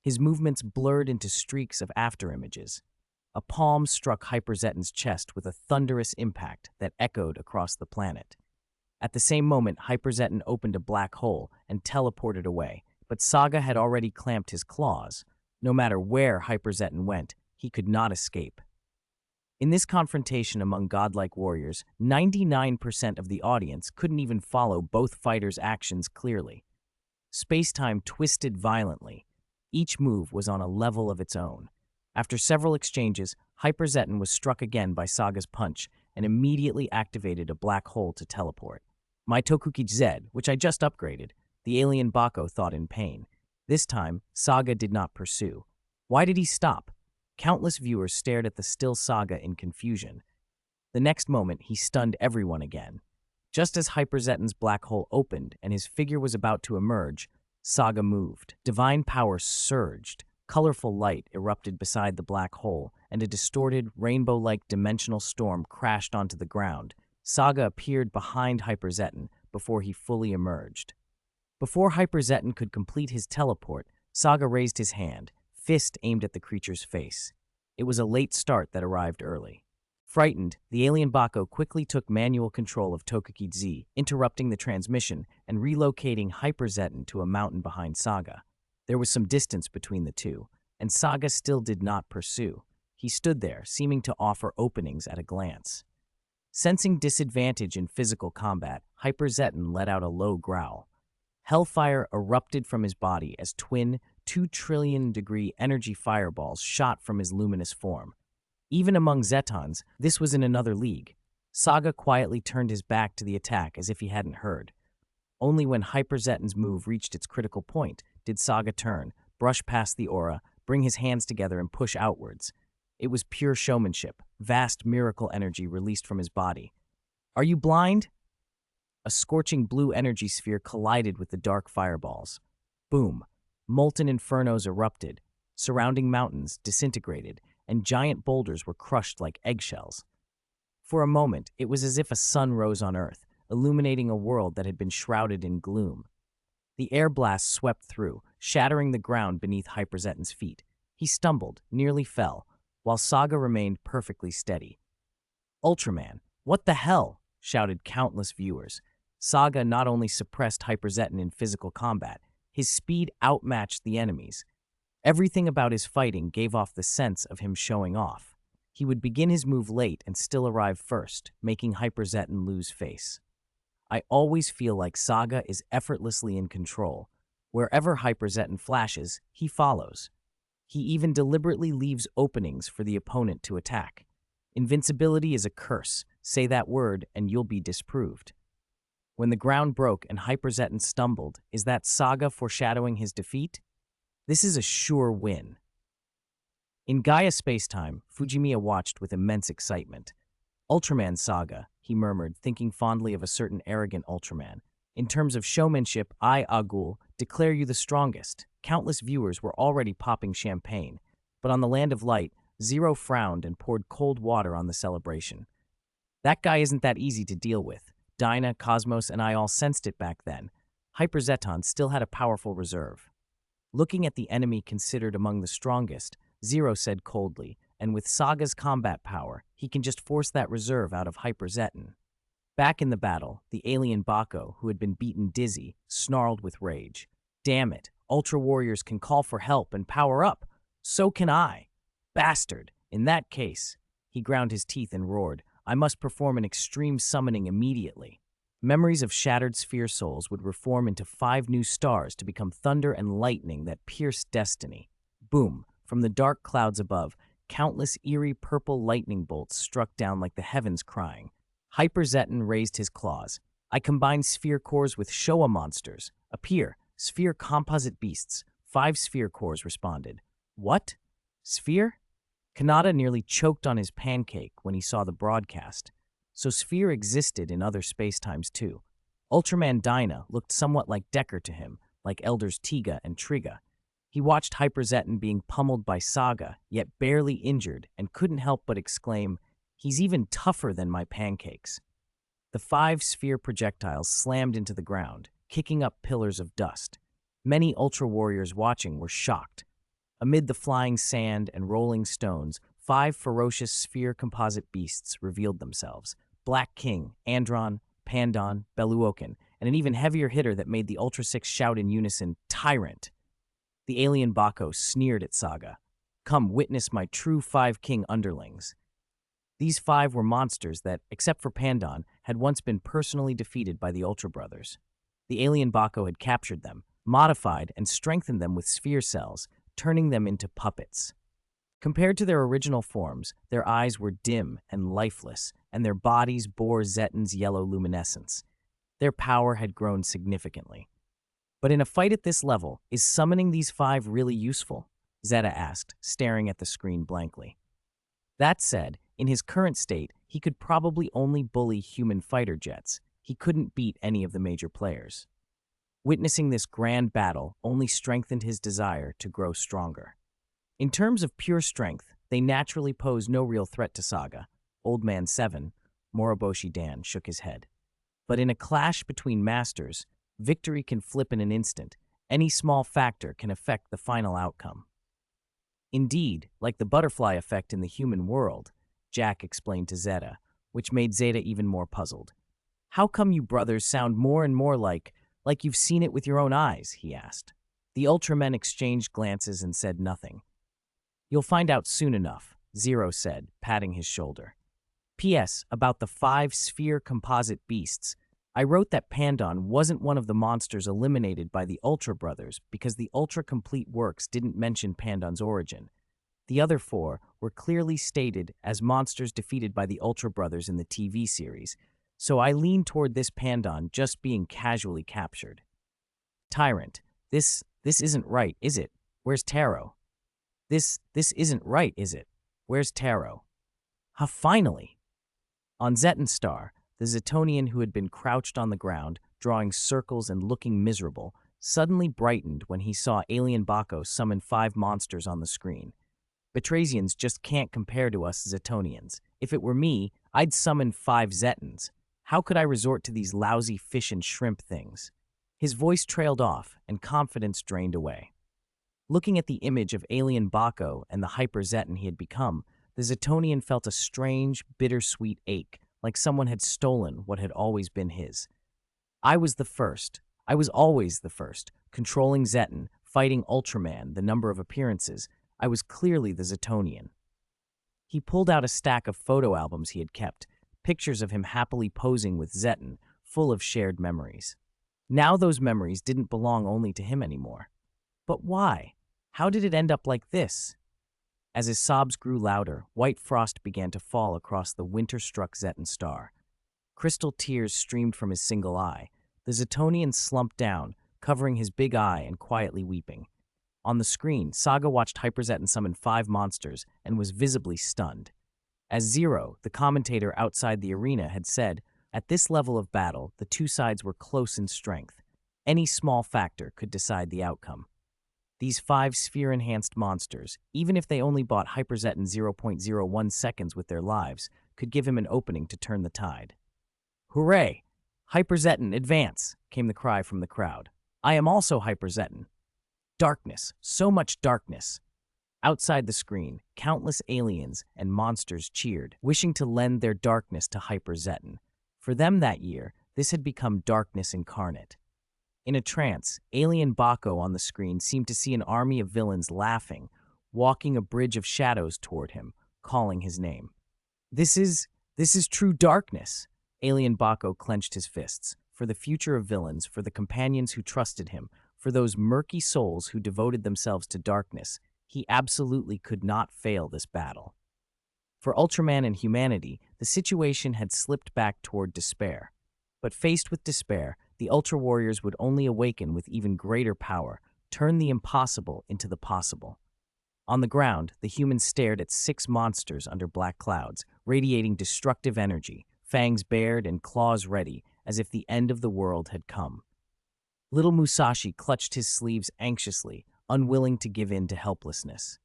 [SPEAKER 1] His movements blurred into streaks of afterimages. A palm struck Hyper Zeton's chest with a thunderous impact that echoed across the planet. At the same moment, Hyper Zeton opened a black hole and teleported away, but Saga had already clamped his claws. No matter where Hyper Zeton went, he could not escape. In this confrontation among godlike warriors, 99% of the audience couldn't even follow both fighters' actions clearly. Space-time twisted violently. Each move was on a level of its own. After several exchanges, Hyper Zeton was struck again by Saga's punch and immediately activated a black hole to teleport. My Tokuki Z, which I just upgraded, the alien Bako thought in pain. This time, Saga did not pursue. Why did he stop? Countless viewers stared at the still Saga in confusion. The next moment, he stunned everyone again. Just as Hyper Zeton's black hole opened and his figure was about to emerge, Saga moved. Divine power surged. Colorful light erupted beside the black hole, and a distorted, rainbow-like dimensional storm crashed onto the ground. Saga appeared behind Hyper Zeton before he fully emerged. Before Hyper Zeton could complete his teleport, Saga raised his hand, fist aimed at the creature's face. It was a late start that arrived early. Frightened, the alien Bako quickly took manual control of Tokuki Z, interrupting the transmission and relocating Hyper Zeton to a mountain behind Saga. There was some distance between the two, and Saga still did not pursue. He stood there, seeming to offer openings at a glance. Sensing disadvantage in physical combat, Hyper Zeton let out a low growl. Hellfire erupted from his body as twin, 2 trillion-degree energy fireballs shot from his luminous form. Even among Zetons, this was in another league. Saga quietly turned his back to the attack as if he hadn't heard. Only when Hyper Zeton's move reached its critical point did Saga turn, brush past the aura, bring his hands together and push outwards. It was pure showmanship, vast miracle energy released from his body. Are you blind? A scorching blue energy sphere collided with the dark fireballs. Boom! Molten infernos erupted. Surrounding mountains disintegrated, and giant boulders were crushed like eggshells. For a moment, it was as if a sun rose on Earth, illuminating a world that had been shrouded in gloom. The air blast swept through, shattering the ground beneath Hyper Zeton's feet. He stumbled, nearly fell, while Saga remained perfectly steady. Ultraman, what the hell? shouted countless viewers. Saga not only suppressed Hyperzeton in physical combat, his speed outmatched the enemy's. Everything about his fighting gave off the sense of him showing off. He would begin his move late and still arrive first, making Hyperzeton lose face. I always feel like Saga is effortlessly in control. Wherever Hyperzeton flashes, he follows. He even deliberately leaves openings for the opponent to attack. Invincibility is a curse. Say that word and you'll be disproved. When the ground broke and Hyperzeton stumbled, is that Saga foreshadowing his defeat? This is a sure win. In Gaia Spacetime, Fujimiya watched with immense excitement. Ultraman Saga, he murmured, thinking fondly of a certain arrogant Ultraman. In terms of showmanship, I, Agul, declare you the strongest. Countless viewers were already popping champagne. But on the Land of Light, Zero frowned and poured cold water on the celebration. That guy isn't that easy to deal with. Dinah, Cosmos, and I all sensed it back then. Hyperzeton still had a powerful reserve. Looking at the enemy considered among the strongest, Zero said coldly, and with Saga's combat power, he can just force that reserve out of Hyperzeton. Back in the battle, the alien Bako, who had been beaten dizzy, snarled with rage. Damn it, Ultra Warriors can call for help and power up. So can I. Bastard. In that case, he ground his teeth and roared, I must perform an extreme summoning immediately. Memories of shattered sphere souls would reform into 5 new stars to become thunder and lightning that pierced destiny. Boom! From the dark clouds above, countless eerie purple lightning bolts struck down like the heavens crying. Hyperzeton raised his claws. I combined sphere cores with Showa monsters. Appear, sphere composite beasts. 5 sphere cores responded. What? Sphere? Kanata nearly choked on his pancake when he saw the broadcast. So Sphere existed in other spacetimes too. Ultraman Dinah looked somewhat like Decker to him, like Elders Tiga and Triga. He watched Hyperzeton being pummeled by Saga, yet barely injured, and couldn't help but exclaim, he's even tougher than my pancakes. The 5 sphere projectiles slammed into the ground, kicking up pillars of dust. Many Ultra Warriors watching were shocked. Amid the flying sand and rolling stones, 5 ferocious sphere composite beasts revealed themselves. Black King, Andron, Pandon, Beluoken, and an even heavier hitter that made the Ultra Six shout in unison, Tyrant. The alien Bako sneered at Saga. Come witness my true 5 king underlings. These 5 were monsters that, except for Pandon, had once been personally defeated by the Ultra Brothers. The alien Bako had captured them, modified and strengthened them with sphere cells, turning them into puppets. Compared to their original forms, their eyes were dim and lifeless, and their bodies bore Zeton's yellow luminescence. Their power had grown significantly. But in a fight at this level, is summoning these 5 really useful? Zeta asked, staring at the screen blankly. That said, in his current state, he could probably only bully human fighter jets. He couldn't beat any of the major players. Witnessing this grand battle only strengthened his desire to grow stronger. In terms of pure strength, they naturally pose no real threat to Saga. Old Man 7, Moroboshi Dan, shook his head. But in a clash between masters, victory can flip in an instant. Any small factor can affect the final outcome. Indeed, like the butterfly effect in the human world, Jack explained to Zeta, which made Zeta even more puzzled. How come you brothers sound more and more like you've seen it with your own eyes, he asked. The Ultramen exchanged glances and said nothing. You'll find out soon enough, Zero said, patting his shoulder. P.S. About the 5 sphere composite beasts, I wrote that Pandon wasn't one of the monsters eliminated by the Ultra Brothers because the Ultra Complete works didn't mention Pandon's origin. The other 4 were clearly stated as monsters defeated by the Ultra Brothers in the TV series, so I lean toward this Pandon just being casually captured. Tyrant, this isn't right, is it? Where's Taro? This isn't right, is it? Where's Taro? Finally! On Zeton Star, the Zetonian who had been crouched on the ground, drawing circles and looking miserable, suddenly brightened when he saw Alien Bako summon 5 monsters on the screen. Betraysians just can't compare to us Zetonians. If it were me, I'd summon 5 Zetons. How could I resort to these lousy fish and shrimp things? His voice trailed off, and confidence drained away. Looking at the image of Alien Bako and the Hyper Zeton he had become, the Zetonian felt a strange, bittersweet ache, like someone had stolen what had always been his. I was the first. I was always the first, controlling Zeton, fighting Ultraman, the number of appearances. I was clearly the Zetonian. He pulled out a stack of photo albums he had kept, pictures of him happily posing with Zeton, full of shared memories. Now those memories didn't belong only to him anymore. But why? How did it end up like this? As his sobs grew louder, white frost began to fall across the winter-struck Zeton star. Crystal tears streamed from his single eye. The Zetonian slumped down, covering his big eye and quietly weeping. On the screen, Saga watched Hyperzeton summon 5 monsters and was visibly stunned. As Zero, the commentator outside the arena, had said, at this level of battle, the two sides were close in strength. Any small factor could decide the outcome. These 5 sphere-enhanced monsters, even if they only bought Hyperzeton 0.01 seconds with their lives, could give him an opening to turn the tide. Hooray! Hyperzeton, advance! Came the cry from the crowd. I am also Hyperzeton. Darkness, so much darkness. Outside the screen, countless aliens and monsters cheered, wishing to lend their darkness to Hyperzeton. For them that year, this had become darkness incarnate. In a trance, Alien Bako on the screen seemed to see an army of villains laughing, walking a bridge of shadows toward him, calling his name. This is true darkness. Alien Bako clenched his fists. For the future of villains, for the companions who trusted him, for those murky souls who devoted themselves to darkness, he absolutely could not fail this battle. For Ultraman and humanity, the situation had slipped back toward despair. But faced with despair, the Ultra Warriors would only awaken with even greater power, turn the impossible into the possible. On the ground, the humans stared at 6 monsters under black clouds, radiating destructive energy, fangs bared and claws ready, as if the end of the world had come. Little Musashi clutched his sleeves anxiously, unwilling to give in to helplessness.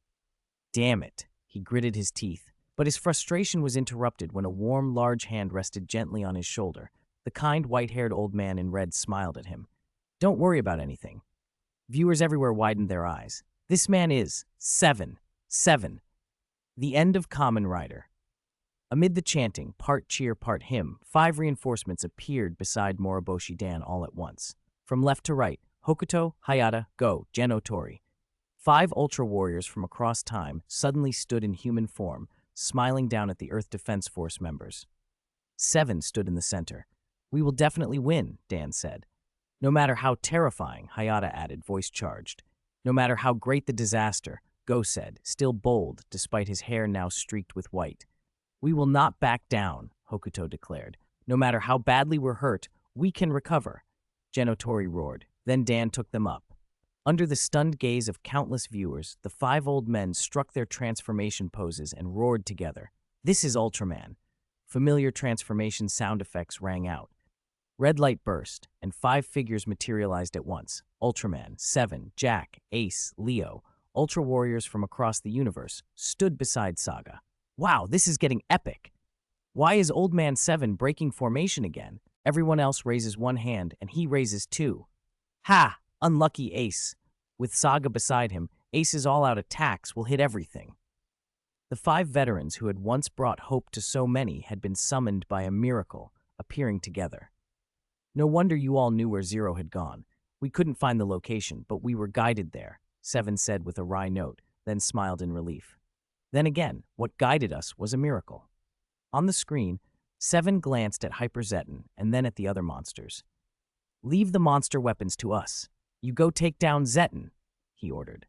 [SPEAKER 1] Damn it, he gritted his teeth, but his frustration was interrupted when a warm, large hand rested gently on his shoulder. The kind, white-haired old man in red smiled at him. Don't worry about anything. Viewers everywhere widened their eyes. This man is 7. The end of Kamen Rider. Amid the chanting, part cheer, part hymn, 5 reinforcements appeared beside Moriboshi Dan all at once. From left to right, Hokuto, Hayata, Go, Geno Tori. 5 Ultra Warriors from across time suddenly stood in human form, smiling down at the Earth Defense Force members. 7 stood in the center. We will definitely win, Dan said. No matter how terrifying, Hayata added, voice charged. No matter how great the disaster, Go said, still bold despite his hair now streaked with white. We will not back down, Hokuto declared. No matter how badly we're hurt, we can recover. Genotori roared. Then Dan took them up. Under the stunned gaze of countless viewers, the 5 old men struck their transformation poses and roared together. This is Ultraman. Familiar transformation sound effects rang out. Red light burst, and 5 figures materialized at once. Ultraman, 7, Jack, Ace, Leo, Ultra Warriors from across the universe, stood beside Saga. Wow, this is getting epic! Why is Old Man 7 breaking formation again? Everyone else raises one hand, and he raises 2. Ha! Unlucky Ace. With Saga beside him, Ace's all-out attacks will hit everything. The 5 veterans who had once brought hope to so many had been summoned by a miracle, appearing together. No wonder you all knew where Zero had gone. We couldn't find the location, but we were guided there, 7 said with a wry note, then smiled in relief. Then again, what guided us was a miracle. On the screen, 7 glanced at Hyperzeton and then at the other monsters. Leave the monster weapons to us. You go take down Zeton, he ordered.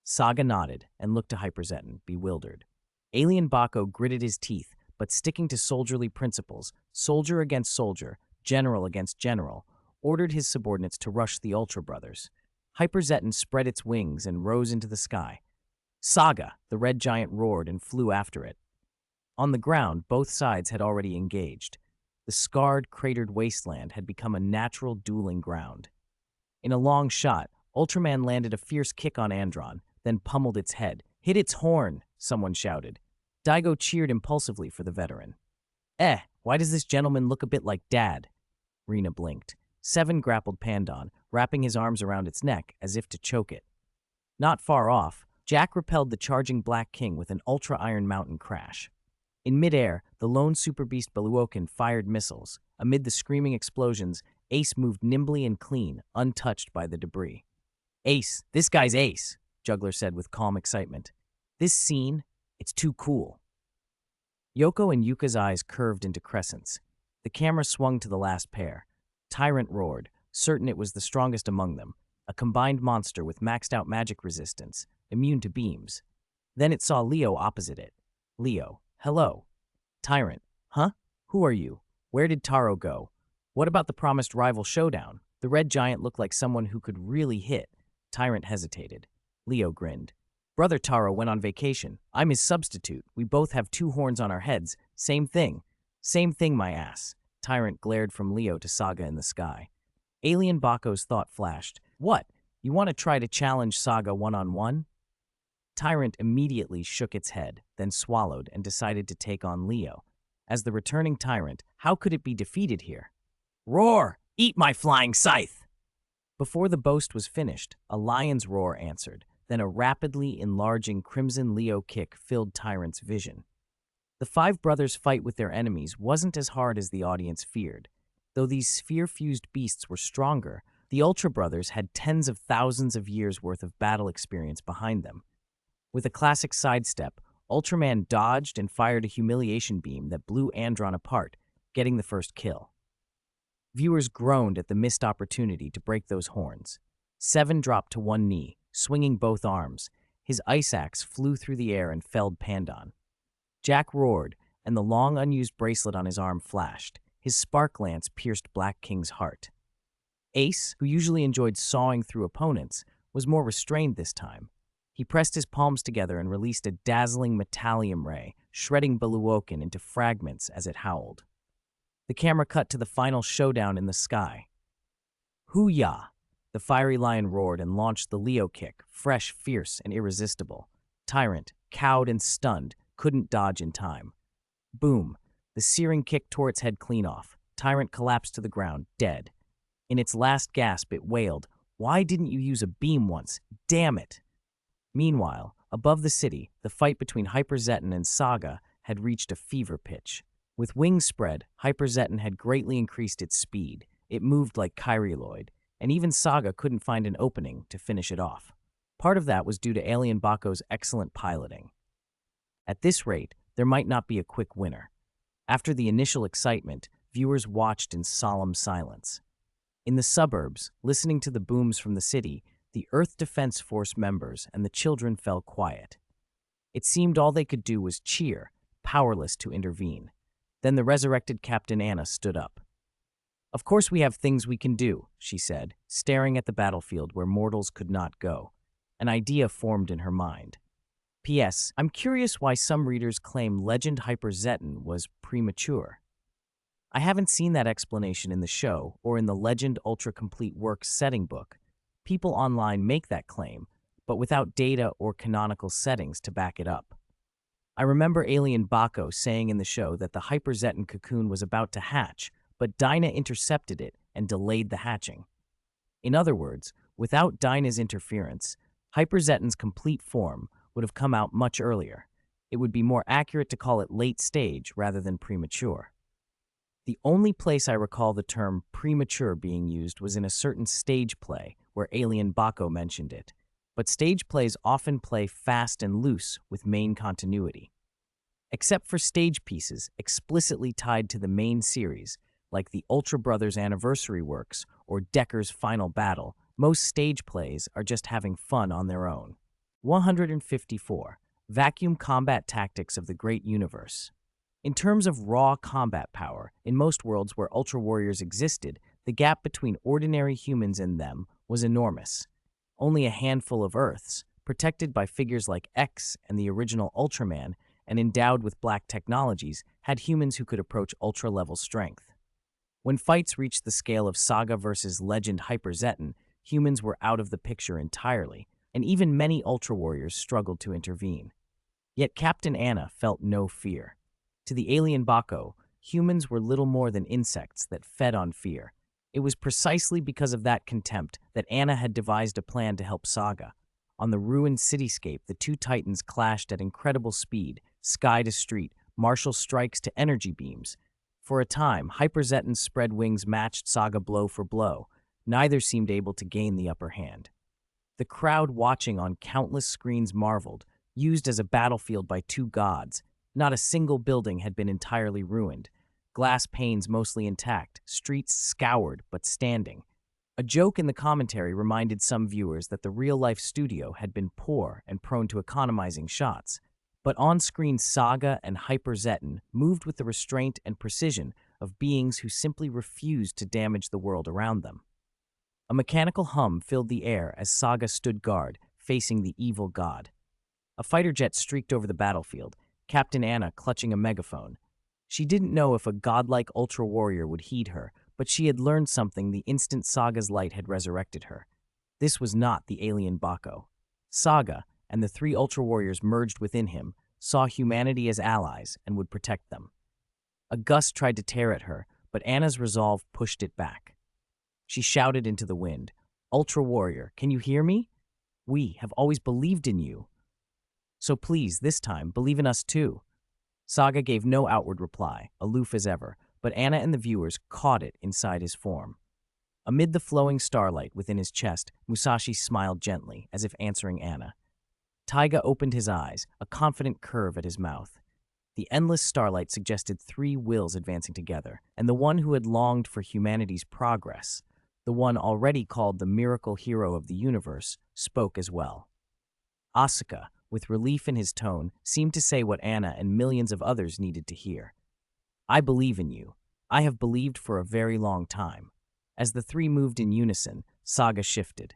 [SPEAKER 1] Saga nodded and looked to Hyperzeton, bewildered. Alien Bako gritted his teeth, but sticking to soldierly principles, soldier against soldier, general against general, ordered his subordinates to rush the Ultra Brothers. Hyperzeton spread its wings and rose into the sky. Saga, the red giant roared and flew after it. On the ground, both sides had already engaged. The scarred, cratered wasteland had become a natural dueling ground. In a long shot, Ultraman landed a fierce kick on Andron, then pummeled its head. Hit its horn, someone shouted. Daigo cheered impulsively for the veteran. Why does this gentleman look a bit like Dad? Rena blinked. 7 grappled Pandon, wrapping his arms around its neck as if to choke it. Not far off, Jack repelled the charging Black King with an Ultra Iron Mountain crash. In midair, the lone super beast Beluokin fired missiles. Amid the screaming explosions, Ace moved nimbly and clean, untouched by the debris. Ace, this guy's Ace, Juggler said with calm excitement. This scene, it's too cool. Yoko and Yuka's eyes curved into crescents. The camera swung to the last pair. Tyrant roared, certain it was the strongest among them, a combined monster with maxed-out magic resistance, immune to beams. Then it saw Leo opposite it. Leo, hello. Tyrant, huh? Who are you? Where did Taro go? What about the promised rival showdown? The red giant looked like someone who could really hit. Tyrant hesitated. Leo grinned. Brother Taro went on vacation. I'm his substitute. We both have 2 horns on our heads. Same thing. Same thing, my ass. Tyrant glared from Leo to Saga in the sky. Alien Bako's thought flashed. What? You want to try to challenge Saga one-on-one? Tyrant immediately shook its head, then swallowed and decided to take on Leo. As the returning Tyrant, how could it be defeated here? Roar! Eat my flying scythe! Before the boast was finished, a lion's roar answered. Then a rapidly enlarging Crimson Leo kick filled Tyrant's vision. The 5 brothers' fight with their enemies wasn't as hard as the audience feared. Though these sphere-fused beasts were stronger, the Ultra Brothers had tens of thousands of years' worth of battle experience behind them. With a classic sidestep, Ultraman dodged and fired a humiliation beam that blew Andron apart, getting the first kill. Viewers groaned at the missed opportunity to break those horns. Seven dropped to one knee, swinging both arms. His ice axe flew through the air and felled Pandan. Jack roared, and the long unused bracelet on his arm flashed. His spark lance pierced Black King's heart. Ace, who usually enjoyed sawing through opponents, was more restrained this time. He pressed his palms together and released a dazzling metallium ray, shredding Beluokin into fragments as it howled. The camera cut to the final showdown in the sky. Hoo-yah! The fiery lion roared and launched the Leo kick, fresh, fierce, and irresistible. Tyrant, cowed and stunned, couldn't dodge in time. Boom! The searing kick tore its head clean off. Tyrant collapsed to the ground, dead. In its last gasp, it wailed, "Why didn't you use a beam once? Damn it!" Meanwhile, above the city, the fight between Hyperzeton and Saga had reached a fever pitch. With wings spread, Hyperzeton had greatly increased its speed. It moved like Kyriloid, and even Saga couldn't find an opening to finish it off. Part of that was due to Alien Bako's excellent piloting. At this rate, there might not be a quick winner. After the initial excitement, viewers watched in solemn silence. In the suburbs, listening to the booms from the city, the Earth Defense Force members and the children fell quiet. It seemed all they could do was cheer, powerless to intervene. Then the resurrected Captain Anna stood up. "Of course we have things we can do," she said, staring at the battlefield where mortals could not go. An idea formed in her mind. P.S. I'm curious why some readers claim Legend Hyperzeton was premature. I haven't seen that explanation in the show or in the Legend Ultra Complete Works setting book. People online make that claim, but without data or canonical settings to back it up. I remember Alien Bako saying in the show that the Hyperzeton cocoon was about to hatch, but Dinah intercepted it and delayed the hatching. In other words, without Dinah's interference, Hyperzeton's complete form would have come out much earlier. It would be more accurate to call it late stage rather than premature. The only place I recall the term premature being used was in a certain stage play where Alien Bako mentioned it, but stage plays often play fast and loose with main continuity. Except for stage pieces explicitly tied to the main series, like the Ultra Brothers Anniversary Works or Decker's Final Battle, most stage plays are just having fun on their own. 154. Vacuum Combat Tactics of the Great Universe. In terms of raw combat power, in most worlds where Ultra Warriors existed, the gap between ordinary humans and them was enormous. Only a handful of Earths, protected by figures like X and the original Ultraman, and endowed with black technologies, had humans who could approach Ultra-level strength. When fights reached the scale of Saga versus Legend Hyperzeton, humans were out of the picture entirely, and even many Ultra Warriors struggled to intervene. Yet Captain Anna felt no fear. To the alien Bako, humans were little more than insects that fed on fear. It was precisely because of that contempt that Anna had devised a plan to help Saga. On the ruined cityscape, the two titans clashed at incredible speed, sky to street, martial strikes to energy beams. For a time, Hyperzetten's spread wings matched Saga blow for blow. Neither seemed able to gain the upper hand. The crowd watching on countless screens marveled, used as a battlefield by two gods. Not a single building had been entirely ruined. Glass panes mostly intact, streets scoured but standing. A joke in the commentary reminded some viewers that the real-life studio had been poor and prone to economizing shots. But on-screen Saga and Hyperzetten moved with the restraint and precision of beings who simply refused to damage the world around them. A mechanical hum filled the air as Saga stood guard, facing the evil god. A fighter jet streaked over the battlefield, Captain Anna clutching a megaphone. She didn't know if a godlike Ultra Warrior would heed her, but she had learned something the instant Saga's light had resurrected her. This was not the alien Bako. Saga, and the three Ultra Warriors merged within him, saw humanity as allies and would protect them. A gust tried to tear at her, but Anna's resolve pushed it back. She shouted into the wind, "Ultra Warrior, can you hear me? We have always believed in you. So please, this time, believe in us too." Saga gave no outward reply, aloof as ever, but Anna and the viewers caught it inside his form. Amid the flowing starlight within his chest, Musashi smiled gently, as if answering Anna. Taiga opened his eyes, a confident curve at his mouth. The endless starlight suggested three wills advancing together, and the one who had longed for humanity's progress, the one already called the miracle hero of the universe, spoke as well. Asuka, with relief in his tone, seemed to say what Anna and millions of others needed to hear. "I believe in you. I have believed for a very long time." As the three moved in unison, Saga shifted.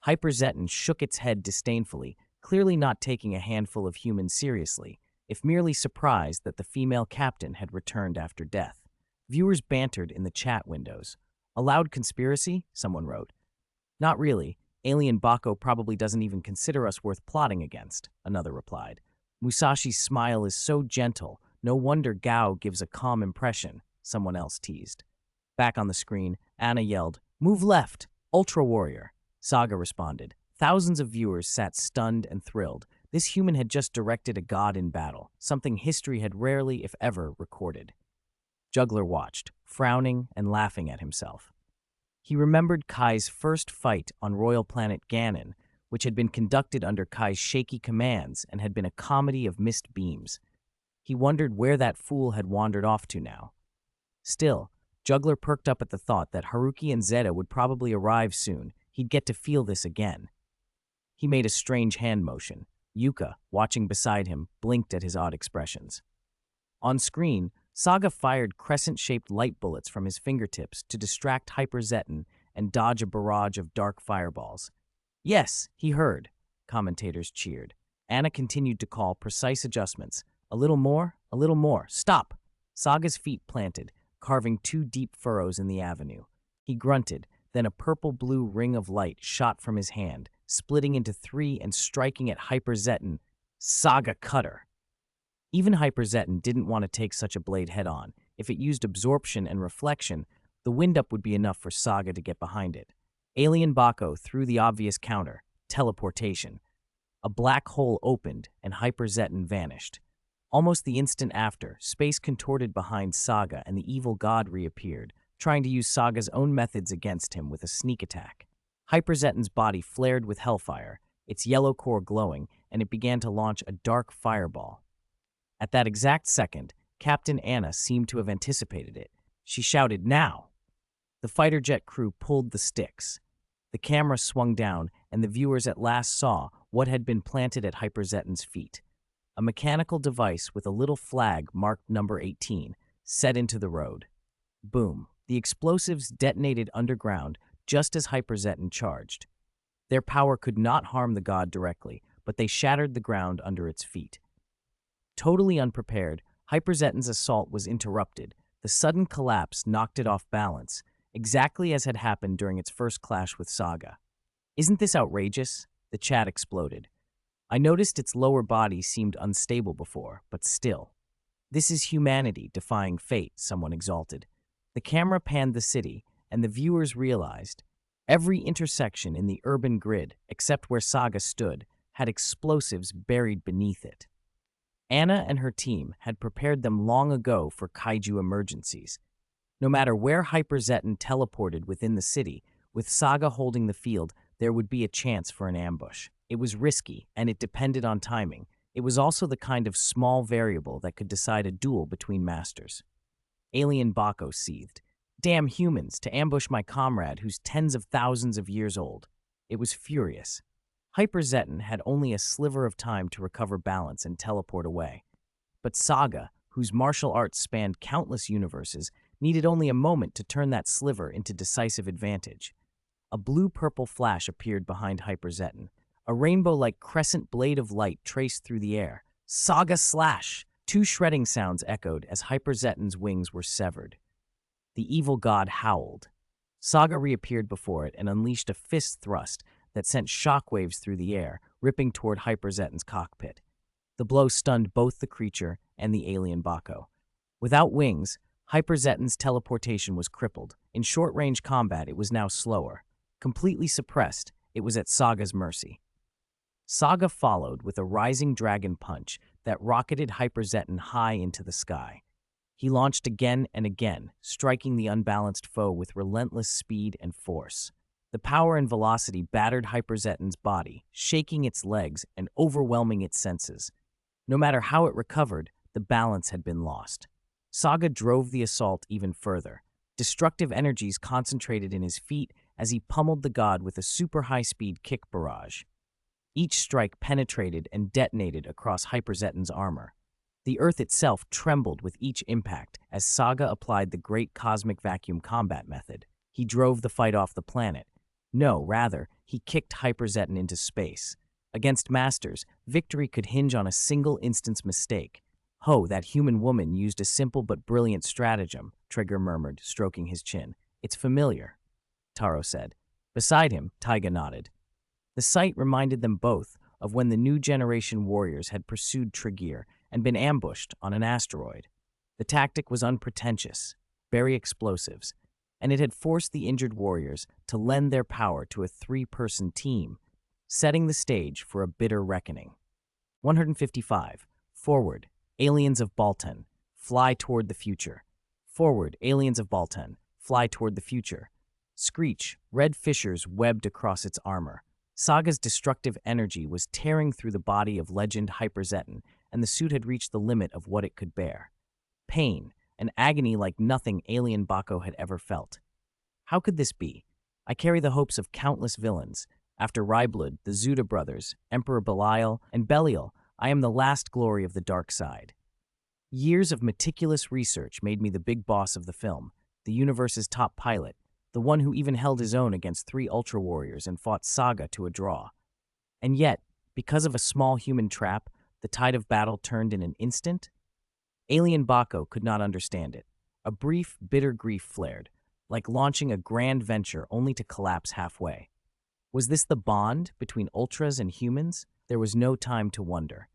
[SPEAKER 1] Hyperzetten shook its head disdainfully, clearly not taking a handful of humans seriously, if merely surprised that the female captain had returned after death. Viewers bantered in the chat windows. "A loud conspiracy?" someone wrote. "Not really. Alien Bako probably doesn't even consider us worth plotting against," another replied. "Musashi's smile is so gentle, no wonder Gao gives a calm impression," someone else teased. Back on the screen, Anna yelled, "Move left! Ultra Warrior!" Saga responded. Thousands of viewers sat stunned and thrilled. This human had just directed a god in battle, something history had rarely, if ever, recorded. Juggler watched, frowning and laughing at himself. He remembered Kai's first fight on royal planet Ganon, which had been conducted under Kai's shaky commands and had been a comedy of missed beams. He wondered where that fool had wandered off to now. Still, Juggler perked up at the thought that Haruki and Zeta would probably arrive soon. He'd get to feel this again. He made a strange hand motion. Yuka, watching beside him, blinked at his odd expressions. On screen, Saga fired crescent-shaped light bullets from his fingertips to distract Hyperzetten and dodge a barrage of dark fireballs. "Yes, he heard," commentators cheered. Anna continued to call precise adjustments. "A little more, a little more. Stop!" Saga's feet planted, carving two deep furrows in the avenue. He grunted, then a purple-blue ring of light shot from his hand, splitting into three and striking at Hyperzetten. Saga Cutter! Even Hyperzetten didn't want to take such a blade head-on. If it used absorption and reflection, the wind-up would be enough for Saga to get behind it. Alien Bako threw the obvious counter, teleportation. A black hole opened, and Hyperzetten vanished. Almost the instant after, space contorted behind Saga and the evil god reappeared, trying to use Saga's own methods against him with a sneak attack. Hyperzetten's body flared with hellfire, its yellow core glowing, and it began to launch a dark fireball. At that exact second, Captain Anna seemed to have anticipated it. She shouted, "Now!" The fighter jet crew pulled the sticks. The camera swung down, and the viewers at last saw what had been planted at Hyperzetten's feet. A mechanical device with a little flag marked number 18, set into the road. Boom. The explosives detonated underground just as Hyperzetten charged. Their power could not harm the god directly, but they shattered the ground under its feet. Totally unprepared, Hyperzetten's assault was interrupted. The sudden collapse knocked it off balance, exactly as had happened during its first clash with Saga. "Isn't this outrageous?" The chat exploded. "I noticed its lower body seemed unstable before, but still. This is humanity defying fate," someone exalted. The camera panned the city, and the viewers realized every intersection in the urban grid, except where Saga stood, had explosives buried beneath it. Anna and her team had prepared them long ago for kaiju emergencies. No matter where Hyper Zeton teleported within the city, with Saga holding the field, there would be a chance for an ambush. It was risky, and it depended on timing. It was also the kind of small variable that could decide a duel between masters. Alien Baco seethed. Damn humans, to ambush my comrade who's tens of thousands of years old. It was furious. Hyper Zeton had only a sliver of time to recover balance and teleport away. But Saga, whose martial arts spanned countless universes, needed only a moment to turn that sliver into decisive advantage. A blue-purple flash appeared behind Hyper Zeton. A rainbow-like crescent blade of light traced through the air. Saga slash! Two shredding sounds echoed as Hyper Zeton's wings were severed. The evil god howled. Saga reappeared before it and unleashed a fist thrust that sent shockwaves through the air, ripping toward Hyper Zeton's cockpit. The blow stunned both the creature and the alien Baco. Without wings, Hyper Zeton's teleportation was crippled. In short-range combat, it was now slower. Completely suppressed, it was at Saga's mercy. Saga followed with a rising dragon punch that rocketed Hyper Zeton high into the sky. He launched again and again, striking the unbalanced foe with relentless speed and force. The power and velocity battered Hyper Zeton's body, shaking its legs and overwhelming its senses. No matter how it recovered, the balance had been lost. Saga drove the assault even further. Destructive energies concentrated in his feet as he pummeled the god with a super high-speed kick barrage. Each strike penetrated and detonated across Hyper Zeton's armor. The Earth itself trembled with each impact as Saga applied the great cosmic vacuum combat method. He drove the fight off the planet. No, rather, he kicked Hyper Zeton into space. Against Masters, victory could hinge on a single instance mistake. Ho, that human woman used a simple but brilliant stratagem, Trigger murmured, stroking his chin. It's familiar, Taro said. Beside him, Taiga nodded. The sight reminded them both of when the new generation warriors had pursued Triggear and been ambushed on an asteroid. The tactic was unpretentious, bury explosives, and it had forced the injured warriors to lend their power to a three-person team, setting the stage for a bitter reckoning. 155. Forward, aliens of Baltan, fly toward the future. Forward, aliens of Baltan, fly toward the future. Screech, red fissures webbed across its armor. Saga's destructive energy was tearing through the body of legend Hyper Zeton, and the suit had reached the limit of what it could bear. Pain, an agony like nothing alien Baco had ever felt. How could this be? I carry the hopes of countless villains. After Ryblood, the Zuda brothers, Emperor Belial, and Belial, I am the last glory of the dark side. Years of meticulous research made me the big boss of the film, the universe's top pilot, the one who even held his own against 3 Ultra Warriors and fought Saga to a draw. And yet, because of a small human trap, the tide of battle turned in an instant? Alien Baco could not understand it. A brief, bitter grief flared, like launching a grand venture only to collapse halfway. Was this the bond between Ultras and humans? There was no time to wonder.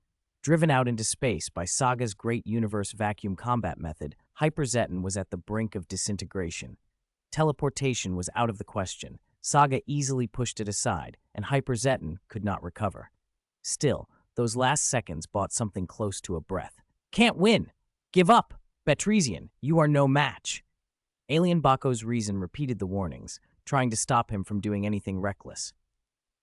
[SPEAKER 1] Driven out into space by Saga's great universe vacuum combat method, Hyper Zeton was at the brink of disintegration. Teleportation was out of the question. Saga easily pushed it aside, and Hyper Zeton could not recover. Still, those last seconds brought something close to a breath. Can't win! Give up! Betresian, you are no match! Alien Baco's reason repeated the warnings, trying to stop him from doing anything reckless.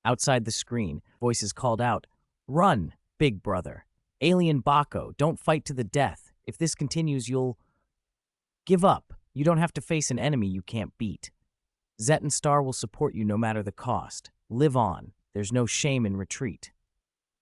[SPEAKER 1] Outside the screen, voices called out, Run, big brother! Alien Baco, don't fight to the death. If this continues, you'll... Give up. You don't have to face an enemy you can't beat. Zeton Star will support you no matter the cost. Live on. There's no shame in retreat.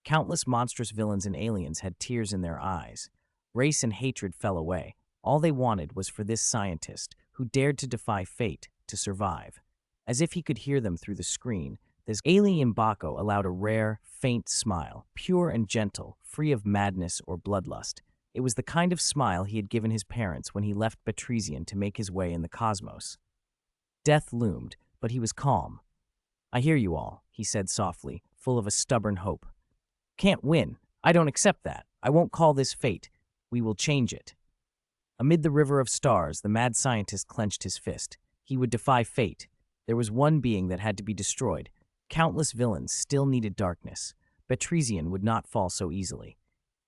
[SPEAKER 1] Countless monstrous villains and aliens had tears in their eyes. Race and hatred fell away. All they wanted was for this scientist, who dared to defy fate, to survive. As if he could hear them through the screen, this alien Baco allowed a rare, faint smile, pure and gentle, free of madness or bloodlust. It was the kind of smile he had given his parents when he left Betresian to make his way in the cosmos. Death loomed, but he was calm. I hear you all, he said softly, full of a stubborn hope. Can't win. I don't accept that. I won't call this fate. We will change it. Amid the river of stars, the mad scientist clenched his fist. He would defy fate. There was one being that had to be destroyed. Countless villains still needed darkness. Betresian would not fall so easily.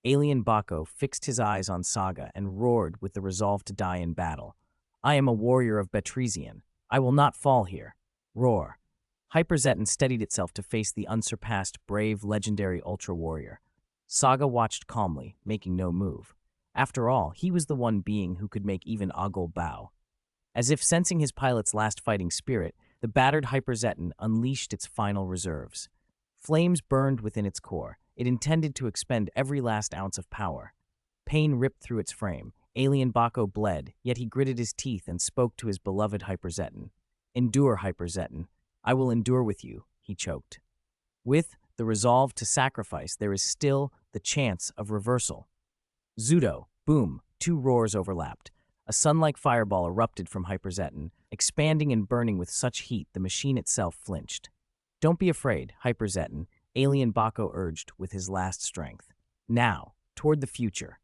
[SPEAKER 1] Alien Bako fixed his eyes on Saga and roared with the resolve to die in battle. I am a warrior of Betresian. I will not fall here. Roar. Hyperzeton steadied itself to face the unsurpassed, brave, legendary Ultra Warrior. Saga watched calmly, making no move. After all, he was the one being who could make even Ogul bow. As if sensing his pilot's last fighting spirit, the battered Hyperzeton unleashed its final reserves. Flames burned within its core. It intended to expend every last ounce of power. Pain ripped through its frame. Alien Bako bled, yet he gritted his teeth and spoke to his beloved Hyperzeton. Endure, Hyperzeton. I will endure with you, he choked. With the resolve to sacrifice, there is still the chance of reversal. Zudo, boom, two roars overlapped. A sun-like fireball erupted from Hyperzeton, expanding and burning with such heat the machine itself flinched. Don't be afraid, Hyperzeton, Alien Bako urged with his last strength. Now, toward the future.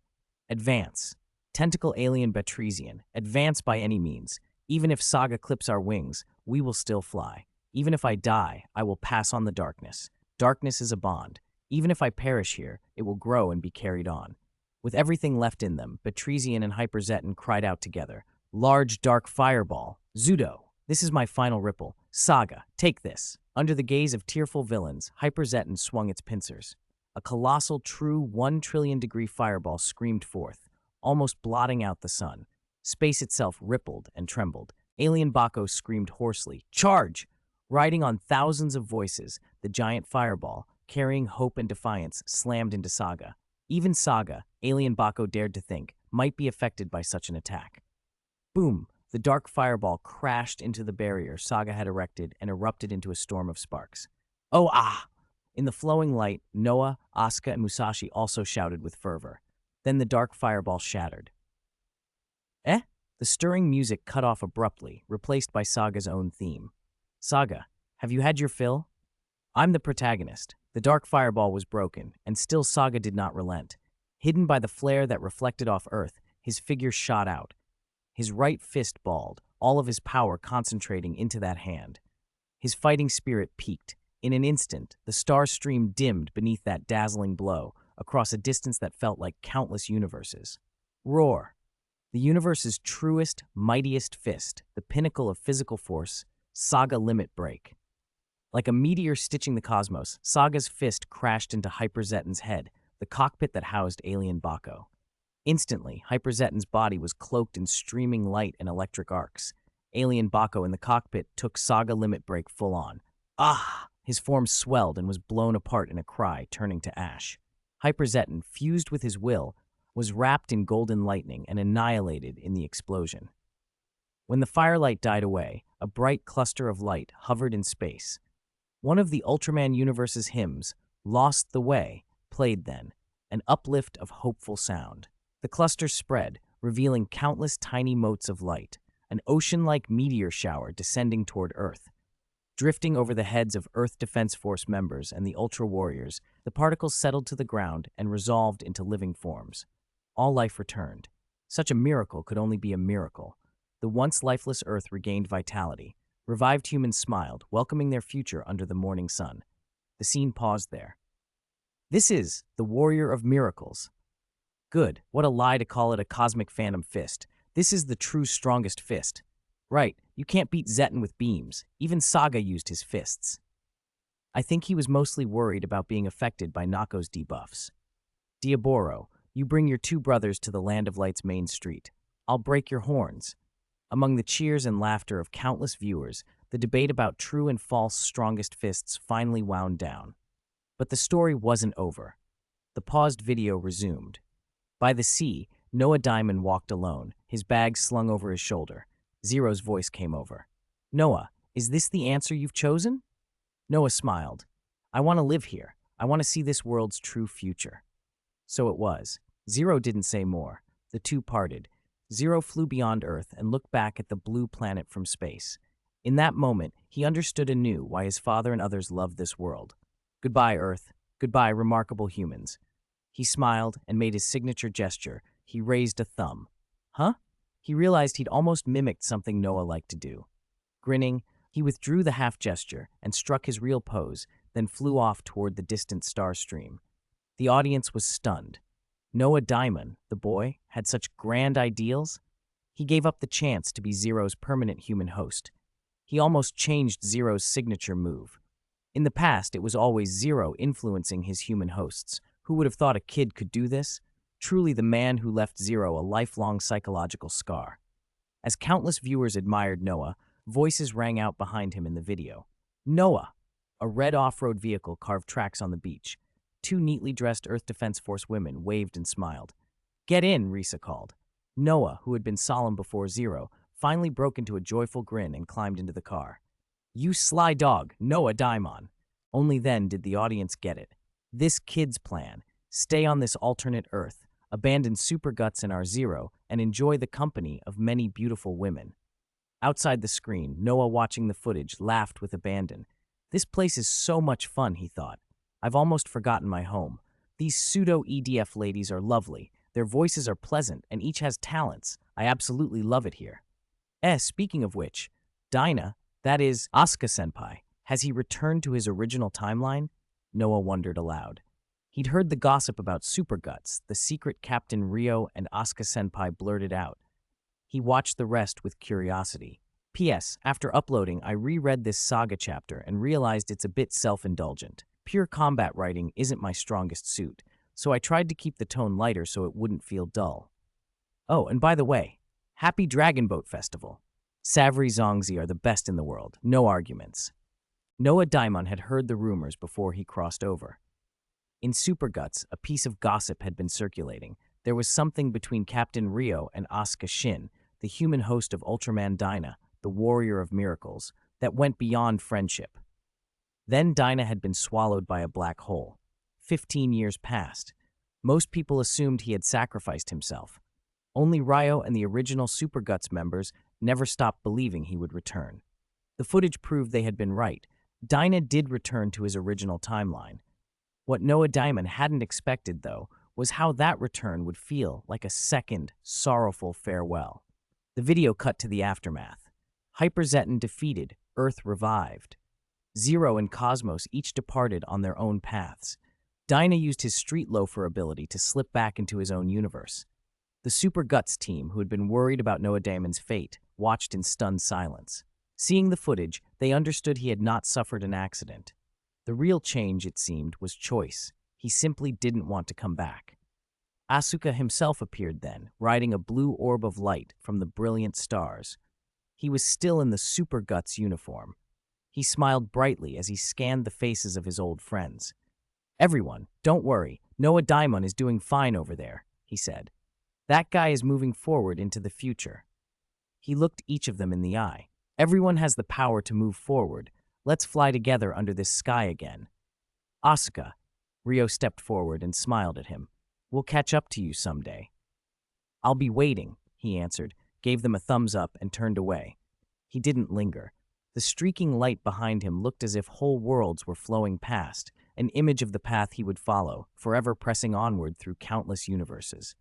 [SPEAKER 1] Advance. Tentacle Alien Betresian, advance by any means. Even if Saga clips our wings, we will still fly. Even if I die, I will pass on the darkness. Darkness is a bond. Even if I perish here, it will grow and be carried on. With everything left in them, Betresian and Hyperzeton cried out together. Large dark fireball. Zudo, this is my final ripple. Saga, take this. Under the gaze of tearful villains, Hyperzeton swung its pincers. A colossal, true 1 trillion degree fireball screamed forth, almost blotting out the sun. Space itself rippled and trembled. Alien Bako screamed hoarsely, Charge! Riding on thousands of voices, the giant fireball, carrying hope and defiance, slammed into Saga. Even Saga, Alien Bako dared to think, might be affected by such an attack. Boom! The dark fireball crashed into the barrier Saga had erected and erupted into a storm of sparks. Oh, ah! In the flowing light, Noah, Asuka, and Musashi also shouted with fervor. Then the dark fireball shattered. Eh? The stirring music cut off abruptly, replaced by Saga's own theme. Saga, have you had your fill? I'm the protagonist. The dark fireball was broken, and still Saga did not relent. Hidden by the flare that reflected off Earth, his figure shot out. His right fist balled, all of his power concentrating into that hand. His fighting spirit peaked. In an instant, the star stream dimmed beneath that dazzling blow, across a distance that felt like countless universes. Roar! The universe's truest, mightiest fist, the pinnacle of physical force, Saga Limit Break. Like a meteor stitching the cosmos, Saga's fist crashed into Hyperzeton's head, the cockpit that housed Alien Bako. Instantly, Hyperzeton's body was cloaked in streaming light and electric arcs. Alien Bako in the cockpit took Saga Limit Break full on. Ah! His form swelled and was blown apart in a cry, turning to ash. Hyperzeton, fused with his will, was wrapped in golden lightning and annihilated in the explosion. When the firelight died away, a bright cluster of light hovered in space. One of the Ultraman universe's hymns, Lost the Way, played then, an uplift of hopeful sound. The cluster spread, revealing countless tiny motes of light, an ocean-like meteor shower descending toward Earth. Drifting over the heads of Earth Defense Force members and the Ultra Warriors, the particles settled to the ground and resolved into living forms. All life returned. Such a miracle could only be a miracle. The once lifeless Earth regained vitality. Revived humans smiled, welcoming their future under the morning sun. The scene paused there. This is the Warrior of Miracles. Good, what a lie to call it a cosmic phantom fist. This is the true strongest fist. Right, you can't beat Zeton with beams. Even Saga used his fists. I think he was mostly worried about being affected by Nako's debuffs. Diaboro, you bring your two brothers to the Land of Light's main street. I'll break your horns. Among the cheers and laughter of countless viewers, the debate about true and false strongest fists finally wound down. But the story wasn't over. The paused video resumed. By the sea, Noah Diamond walked alone, his bag slung over his shoulder. Zero's voice came over. Noah, is this the answer you've chosen? Noah smiled. I want to live here. I want to see this world's true future. So it was. Zero didn't say more. The two parted. Zero flew beyond Earth and looked back at the blue planet from space. In that moment, he understood anew why his father and others loved this world. Goodbye, Earth. Goodbye, remarkable humans. He smiled and made his signature gesture. He raised a thumb. Huh? He realized he'd almost mimicked something Noah liked to do. Grinning, he withdrew the half gesture and struck his real pose, then flew off toward the distant star stream. The audience was stunned. Noah Diamond, the boy, had such grand ideals. He gave up the chance to be Zero's permanent human host. He almost changed Zero's signature move. In the past, it was always Zero influencing his human hosts. Who would have thought a kid could do this? Truly the man who left Zero a lifelong psychological scar. As countless viewers admired Noah, voices rang out behind him in the video. Noah! A red off-road vehicle carved tracks on the beach. Two neatly dressed Earth Defense Force women waved and smiled. Get in, Risa called. Noah, who had been solemn before Zero, finally broke into a joyful grin and climbed into the car. You sly dog, Noah Daimon. Only then did the audience get it. This kid's plan: stay on this alternate Earth, abandon Super Guts and our Zero, and enjoy the company of many beautiful women. Outside the screen, Noah, watching the footage, laughed with abandon. This place is so much fun, he thought. I've almost forgotten my home. These pseudo-EDF ladies are lovely. Their voices are pleasant, and each has talents. I absolutely love it here. Speaking of which, Dinah, that is, Asuka-senpai, has he returned to his original timeline? Noah wondered aloud. He'd heard the gossip about Super Guts, the secret Captain Rio and Asuka-senpai blurted out. He watched the rest with curiosity. P.S. After uploading, I reread this saga chapter and realized it's a bit self-indulgent. Pure combat writing isn't my strongest suit, so I tried to keep the tone lighter so it wouldn't feel dull. Oh, and by the way, happy Dragon Boat Festival. Savri Zongzi are the best in the world, no arguments. Noah Daimon had heard the rumors before he crossed over. In Super Guts, a piece of gossip had been circulating. There was something between Captain Rio and Asuka Shin, the human host of Ultraman Dinah, the warrior of miracles, that went beyond friendship. Then Dinah had been swallowed by a black hole. 15 years passed. Most people assumed he had sacrificed himself. Only Ryo and the original Super Guts members never stopped believing he would return. The footage proved they had been right. Dinah did return to his original timeline. What Noah Diamond hadn't expected, though, was how that return would feel like a second, sorrowful farewell. The video cut to the aftermath. Hyperzeton defeated, Earth revived. Zero and Cosmos each departed on their own paths. Dinah used his street loafer ability to slip back into his own universe. The Super Guts team, who had been worried about Noah Damon's fate, watched in stunned silence. Seeing the footage, they understood he had not suffered an accident. The real change, it seemed, was choice. He simply didn't want to come back. Asuka himself appeared then, riding a blue orb of light from the brilliant stars. He was still in the Super Guts uniform. He smiled brightly as he scanned the faces of his old friends. Everyone, don't worry, Noah Daimon is doing fine over there, he said. That guy is moving forward into the future. He looked each of them in the eye. Everyone has the power to move forward. Let's fly together under this sky again. Asuka, Rio stepped forward and smiled at him. We'll catch up to you someday. I'll be waiting, he answered, gave them a thumbs up and turned away. He didn't linger. The streaking light behind him looked as if whole worlds were flowing past, an image of the path he would follow, forever pressing onward through countless universes.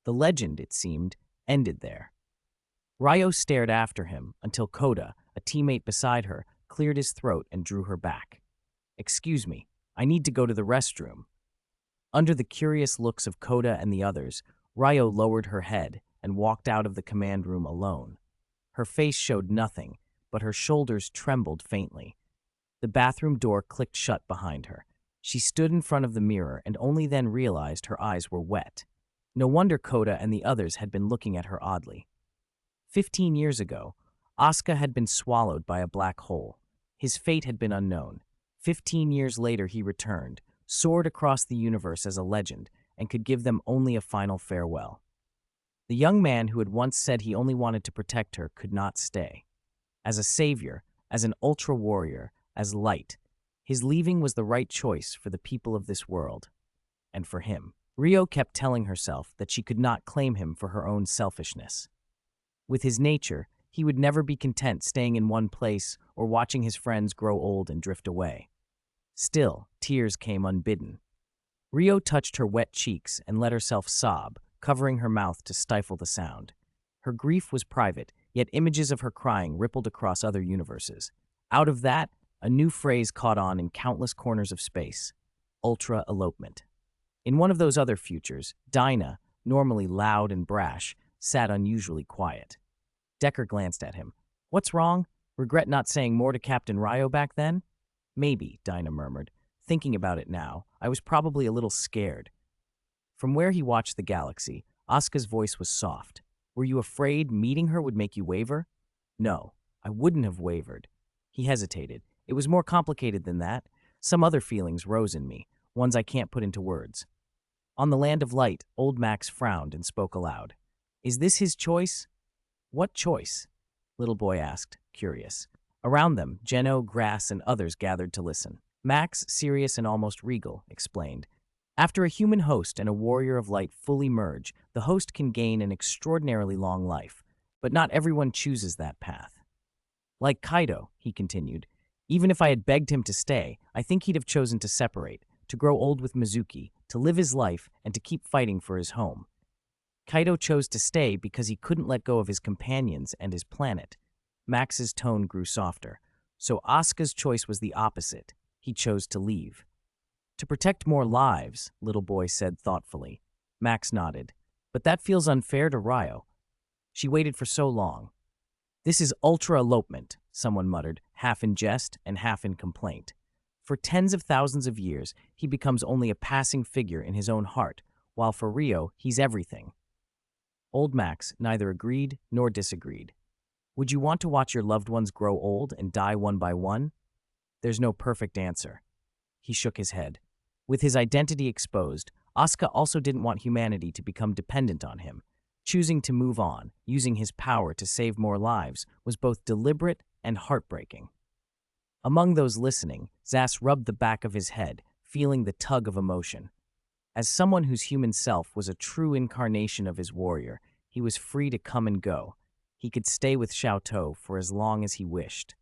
[SPEAKER 1] The legend, it seemed, ended there. Ryo stared after him until Koda, a teammate beside her, cleared his throat and drew her back. Excuse me, I need to go to the restroom. Under the curious looks of Koda and the others, Ryo lowered her head and walked out of the command room alone. Her face showed nothing, but her shoulders trembled faintly. The bathroom door clicked shut behind her. She stood in front of the mirror and only then realized her eyes were wet. No wonder Koda and the others had been looking at her oddly. 15 years ago, Asuka had been swallowed by a black hole. His fate had been unknown. 15 years later he returned, soared across the universe as a legend, and could give them only a final farewell. The young man who had once said he only wanted to protect her could not stay. As a savior, as an ultra-warrior, as light, his leaving was the right choice for the people of this world. And for him. Rio kept telling herself that she could not claim him for her own selfishness. With his nature, he would never be content staying in one place or watching his friends grow old and drift away. Still, tears came unbidden. Rio touched her wet cheeks and let herself sob, covering her mouth to stifle the sound. Her grief was private, yet images of her crying rippled across other universes. Out of that, a new phrase caught on in countless corners of space: ultra-elopement. In one of those other futures, Dinah, normally loud and brash, sat unusually quiet. Decker glanced at him. "What's wrong? Regret not saying more to Captain Ryo back then?" "Maybe," Dinah murmured. "Thinking about it now, I was probably a little scared." From where he watched the galaxy, Asuka's voice was soft. "Were you afraid meeting her would make you waver?" "No, I wouldn't have wavered." He hesitated. "It was more complicated than that. Some other feelings rose in me, ones I can't put into words." On the land of light, old Max frowned and spoke aloud. "Is this his choice?" "What choice?" Little Boy asked, curious. Around them, Jeno, Grass, and others gathered to listen. Max, serious and almost regal, explained. "After a human host and a warrior of light fully merge, the host can gain an extraordinarily long life. But not everyone chooses that path. Like Kaido," he continued, "even if I had begged him to stay, I think he'd have chosen to separate, to grow old with Mizuki, to live his life, and to keep fighting for his home. Kaido chose to stay because he couldn't let go of his companions and his planet." Max's tone grew softer. "So Asuka's choice was the opposite. He chose to leave." "To protect more lives," Little Boy said thoughtfully. Max nodded. "But that feels unfair to Ryo. She waited for so long." "This is ultra-elopement," someone muttered, half in jest and half in complaint. "For tens of thousands of years, he becomes only a passing figure in his own heart, while for Rio, he's everything." Old Max neither agreed nor disagreed. "Would you want to watch your loved ones grow old and die one by one?" "There's no perfect answer." He shook his head. With his identity exposed, Asuka also didn't want humanity to become dependent on him. Choosing to move on, using his power to save more lives, was both deliberate and heartbreaking. Among those listening, Zas rubbed the back of his head, feeling the tug of emotion. As someone whose human self was a true incarnation of his warrior, he was free to come and go. He could stay with Xiaotou for as long as he wished.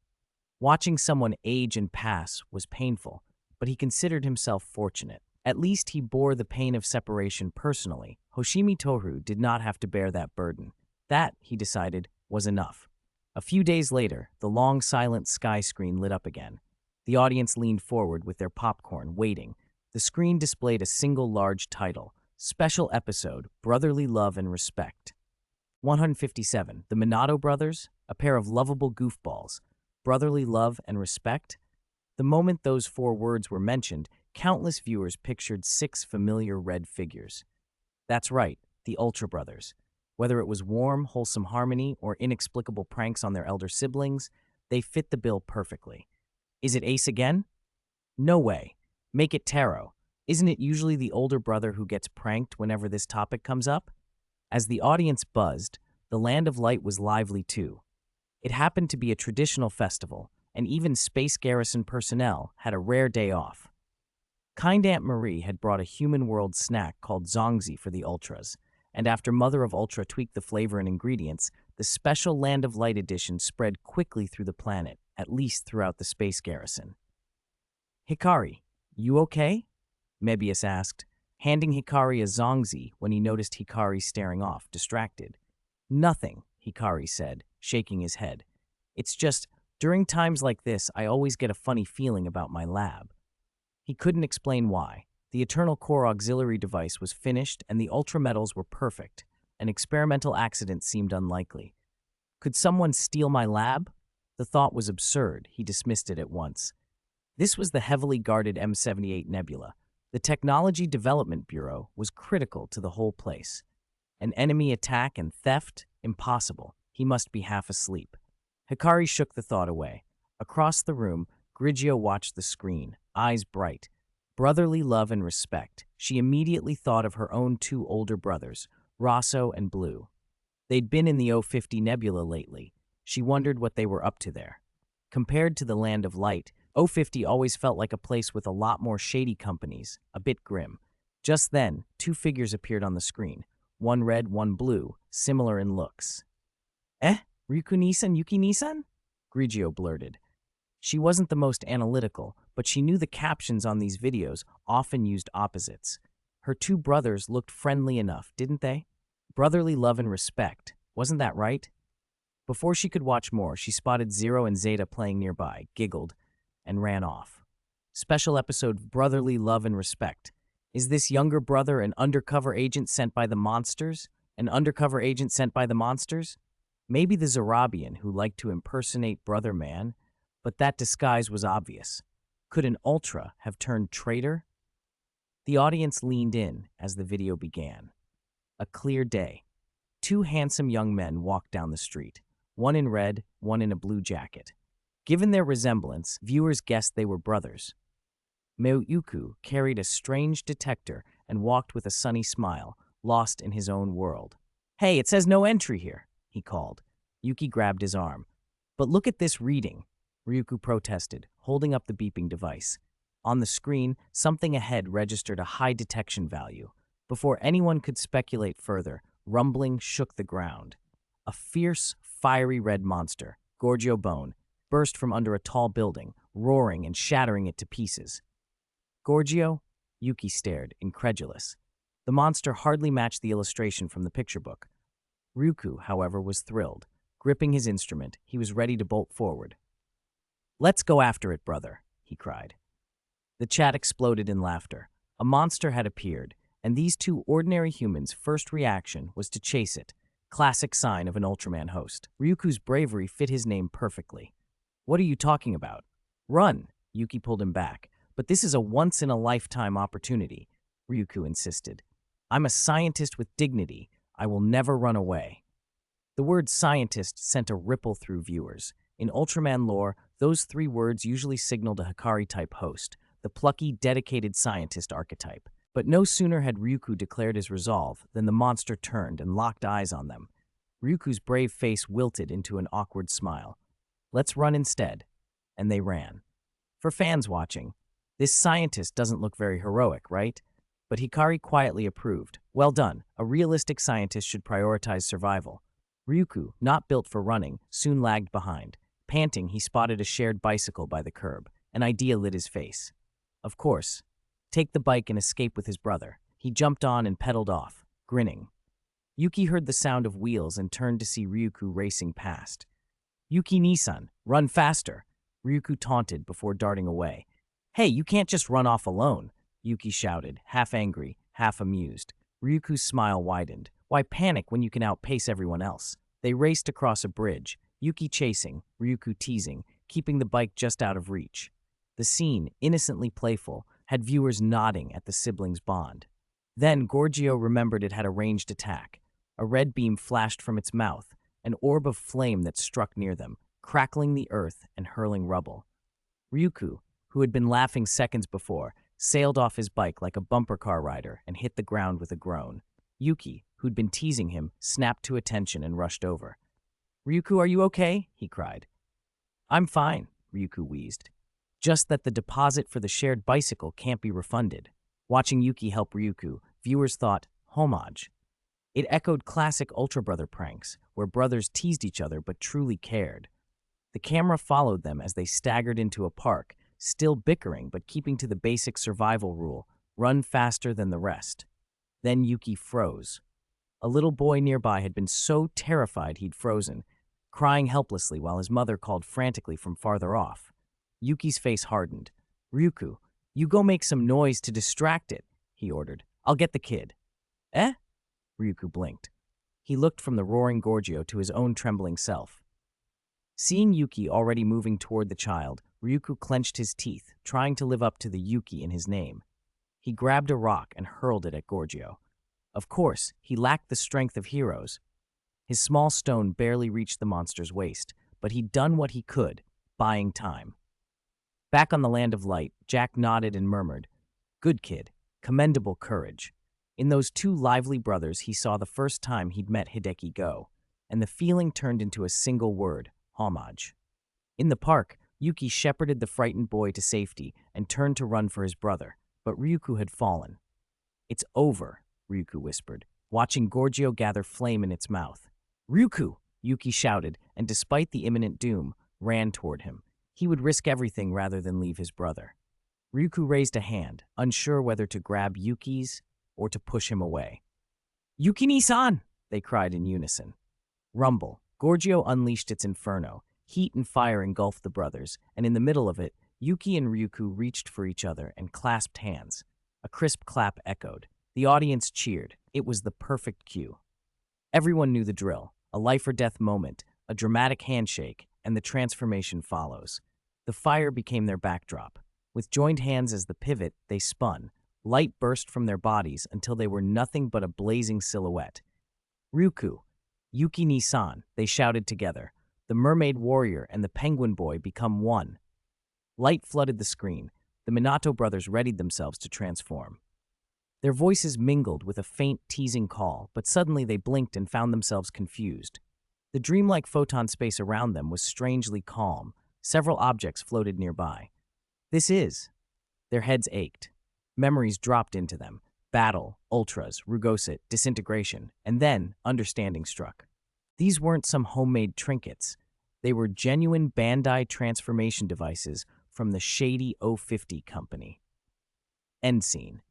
[SPEAKER 1] Watching someone age and pass was painful, but he considered himself fortunate. At least he bore the pain of separation personally. Hoshimi Toru did not have to bear that burden. That, he decided, was enough. A few days later, the long silent sky screen lit up again. The audience leaned forward with their popcorn, waiting. The screen displayed a single large title, Special Episode, Brotherly Love and Respect. 157. The Minato Brothers, a pair of lovable goofballs. Brotherly love and respect? The moment those four words were mentioned, countless viewers pictured six familiar red figures. That's right, the Ultra Brothers. Whether it was warm, wholesome harmony or inexplicable pranks on their elder siblings, they fit the bill perfectly. Is it Ace again? No way. Make it Taro. Isn't it usually the older brother who gets pranked whenever this topic comes up? As the audience buzzed, the Land of Light was lively too. It happened to be a traditional festival, and even Space Garrison personnel had a rare day off. Kind Aunt Marie had brought a human world snack called Zongzi for the Ultras, and after Mother of Ultra tweaked the flavor and ingredients, the special Land of Light edition spread quickly through the planet, at least throughout the Space Garrison. "Hikari, you okay?" Mebius asked, handing Hikari a Zongzi when he noticed Hikari staring off, distracted. "Nothing," Hikari said, shaking his head. "It's just, during times like this, I always get a funny feeling about my lab." He couldn't explain why. The Eternal Core auxiliary device was finished and the Ultra Metals were perfect. An experimental accident seemed unlikely. Could someone steal my lab? The thought was absurd. He dismissed it at once. This was the heavily guarded M78 Nebula. The Technology Development Bureau was critical to the whole place. An enemy attack and theft? Impossible. He must be half asleep. Hikari shook the thought away. Across the room, Grigio watched the screen, eyes bright. Brotherly love and respect. She immediately thought of her own two older brothers, Rosso and Blue. They'd been in the O50 Nebula lately. She wondered what they were up to there. Compared to the Land of Light, O50 always felt like a place with a lot more shady companies, a bit grim. Just then, two figures appeared on the screen, one red, one blue, similar in looks. Ryuku-nisan, Yuki-nisan? Grigio blurted. She wasn't the most analytical, but she knew the captions on these videos often used opposites. Her two brothers looked friendly enough, didn't they? Brotherly love and respect, wasn't that right? Before she could watch more, she spotted Zero and Zeta playing nearby, giggled, and ran off. Special episode Brotherly Love and Respect. Is this younger brother an undercover agent sent by the monsters? An undercover agent sent by the monsters? Maybe the Zarabian who liked to impersonate Brother Man, but that disguise was obvious. Could an Ultra have turned traitor? The audience leaned in as the video began. A clear day. Two handsome young men walked down the street, one in red, one in a blue jacket. Given their resemblance, viewers guessed they were brothers. Meyuku carried a strange detector and walked with a sunny smile, lost in his own world. "Hey, it says no entry here," he called. Yuki grabbed his arm. "But look at this reading," Ryuku protested, holding up the beeping device. On the screen, something ahead registered a high detection value. Before anyone could speculate further, rumbling shook the ground. A fierce, fiery red monster, Gorgio Bone, burst from under a tall building, roaring and shattering it to pieces. "Gorgio?" Yuki stared, incredulous. The monster hardly matched the illustration from the picture book. Ryuku, however, was thrilled. Gripping his instrument, he was ready to bolt forward. "Let's go after it, brother," he cried. The chat exploded in laughter. A monster had appeared, and these two ordinary humans' first reaction was to chase it. Classic sign of an Ultraman host. Ryuku's bravery fit his name perfectly. "What are you talking about?" "Run!" Yuki pulled him back. "But this is a once-in-a-lifetime opportunity," Ryuku insisted. "I'm a scientist with dignity. I will never run away." The word scientist sent a ripple through viewers. In Ultraman lore, those three words usually signaled a Hikari-type host, the plucky, dedicated scientist archetype. But no sooner had Ryuku declared his resolve than the monster turned and locked eyes on them. Ryuku's brave face wilted into an awkward smile. "Let's run instead." And they ran. For fans watching, this scientist doesn't look very heroic, right? But Hikari quietly approved. Well done. A realistic scientist should prioritize survival. Ryuku, not built for running, soon lagged behind. Panting, he spotted a shared bicycle by the curb. An idea lit his face. Of course. Take the bike and escape with his brother. He jumped on and pedaled off, grinning. Yuki heard the sound of wheels and turned to see Ryuku racing past. "Yuki-Nissan, run faster," Ryuku taunted before darting away. "Hey, you can't just run off alone," Yuki shouted, half angry, half amused. Ryuku's smile widened. Why panic when you can outpace everyone else? They raced across a bridge, Yuki chasing, Ryuku teasing, keeping the bike just out of reach. The scene, innocently playful, had viewers nodding at the siblings' bond. Then Gorgio remembered it had a ranged attack. A red beam flashed from its mouth, an orb of flame that struck near them, crackling the earth and hurling rubble. Ryuku, who had been laughing seconds before, sailed off his bike like a bumper car rider and hit the ground with a groan. Yuki, who'd been teasing him, snapped to attention and rushed over. "Ryuku, are you okay?" he cried. "I'm fine," Ryuku wheezed. "Just that the deposit for the shared bicycle can't be refunded." Watching Yuki help Ryuku, viewers thought, homage. It echoed classic Ultra Brother pranks, where brothers teased each other but truly cared. The camera followed them as they staggered into a park, still bickering but keeping to the basic survival rule, run faster than the rest. Then Yuki froze. A little boy nearby had been so terrified he'd frozen, crying helplessly while his mother called frantically from farther off. Yuki's face hardened. "Ryuku, you go make some noise to distract it," he ordered. "I'll get the kid." "Eh?" Ryuku blinked. He looked from the roaring Gorgio to his own trembling self. Seeing Yuki already moving toward the child, Ryuku clenched his teeth, trying to live up to the Yuki in his name. He grabbed a rock and hurled it at Gorgio. Of course, he lacked the strength of heroes. His small stone barely reached the monster's waist, but he'd done what he could, buying time. Back on the land of light, Jack nodded and murmured, "Good kid, commendable courage." In those two lively brothers he saw the first time he'd met Hideki Go, and the feeling turned into a single word, homage. In the park, Yuki shepherded the frightened boy to safety and turned to run for his brother, but Ryuku had fallen. "It's over," Ryuku whispered, watching Gorgio gather flame in its mouth. "Ryuku!" Yuki shouted, and despite the imminent doom, ran toward him. He would risk everything rather than leave his brother. Ryuku raised a hand, unsure whether to grab Yuki's or to push him away. "Yuki-ni-san!" they cried in unison. Rumble. Gorgio unleashed its inferno. Heat and fire engulfed the brothers, and in the middle of it, Yuki and Ryuku reached for each other and clasped hands. A A crisp clap echoed. The audience cheered. It was the perfect cue. Everyone knew the drill. A life-or-death moment, a dramatic handshake, and the transformation follows. The fire became their backdrop. With joined hands as the pivot, they spun. Light burst from their bodies until they were nothing but a blazing silhouette. Ryuku, Yuki ni-san, they shouted together. The mermaid warrior and the penguin boy become one. Light flooded the screen. The Minato brothers readied themselves to transform. Their voices mingled with a faint, teasing call, but suddenly they blinked and found themselves confused. The dreamlike photon space around them was strangely calm. Several objects floated nearby. This is. Their heads ached. Memories dropped into them. Battle, ultras, rugosit, disintegration, and then understanding struck. These weren't some homemade trinkets. They were genuine Bandai transformation devices from the shady 050 company. End scene.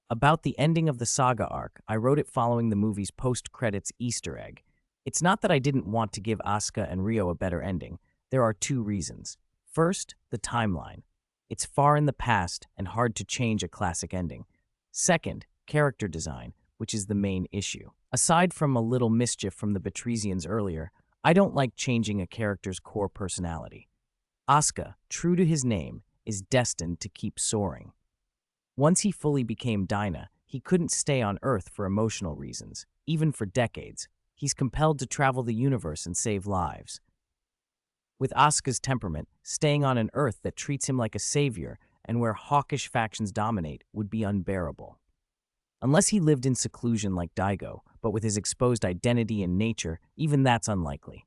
[SPEAKER 1] About the ending of the saga arc, I wrote it following the movie's post-credits Easter egg. It's not that I didn't want to give Asuka and Ryo a better ending. There are two reasons. First, the timeline. It's far in the past and hard to change a classic ending. Second, character design, which is the main issue. Aside from a little mischief from the Batresians earlier, I don't like changing a character's core personality. Asuka, true to his name, is destined to keep soaring. Once he fully became Dyna, he couldn't stay on Earth for emotional reasons, even for decades. He's compelled to travel the universe and save lives. With Asuka's temperament, staying on an Earth that treats him like a savior and where hawkish factions dominate would be unbearable. Unless he lived in seclusion like Daigo, but with his exposed identity and nature, even that's unlikely.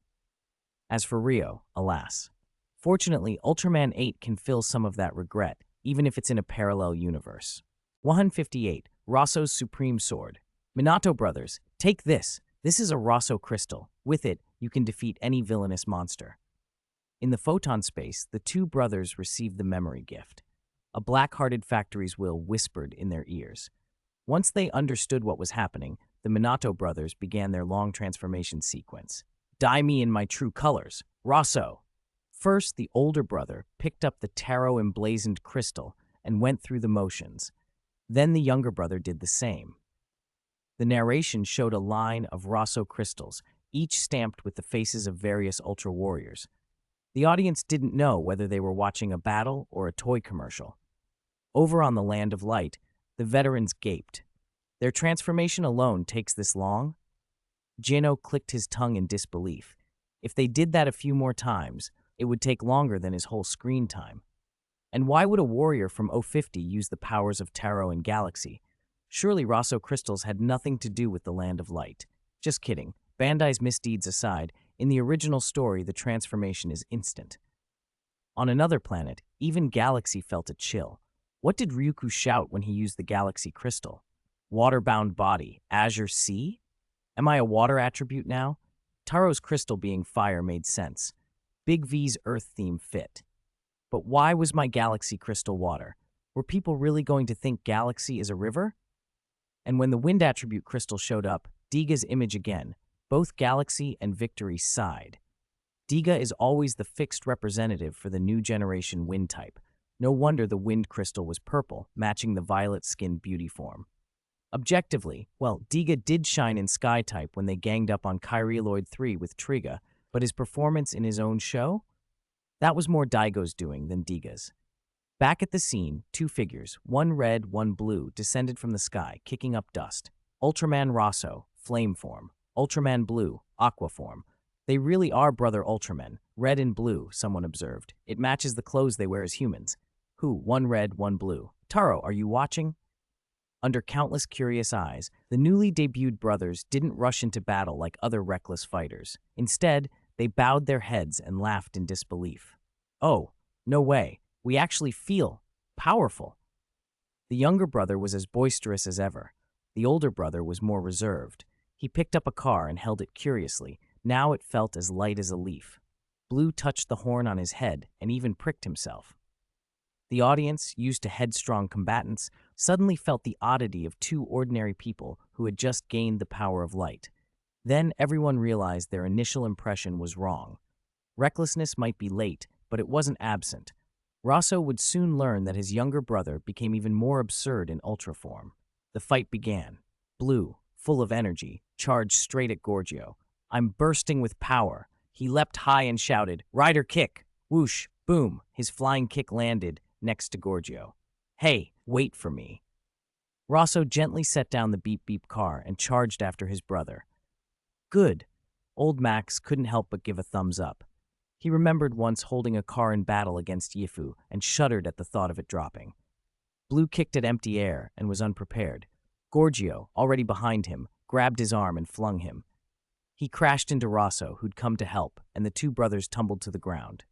[SPEAKER 1] As for Ryo, alas. Fortunately, Ultraman 8 can fill some of that regret, even if it's in a parallel universe. 158. Rosso's Supreme Sword. Minato brothers, take this. This is a Rosso crystal. With it, you can defeat any villainous monster. In the photon space, the two brothers received the memory gift. A black-hearted factory's will whispered in their ears. Once they understood what was happening, the Minato brothers began their long transformation sequence. Dye me in my true colors, Rosso! First, the older brother picked up the tarot-emblazoned crystal and went through the motions. Then the younger brother did the same. The narration showed a line of Rosso crystals, each stamped with the faces of various Ultra Warriors. The audience didn't know whether they were watching a battle or a toy commercial. Over on the Land of Light, the veterans gaped. Their transformation alone takes this long? Jino clicked his tongue in disbelief. If they did that a few more times, it would take longer than his whole screen time. And why would a warrior from 050 use the powers of Tarot and Galaxy? Surely Rosso crystals had nothing to do with the Land of Light. Just kidding. Bandai's misdeeds aside, in the original story, the transformation is instant. On another planet, even Galaxy felt a chill. What did Ryuku shout when he used the Galaxy crystal? Water-bound body, azure sea? Am I a water attribute now? Taro's crystal being fire made sense. Big V's Earth theme fit. But why was my Galaxy crystal water? Were people really going to think Galaxy is a river? And when the wind attribute crystal showed up, Diga's image again. Both Galaxy and Victory sighed. Diga is always the fixed representative for the new generation wind type. No wonder the wind crystal was purple, matching the violet-skinned beauty form. Objectively, well, Diga did shine in Sky type when they ganged up on Kyrialoid 3 with Triga, but his performance in his own show? That was more Daigo's doing than Diga's. Back at the scene, two figures, one red, one blue, descended from the sky, kicking up dust. Ultraman Rosso, flame form. Ultraman Blue, aqua form. They really are brother Ultramen, red and blue, someone observed. It matches the clothes they wear as humans. Who? One red, one blue. Taro, are you watching? Under countless curious eyes, the newly debuted brothers didn't rush into battle like other reckless fighters. Instead, they bowed their heads and laughed in disbelief. Oh, no way. We actually feel powerful. The younger brother was as boisterous as ever. The older brother was more reserved. He picked up a car and held it curiously. Now it felt as light as a leaf. Blue touched the horn on his head and even pricked himself. The audience, used to headstrong combatants, suddenly felt the oddity of two ordinary people who had just gained the power of light. Then everyone realized their initial impression was wrong. Recklessness might be late, but it wasn't absent. Rosso would soon learn that his younger brother became even more absurd in Ultra form. The fight began. Blue, full of energy, charged straight at Gorgio. "I'm bursting with power." He leapt high and shouted, "Rider kick!" Whoosh, boom, his flying kick landed next to Gorgio. "Hey, wait for me." Rosso gently set down the beep-beep car and charged after his brother. Good. Old Max couldn't help but give a thumbs up. He remembered once holding a car in battle against Yifu and shuddered at the thought of it dropping. Blue kicked at empty air and was unprepared. Gorgio, already behind him, grabbed his arm and flung him. He crashed into Rosso, who'd come to help, and the two brothers tumbled to the ground.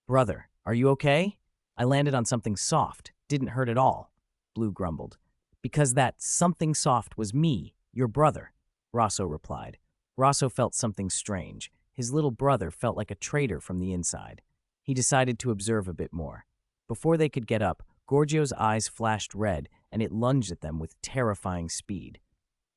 [SPEAKER 1] "Brother, are you okay?" "I landed on something soft. Didn't hurt at all," Blue grumbled. "Because that something soft was me, your brother," Rosso replied. Rosso felt something strange. His little brother felt like a traitor from the inside. He decided to observe a bit more. Before they could get up, Gorgio's eyes flashed red, and it lunged at them with terrifying speed.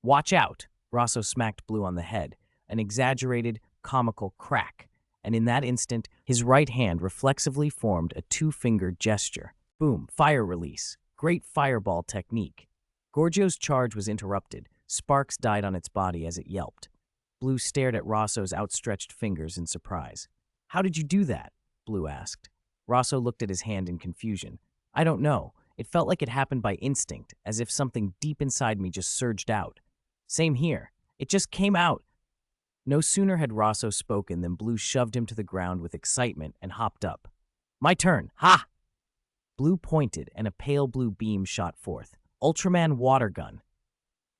[SPEAKER 1] "Watch out!" Rosso smacked Blue on the head, an exaggerated, comical crack, and in that instant, his right hand reflexively formed a two-fingered gesture. Boom, fire release. Great fireball technique. Gorgio's charge was interrupted. Sparks died on its body as it yelped. Blue stared at Rosso's outstretched fingers in surprise. "How did you do that?" Blue asked. Rosso looked at his hand in confusion. "I don't know. It felt like it happened by instinct, as if something deep inside me just surged out." "Same here. It just came out." No sooner had Rosso spoken than Blue shoved him to the ground with excitement and hopped up. "My turn. Ha!" Blue pointed, and a pale blue beam shot forth. Ultraman water gun.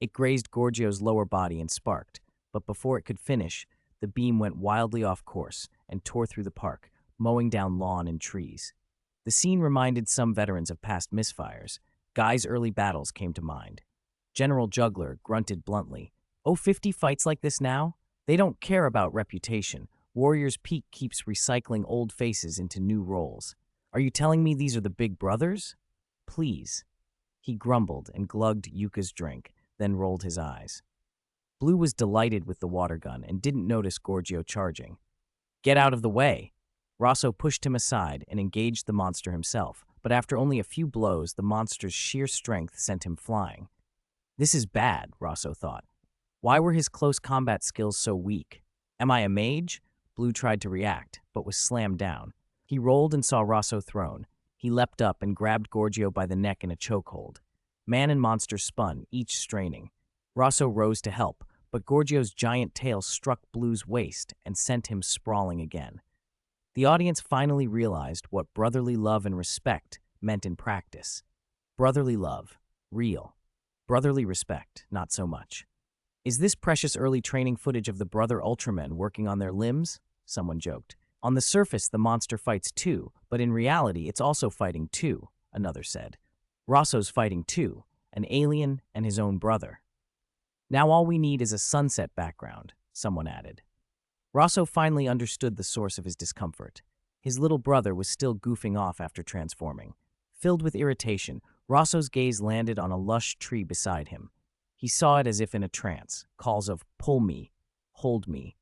[SPEAKER 1] It grazed Gorgio's lower body and sparked, but before it could finish, the beam went wildly off course and tore through the park, mowing down lawn and trees. The scene reminded some veterans of past misfires. Guy's early battles came to mind. General Juggler grunted bluntly, "Oh, 50 fights like this now? They don't care about reputation. Warrior's Peak keeps recycling old faces into new roles. Are you telling me these are the big brothers? Please." He grumbled and glugged Yuka's drink, then rolled his eyes. Blue was delighted with the water gun and didn't notice Gorgio charging. "Get out of the way." Rosso pushed him aside and engaged the monster himself, but after only a few blows, the monster's sheer strength sent him flying. This is bad, Rosso thought. Why were his close combat skills so weak? Am I a mage? Blue tried to react, but was slammed down. He rolled and saw Rosso thrown. He leapt up and grabbed Gorgio by the neck in a chokehold. Man and monster spun, each straining. Rosso rose to help, but Gorgio's giant tail struck Blue's waist and sent him sprawling again. The audience finally realized what brotherly love and respect meant in practice. Brotherly love, real. Brotherly respect, not so much. Is this precious early training footage of the brother Ultramen working on their limbs? Someone joked. On the surface, the monster fights too, but in reality, it's also fighting too, another said. Rosso's fighting too, an alien and his own brother. Now all we need is a sunset background, someone added. Rosso finally understood the source of his discomfort. His little brother was still goofing off after transforming. Filled with irritation, Rosso's gaze landed on a lush tree beside him. He saw it as if in a trance, calls of pull me, hold me,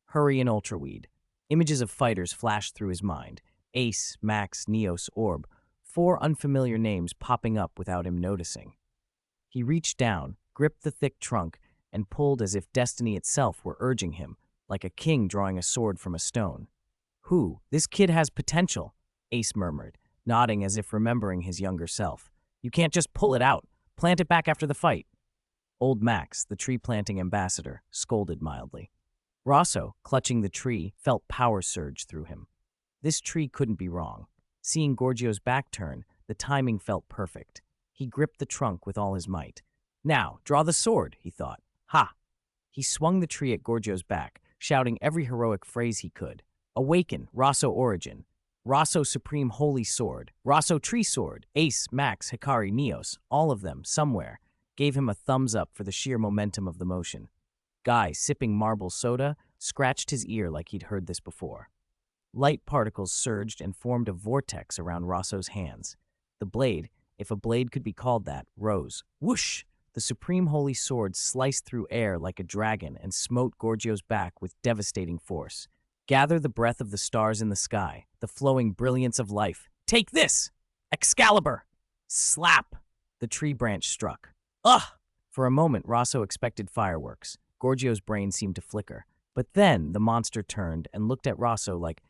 [SPEAKER 1] hurry and ultraweed. Images of fighters flashed through his mind. Ace, Max, Neos, Orb, 4 unfamiliar names popping up without him noticing. He reached down, gripped the thick trunk, and pulled as if destiny itself were urging him, like a king drawing a sword from a stone. Who? This kid has potential, Ace murmured, nodding as if remembering his younger self. You can't just pull it out. Plant it back after the fight. Old Max, the tree-planting ambassador, scolded mildly. Rosso, clutching the tree, felt power surge through him. This tree couldn't be wrong. Seeing Gorgio's back turn, the timing felt perfect. He gripped the trunk with all his might. Now, draw the sword, he thought. Ha! He swung the tree at Gorgio's back, shouting every heroic phrase he could. Awaken, Rosso Origin. Rosso Supreme Holy Sword. Rosso Tree Sword. Ace, Max, Hikari, Neos, all of them, somewhere, gave him a thumbs up for the sheer momentum of the motion. Guy, sipping marble soda, scratched his ear like he'd heard this before. Light particles surged and formed a vortex around Rosso's hands. The blade, if a blade could be called that, rose. Whoosh! The Supreme Holy Sword sliced through air like a dragon and smote Gorgio's back with devastating force. Gather the breath of the stars in the sky, the flowing brilliance of life, Take this! Excalibur! Slap! The tree branch struck. Ugh! For a moment, Rosso expected fireworks. Gorgio's brain seemed to flicker. But then the monster turned and looked at Rosso like,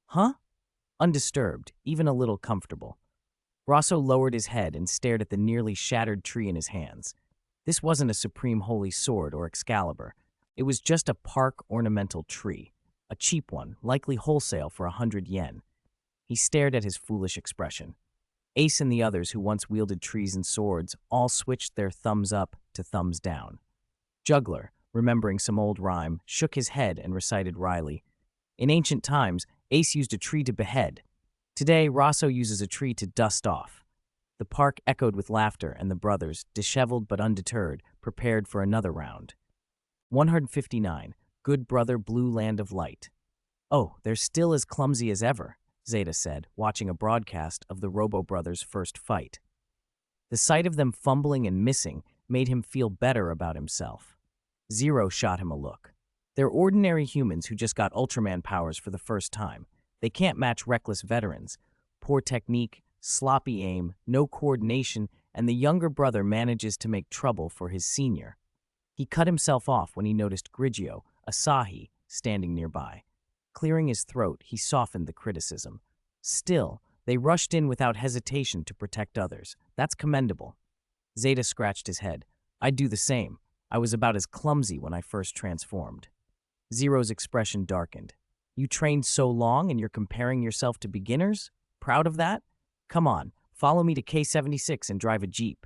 [SPEAKER 1] huh? Undisturbed, even a little comfortable. Rosso lowered his head and stared at the nearly shattered tree in his hands. This wasn't a supreme holy sword or Excalibur. It was just a park ornamental tree. A cheap one, likely wholesale for 100 yen. He stared at his foolish expression. Ace and the others who once wielded trees and swords all switched their thumbs up to thumbs down. Juggler, remembering some old rhyme, shook his head and recited wryly, in ancient times, Ace used a tree to behead. Today, Rosso uses a tree to dust off. The park echoed with laughter, and the brothers, disheveled but undeterred, prepared for another round. 159. Good Brother Blue Land of Light. Oh, they're still as clumsy as ever, Zeta said, watching a broadcast of the Robo Brothers' first fight. The sight of them fumbling and missing made him feel better about himself. Zero shot him a look. They're ordinary humans who just got Ultraman powers for the first time. They can't match reckless veterans. Poor technique, sloppy aim, no coordination, and the younger brother manages to make trouble for his senior. He cut himself off when he noticed Grigio, Asahi, standing nearby. Clearing his throat, he softened the criticism. Still, they rushed in without hesitation to protect others. That's commendable. Zeta scratched his head. I'd do the same. I was about as clumsy when I first transformed. Zero's expression darkened. You trained so long and you're comparing yourself to beginners? Proud of that? Come on, follow me to K76 and drive a Jeep.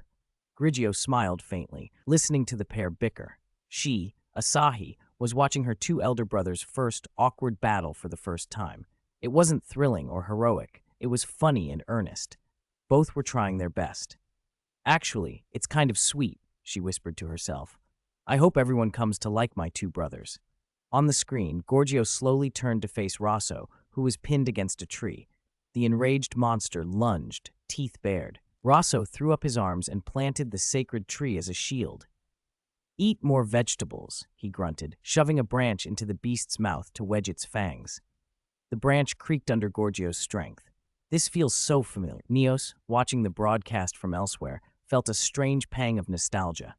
[SPEAKER 1] Grigio smiled faintly, listening to the pair bicker. She, Asahi, was watching her two elder brothers' first awkward battle for the first time. It wasn't thrilling or heroic. It was funny and earnest. Both were trying their best. Actually, it's kind of sweet, she whispered to herself. I hope everyone comes to like my two brothers. On the screen, Gorgio slowly turned to face Rosso, who was pinned against a tree. The enraged monster lunged, teeth bared. Rosso threw up his arms and planted the sacred tree as a shield. Eat more vegetables, he grunted, shoving a branch into the beast's mouth to wedge its fangs. The branch creaked under Gorgio's strength. This feels so familiar. Neos, watching the broadcast from elsewhere, felt a strange pang of nostalgia.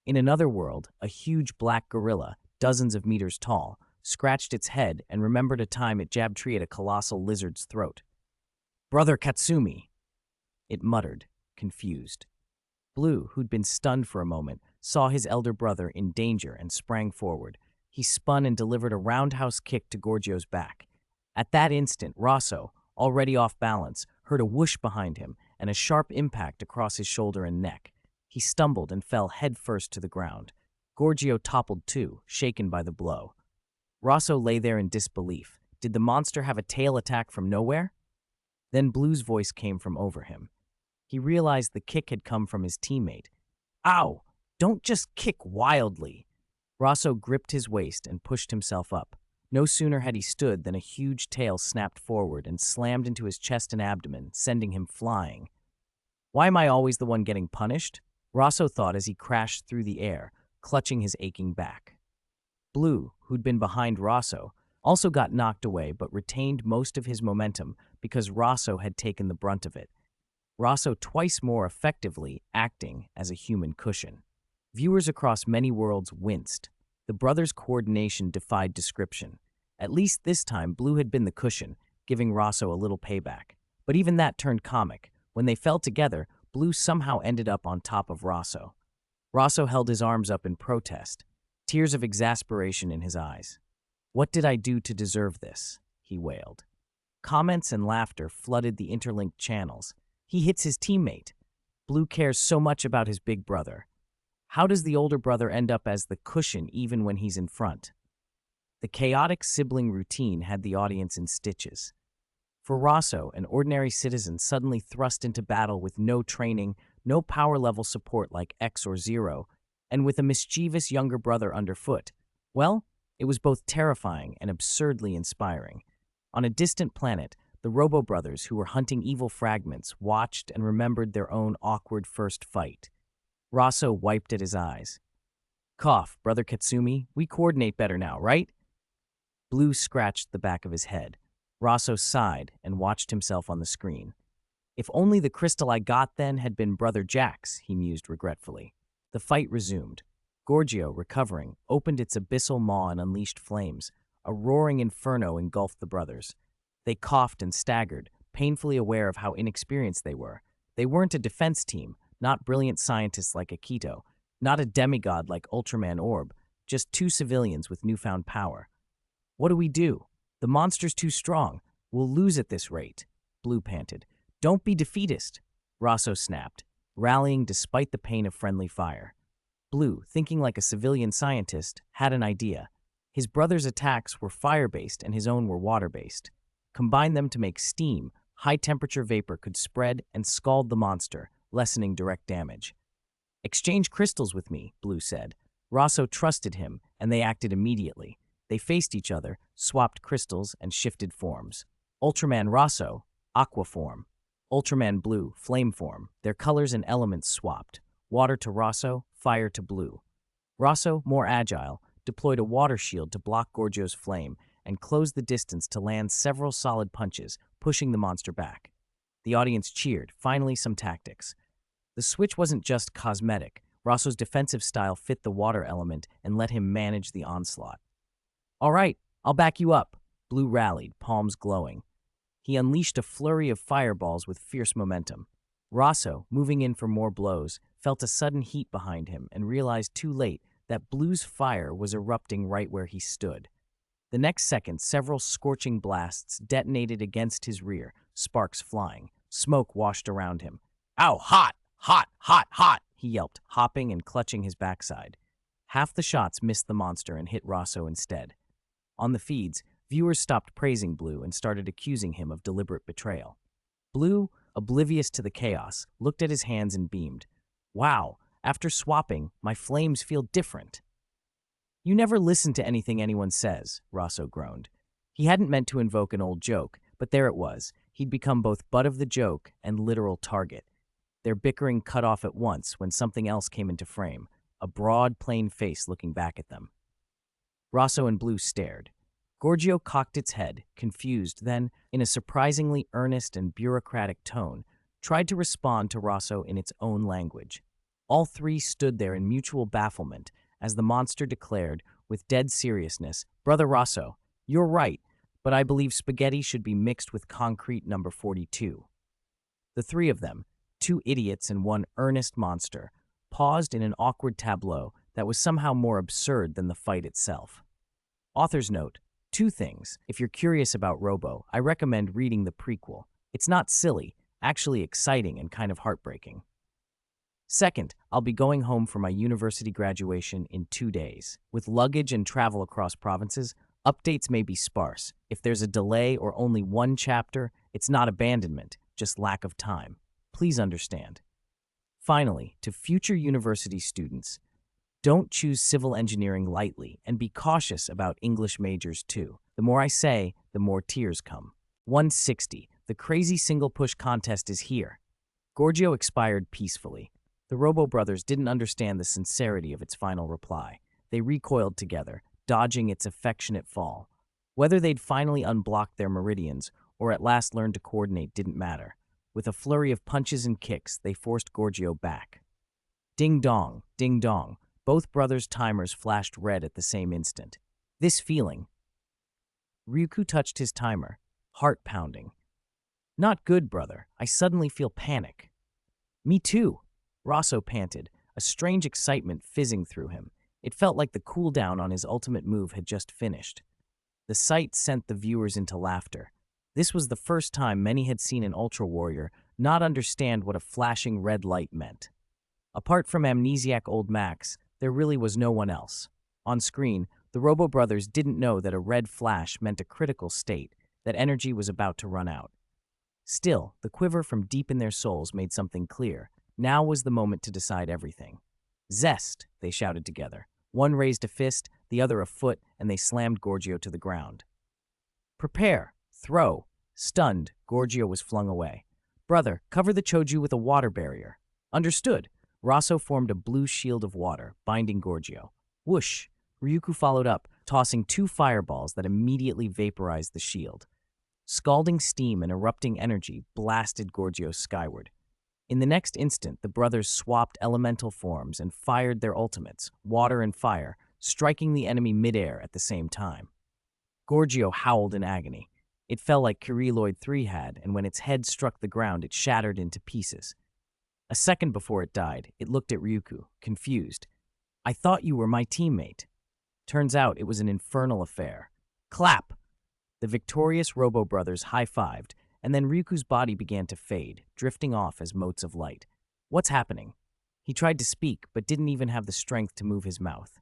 [SPEAKER 1] In another world, a huge black gorilla, dozens of meters tall, scratched its head and remembered a time it jabbed tree at a colossal lizard's throat. Brother Katsumi, it muttered, confused. Blue, who'd been stunned for a moment, saw his elder brother in danger and sprang forward. He spun and delivered a roundhouse kick to Gorgio's back. At that instant, Rosso, already off balance, heard a whoosh behind him and a sharp impact across his shoulder and neck. He stumbled and fell headfirst to the ground. Gorgio toppled too, shaken by the blow. Rosso lay there in disbelief. Did the monster have a tail attack from nowhere? Then Blue's voice came from over him. He realized the kick had come from his teammate. Ow! Don't just kick wildly! Rosso gripped his waist and pushed himself up. No sooner had he stood than a huge tail snapped forward and slammed into his chest and abdomen, sending him flying. Why am I always the one getting punished? Rosso thought as he crashed through the air, clutching his aching back. Blue, who'd been behind Rosso, also got knocked away but retained most of his momentum because Rosso had taken the brunt of it. Rosso twice more effectively acting as a human cushion. Viewers across many worlds winced. The brothers' coordination defied description. At least this time, Blue had been the cushion, giving Rosso a little payback. But even that turned comic. When they fell together, Blue somehow ended up on top of Rosso. Rosso held his arms up in protest, tears of exasperation in his eyes. What did I do to deserve this? He wailed. Comments and laughter flooded the interlinked channels. He hits his teammate. Blue cares so much about his big brother. How does the older brother end up as the cushion even when he's in front? The chaotic sibling routine had the audience in stitches. For Rosso, an ordinary citizen suddenly thrust into battle with no training, no power level support like X or Zero, and with a mischievous younger brother underfoot. Well, it was both terrifying and absurdly inspiring. On a distant planet, the Robo Brothers, who were hunting evil fragments, watched and remembered their own awkward first fight. Rosso wiped at his eyes. Cough, Brother Katsumi, we coordinate better now, right? Blue scratched the back of his head. Rosso sighed and watched himself on the screen. If only the crystal I got then had been Brother Jack's, he mused regretfully. The fight resumed. Gorgio, recovering, opened its abyssal maw and unleashed flames. A roaring inferno engulfed the brothers. They coughed and staggered, painfully aware of how inexperienced they were. They weren't a defense team, not brilliant scientists like Akito, not a demigod like Ultraman Orb, just two civilians with newfound power. What do we do? The monster's too strong. We'll lose at this rate, Blue panted. Don't be defeatist, Rosso snapped, rallying despite the pain of friendly fire. Blue, thinking like a civilian scientist, had an idea. His brother's attacks were fire-based and his own were water-based. Combine them to make steam, high-temperature vapor could spread and scald the monster, lessening direct damage. Exchange crystals with me, Blue said. Rosso trusted him, and they acted immediately. They faced each other, swapped crystals, and shifted forms. Ultraman Rosso, aqua form. Ultraman Blue, flame form. Their colors and elements swapped. Water to Rosso, fire to Blue. Rosso, more agile, deployed a water shield to block Gorgio's flame and closed the distance to land several solid punches, pushing the monster back. The audience cheered, finally some tactics. The switch wasn't just cosmetic. Rosso's defensive style fit the water element and let him manage the onslaught. All right, I'll back you up, Blue rallied, palms glowing. He unleashed a flurry of fireballs with fierce momentum. Rosso, moving in for more blows, felt a sudden heat behind him and realized too late that Blue's fire was erupting right where he stood. The next second, several scorching blasts detonated against his rear, sparks flying. Smoke washed around him. Ow, hot, hot, hot, hot, he yelped, hopping and clutching his backside. Half the shots missed the monster and hit Rosso instead. On the feeds, viewers stopped praising Blue and started accusing him of deliberate betrayal. Blue, oblivious to the chaos, looked at his hands and beamed. Wow, after swapping, my flames feel different. You never listen to anything anyone says, Rosso groaned. He hadn't meant to invoke an old joke, but there it was. He'd become both butt of the joke and literal target. Their bickering cut off at once when something else came into frame, a broad, plain face looking back at them. Rosso and Blue stared. Gorgio cocked its head, confused, then, in a surprisingly earnest and bureaucratic tone, tried to respond to Rosso in its own language. All three stood there in mutual bafflement as the monster declared, with dead seriousness, Brother Rosso, you're right, but I believe spaghetti should be mixed with concrete number 42. The three of them, two idiots and one earnest monster, paused in an awkward tableau that was somehow more absurd than the fight itself. Author's note, 2 things. If you're curious about Robo, I recommend reading the prequel. It's not silly, actually exciting and kind of heartbreaking. Second, I'll be going home for my university graduation in 2 days. With luggage and travel across provinces, updates may be sparse. If there's a delay or only one chapter, it's not abandonment, just lack of time. Please understand. Finally, to future university students, don't choose civil engineering lightly and be cautious about English majors too. The more I say, the more tears come. 160. The crazy single push contest is here. Gorgio expired peacefully. The Robo brothers didn't understand the sincerity of its final reply. They recoiled together, dodging its affectionate fall. Whether they'd finally unblocked their meridians or at last learned to coordinate didn't matter. With a flurry of punches and kicks, they forced Gorgio back. Ding dong, ding dong. Both brothers' timers flashed red at the same instant. This feeling. Ryuku touched his timer, heart pounding. Not good, brother. I suddenly feel panic. Me too, Rosso panted, a strange excitement fizzing through him. It felt like the cooldown on his ultimate move had just finished. The sight sent the viewers into laughter. This was the first time many had seen an Ultra Warrior not understand what a flashing red light meant. Apart from amnesiac old Max, there really was no one else. On screen, the Robo brothers didn't know that a red flash meant a critical state, that energy was about to run out. Still, the quiver from deep in their souls made something clear. Now was the moment to decide everything. Zest, they shouted together. One raised a fist, the other a foot, and they slammed Gorgio to the ground. Prepare, throw. Stunned, Gorgio was flung away. Brother, cover the Choju with a water barrier. Understood. Rosso formed a blue shield of water, binding Gorgio. Whoosh! Ryuku followed up, tossing 2 fireballs that immediately vaporized the shield. Scalding steam and erupting energy blasted Gorgios skyward. In the next instant, the brothers swapped elemental forms and fired their ultimates, water and fire, striking the enemy midair at the same time. Gorgio howled in agony. It fell like Kyriloid 3 had, and when its head struck the ground, it shattered into pieces. A second before it died, it looked at Ryuku, confused. "I thought you were my teammate." Turns out it was an infernal affair. Clap! The victorious Robo brothers high-fived, and then Ryuku's body began to fade, drifting off as motes of light. What's happening? He tried to speak, but didn't even have the strength to move his mouth.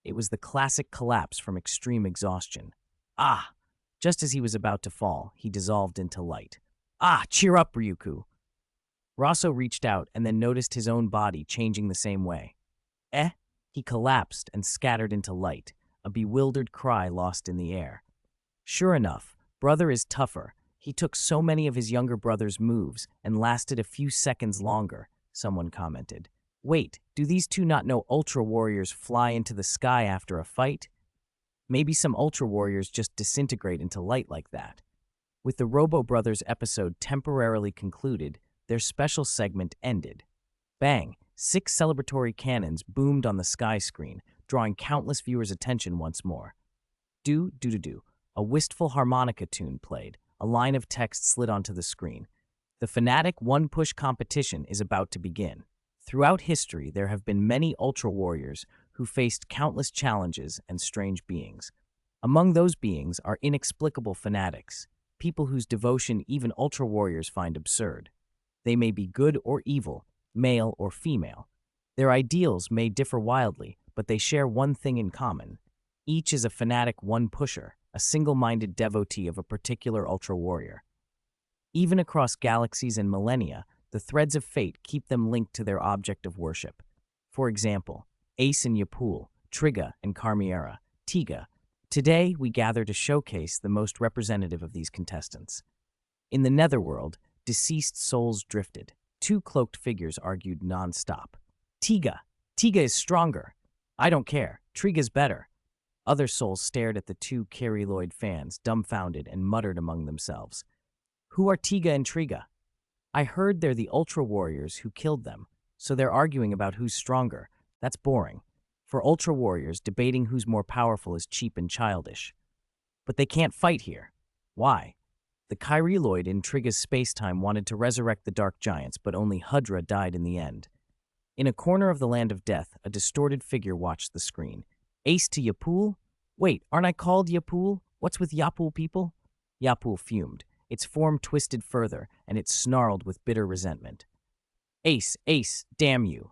[SPEAKER 1] It was the classic collapse from extreme exhaustion. Ah! Just as he was about to fall, he dissolved into light. Ah! Cheer up, Ryuku! Rosso reached out and then noticed his own body changing the same way. Eh? He collapsed and scattered into light, a bewildered cry lost in the air. Sure enough, brother is tougher. He took so many of his younger brother's moves and lasted a few seconds longer, someone commented. Wait, do these two not know Ultra Warriors fly into the sky after a fight? Maybe some Ultra Warriors just disintegrate into light like that. With the Robo Brothers episode temporarily concluded, their special segment ended. Bang! 6 celebratory cannons boomed on the sky screen, drawing countless viewers' attention once more. Do-do-do-do. A wistful harmonica tune played. A line of text slid onto the screen. The Fnatic one-push competition is about to begin. Throughout history, there have been many Ultra Warriors who faced countless challenges and strange beings. Among those beings are inexplicable fanatics, people whose devotion even Ultra Warriors find absurd. They may be good or evil, male or female. Their ideals may differ wildly, but they share one thing in common. Each is a fanatic one-pusher, a single-minded devotee of a particular Ultra Warrior. Even across galaxies and millennia, the threads of fate keep them linked to their object of worship. For example, Ace and Yapul, Trigga and Carmiera, Tiga. Today, we gather to showcase the most representative of these contestants. In the netherworld, deceased souls drifted. 2 cloaked figures argued non-stop. Tiga is stronger. I don't care. Trigga's better. Other souls stared at the 2 Kyriloid fans, dumbfounded, and muttered among themselves. Who are Tiga and Trigga? I heard they're the Ultra Warriors who killed them, so they're arguing about who's stronger. That's boring. For Ultra Warriors, debating who's more powerful is cheap and childish. But they can't fight here. Why? The Kyriloid in Trigga's spacetime wanted to resurrect the Dark Giants, but only Hudra died in the end. In a corner of the Land of Death, a distorted figure watched the screen. Ace to Yapul? Wait, aren't I called Yapul? What's with Yapul people? Yapul fumed. Its form twisted further, and it snarled with bitter resentment. Ace, damn you.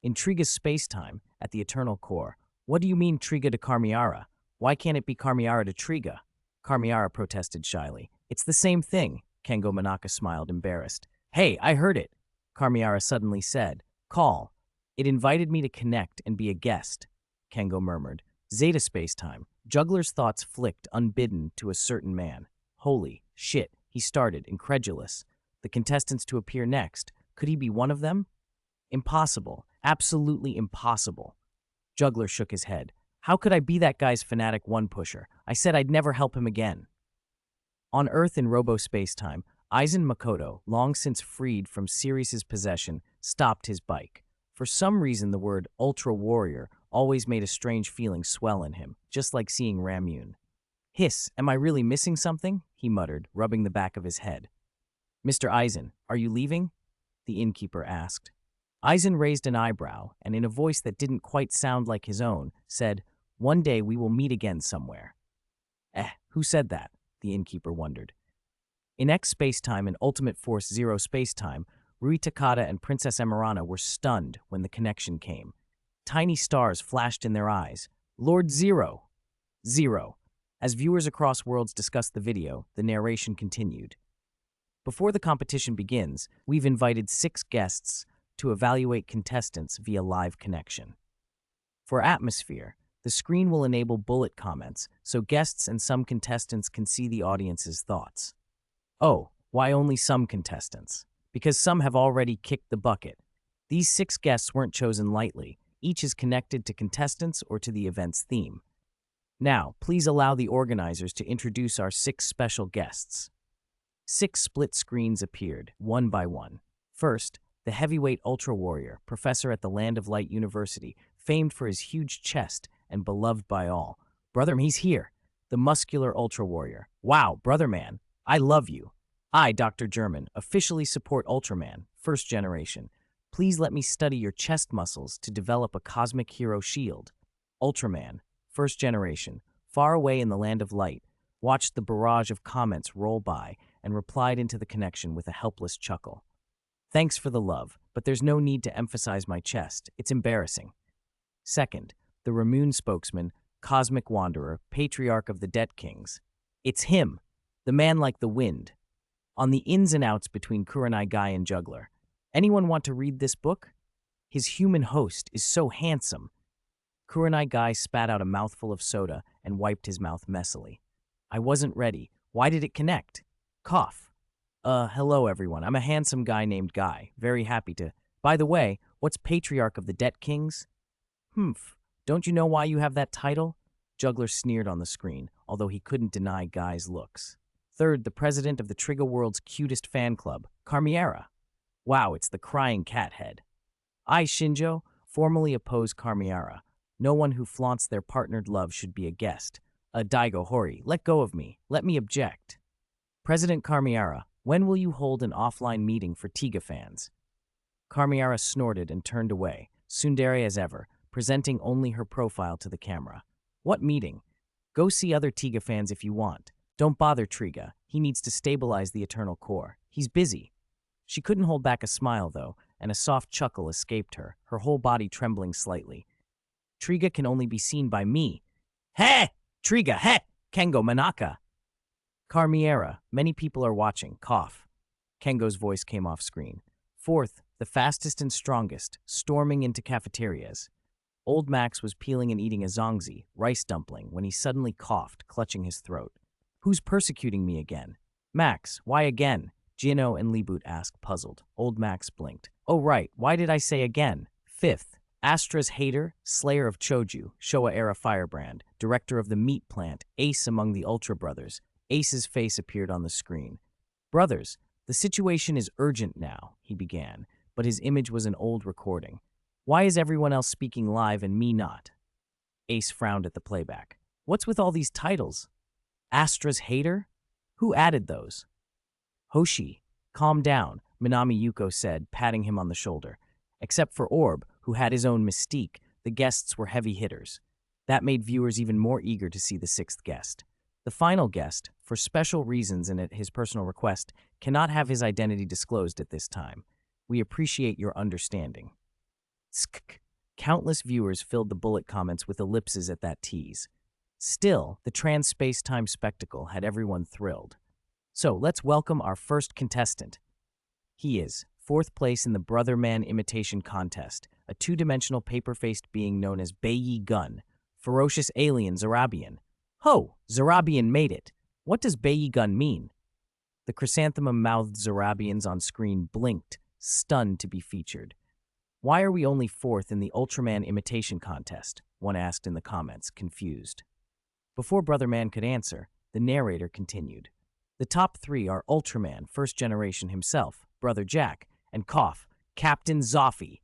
[SPEAKER 1] In Trigga's spacetime, at the Eternal Core, what do you mean Trigga to Carmiara? Why can't it be Carmiara to Trigga? Carmiara protested shyly. It's the same thing, Kengo Manaka smiled, embarrassed. Hey, I heard it, Carmiara suddenly said. Call. It invited me to connect and be a guest, Kengo murmured. Zeta spacetime. Juggler's thoughts flicked, unbidden, to a certain man. Holy shit, he started, incredulous. The contestants to appear next. Could he be one of them? Impossible. Absolutely impossible. Juggler shook his head. How could I be that guy's fanatic one-pusher? I said I'd never help him again. On Earth in Robo Spacetime, Aizen Makoto, long since freed from Sirius's possession, stopped his bike. For some reason, the word Ultra Warrior always made a strange feeling swell in him, just like seeing Ramune. Hiss, am I really missing something? He muttered, rubbing the back of his head. Mr. Aizen, are you leaving? The innkeeper asked. Aizen raised an eyebrow, and in a voice that didn't quite sound like his own, said, One day we will meet again somewhere. Who said that? The innkeeper wondered. In X spacetime and Ultimate Force Zero spacetime, Rui Takada and Princess Emirana were stunned when the connection came. Tiny stars flashed in their eyes. Lord Zero! Zero. As viewers across worlds discussed the video, the narration continued. Before the competition begins, we've invited 6 guests to evaluate contestants via live connection. For atmosphere, the screen will enable bullet comments, so guests and some contestants can see the audience's thoughts. Oh, why only some contestants? Because some have already kicked the bucket. These 6 guests weren't chosen lightly. Each is connected to contestants or to the event's theme. Now, please allow the organizers to introduce our 6 special guests. 6 split screens appeared, one by one. First, the heavyweight Ultra Warrior, professor at the Land of Light University, famed for his huge chest and beloved by all. Brother, he's here. The muscular Ultra Warrior. Wow, Brother Man, I love you. I, Dr. German, officially support Ultraman, first generation. Please let me study your chest muscles to develop a cosmic hero shield. Ultraman, first generation, far away in the Land of Light, watched the barrage of comments roll by and replied into the connection with a helpless chuckle. Thanks for the love, but there's no need to emphasize my chest. It's embarrassing. Second, the Ramoon spokesman, Cosmic Wanderer, Patriarch of the Debt Kings. It's him, the man like the wind. On the ins and outs between Kurenai Guy and Juggler. Anyone want to read this book? His human host is so handsome. Kurenai Guy spat out a mouthful of soda and wiped his mouth messily. I wasn't ready. Why did it connect? Cough. Hello everyone. I'm a handsome guy named Guy. Very happy to... By the way, what's Patriarch of the Debt Kings? Humph. Don't you know why you have that title? Juggler sneered on the screen, although he couldn't deny Guy's looks. Third, the president of the Trigger World's cutest fan club, Carmiera. Wow, it's the crying cat head. I, Shinjo, formally oppose Carmiera. No one who flaunts their partnered love should be a guest. Daigo Hori, let go of me. Let me object. President Carmiera, when will you hold an offline meeting for Tiga fans? Carmiera snorted and turned away, tsundere as ever, presenting only her profile to the camera. What meeting? Go see other Tiga fans if you want. Don't bother Triga. He needs to stabilize the Eternal Core. He's busy. She couldn't hold back a smile, though, and a soft chuckle escaped her, her whole body trembling slightly. Triga can only be seen by me. Heh! Triga, heh! Kengo Manaka! Carmiera, many people are watching. Cough. Kengo's voice came off screen. Fourth, the fastest and strongest, storming into cafeterias. Old Max was peeling and eating a zongzi, rice dumpling, when he suddenly coughed, clutching his throat. Who's persecuting me again? Max, why again? Gino and Lieboot asked, puzzled. Old Max blinked. Oh right, why did I say again? Fifth, Astra's hater, slayer of Choju, Showa-era firebrand, director of the meat plant, ace among the Ultra Brothers. Ace's face appeared on the screen. Brothers, the situation is urgent now, he began, but his image was an old recording. Why is everyone else speaking live and me not? Ace frowned at the playback. What's with all these titles? Astra's hater? Who added those? Hoshi, calm down, Minami Yuko said, patting him on the shoulder. Except for Orb, who had his own mystique, the guests were heavy hitters. That made viewers even more eager to see the 6th guest. The final guest, for special reasons and at his personal request, cannot have his identity disclosed at this time. We appreciate your understanding. Skk. Countless viewers filled the bullet comments with ellipses at that tease. Still, the trans-space-time spectacle had everyone thrilled. So, let's welcome our first contestant. He is 4th place in the Brother Man Imitation Contest, a 2-dimensional paper-faced being known as Beiyi Gun, ferocious alien Zarabian. Ho! Zarabian made it! What does Beiyi Gun mean? The chrysanthemum-mouthed Zarabians on screen blinked, stunned to be featured. Why are we only 4th in the Ultraman Imitation Contest? One asked in the comments, confused. Before Brother Man could answer, the narrator continued. The top 3 are Ultraman, first generation himself, Brother Jack, and Cough, Captain Zoffi,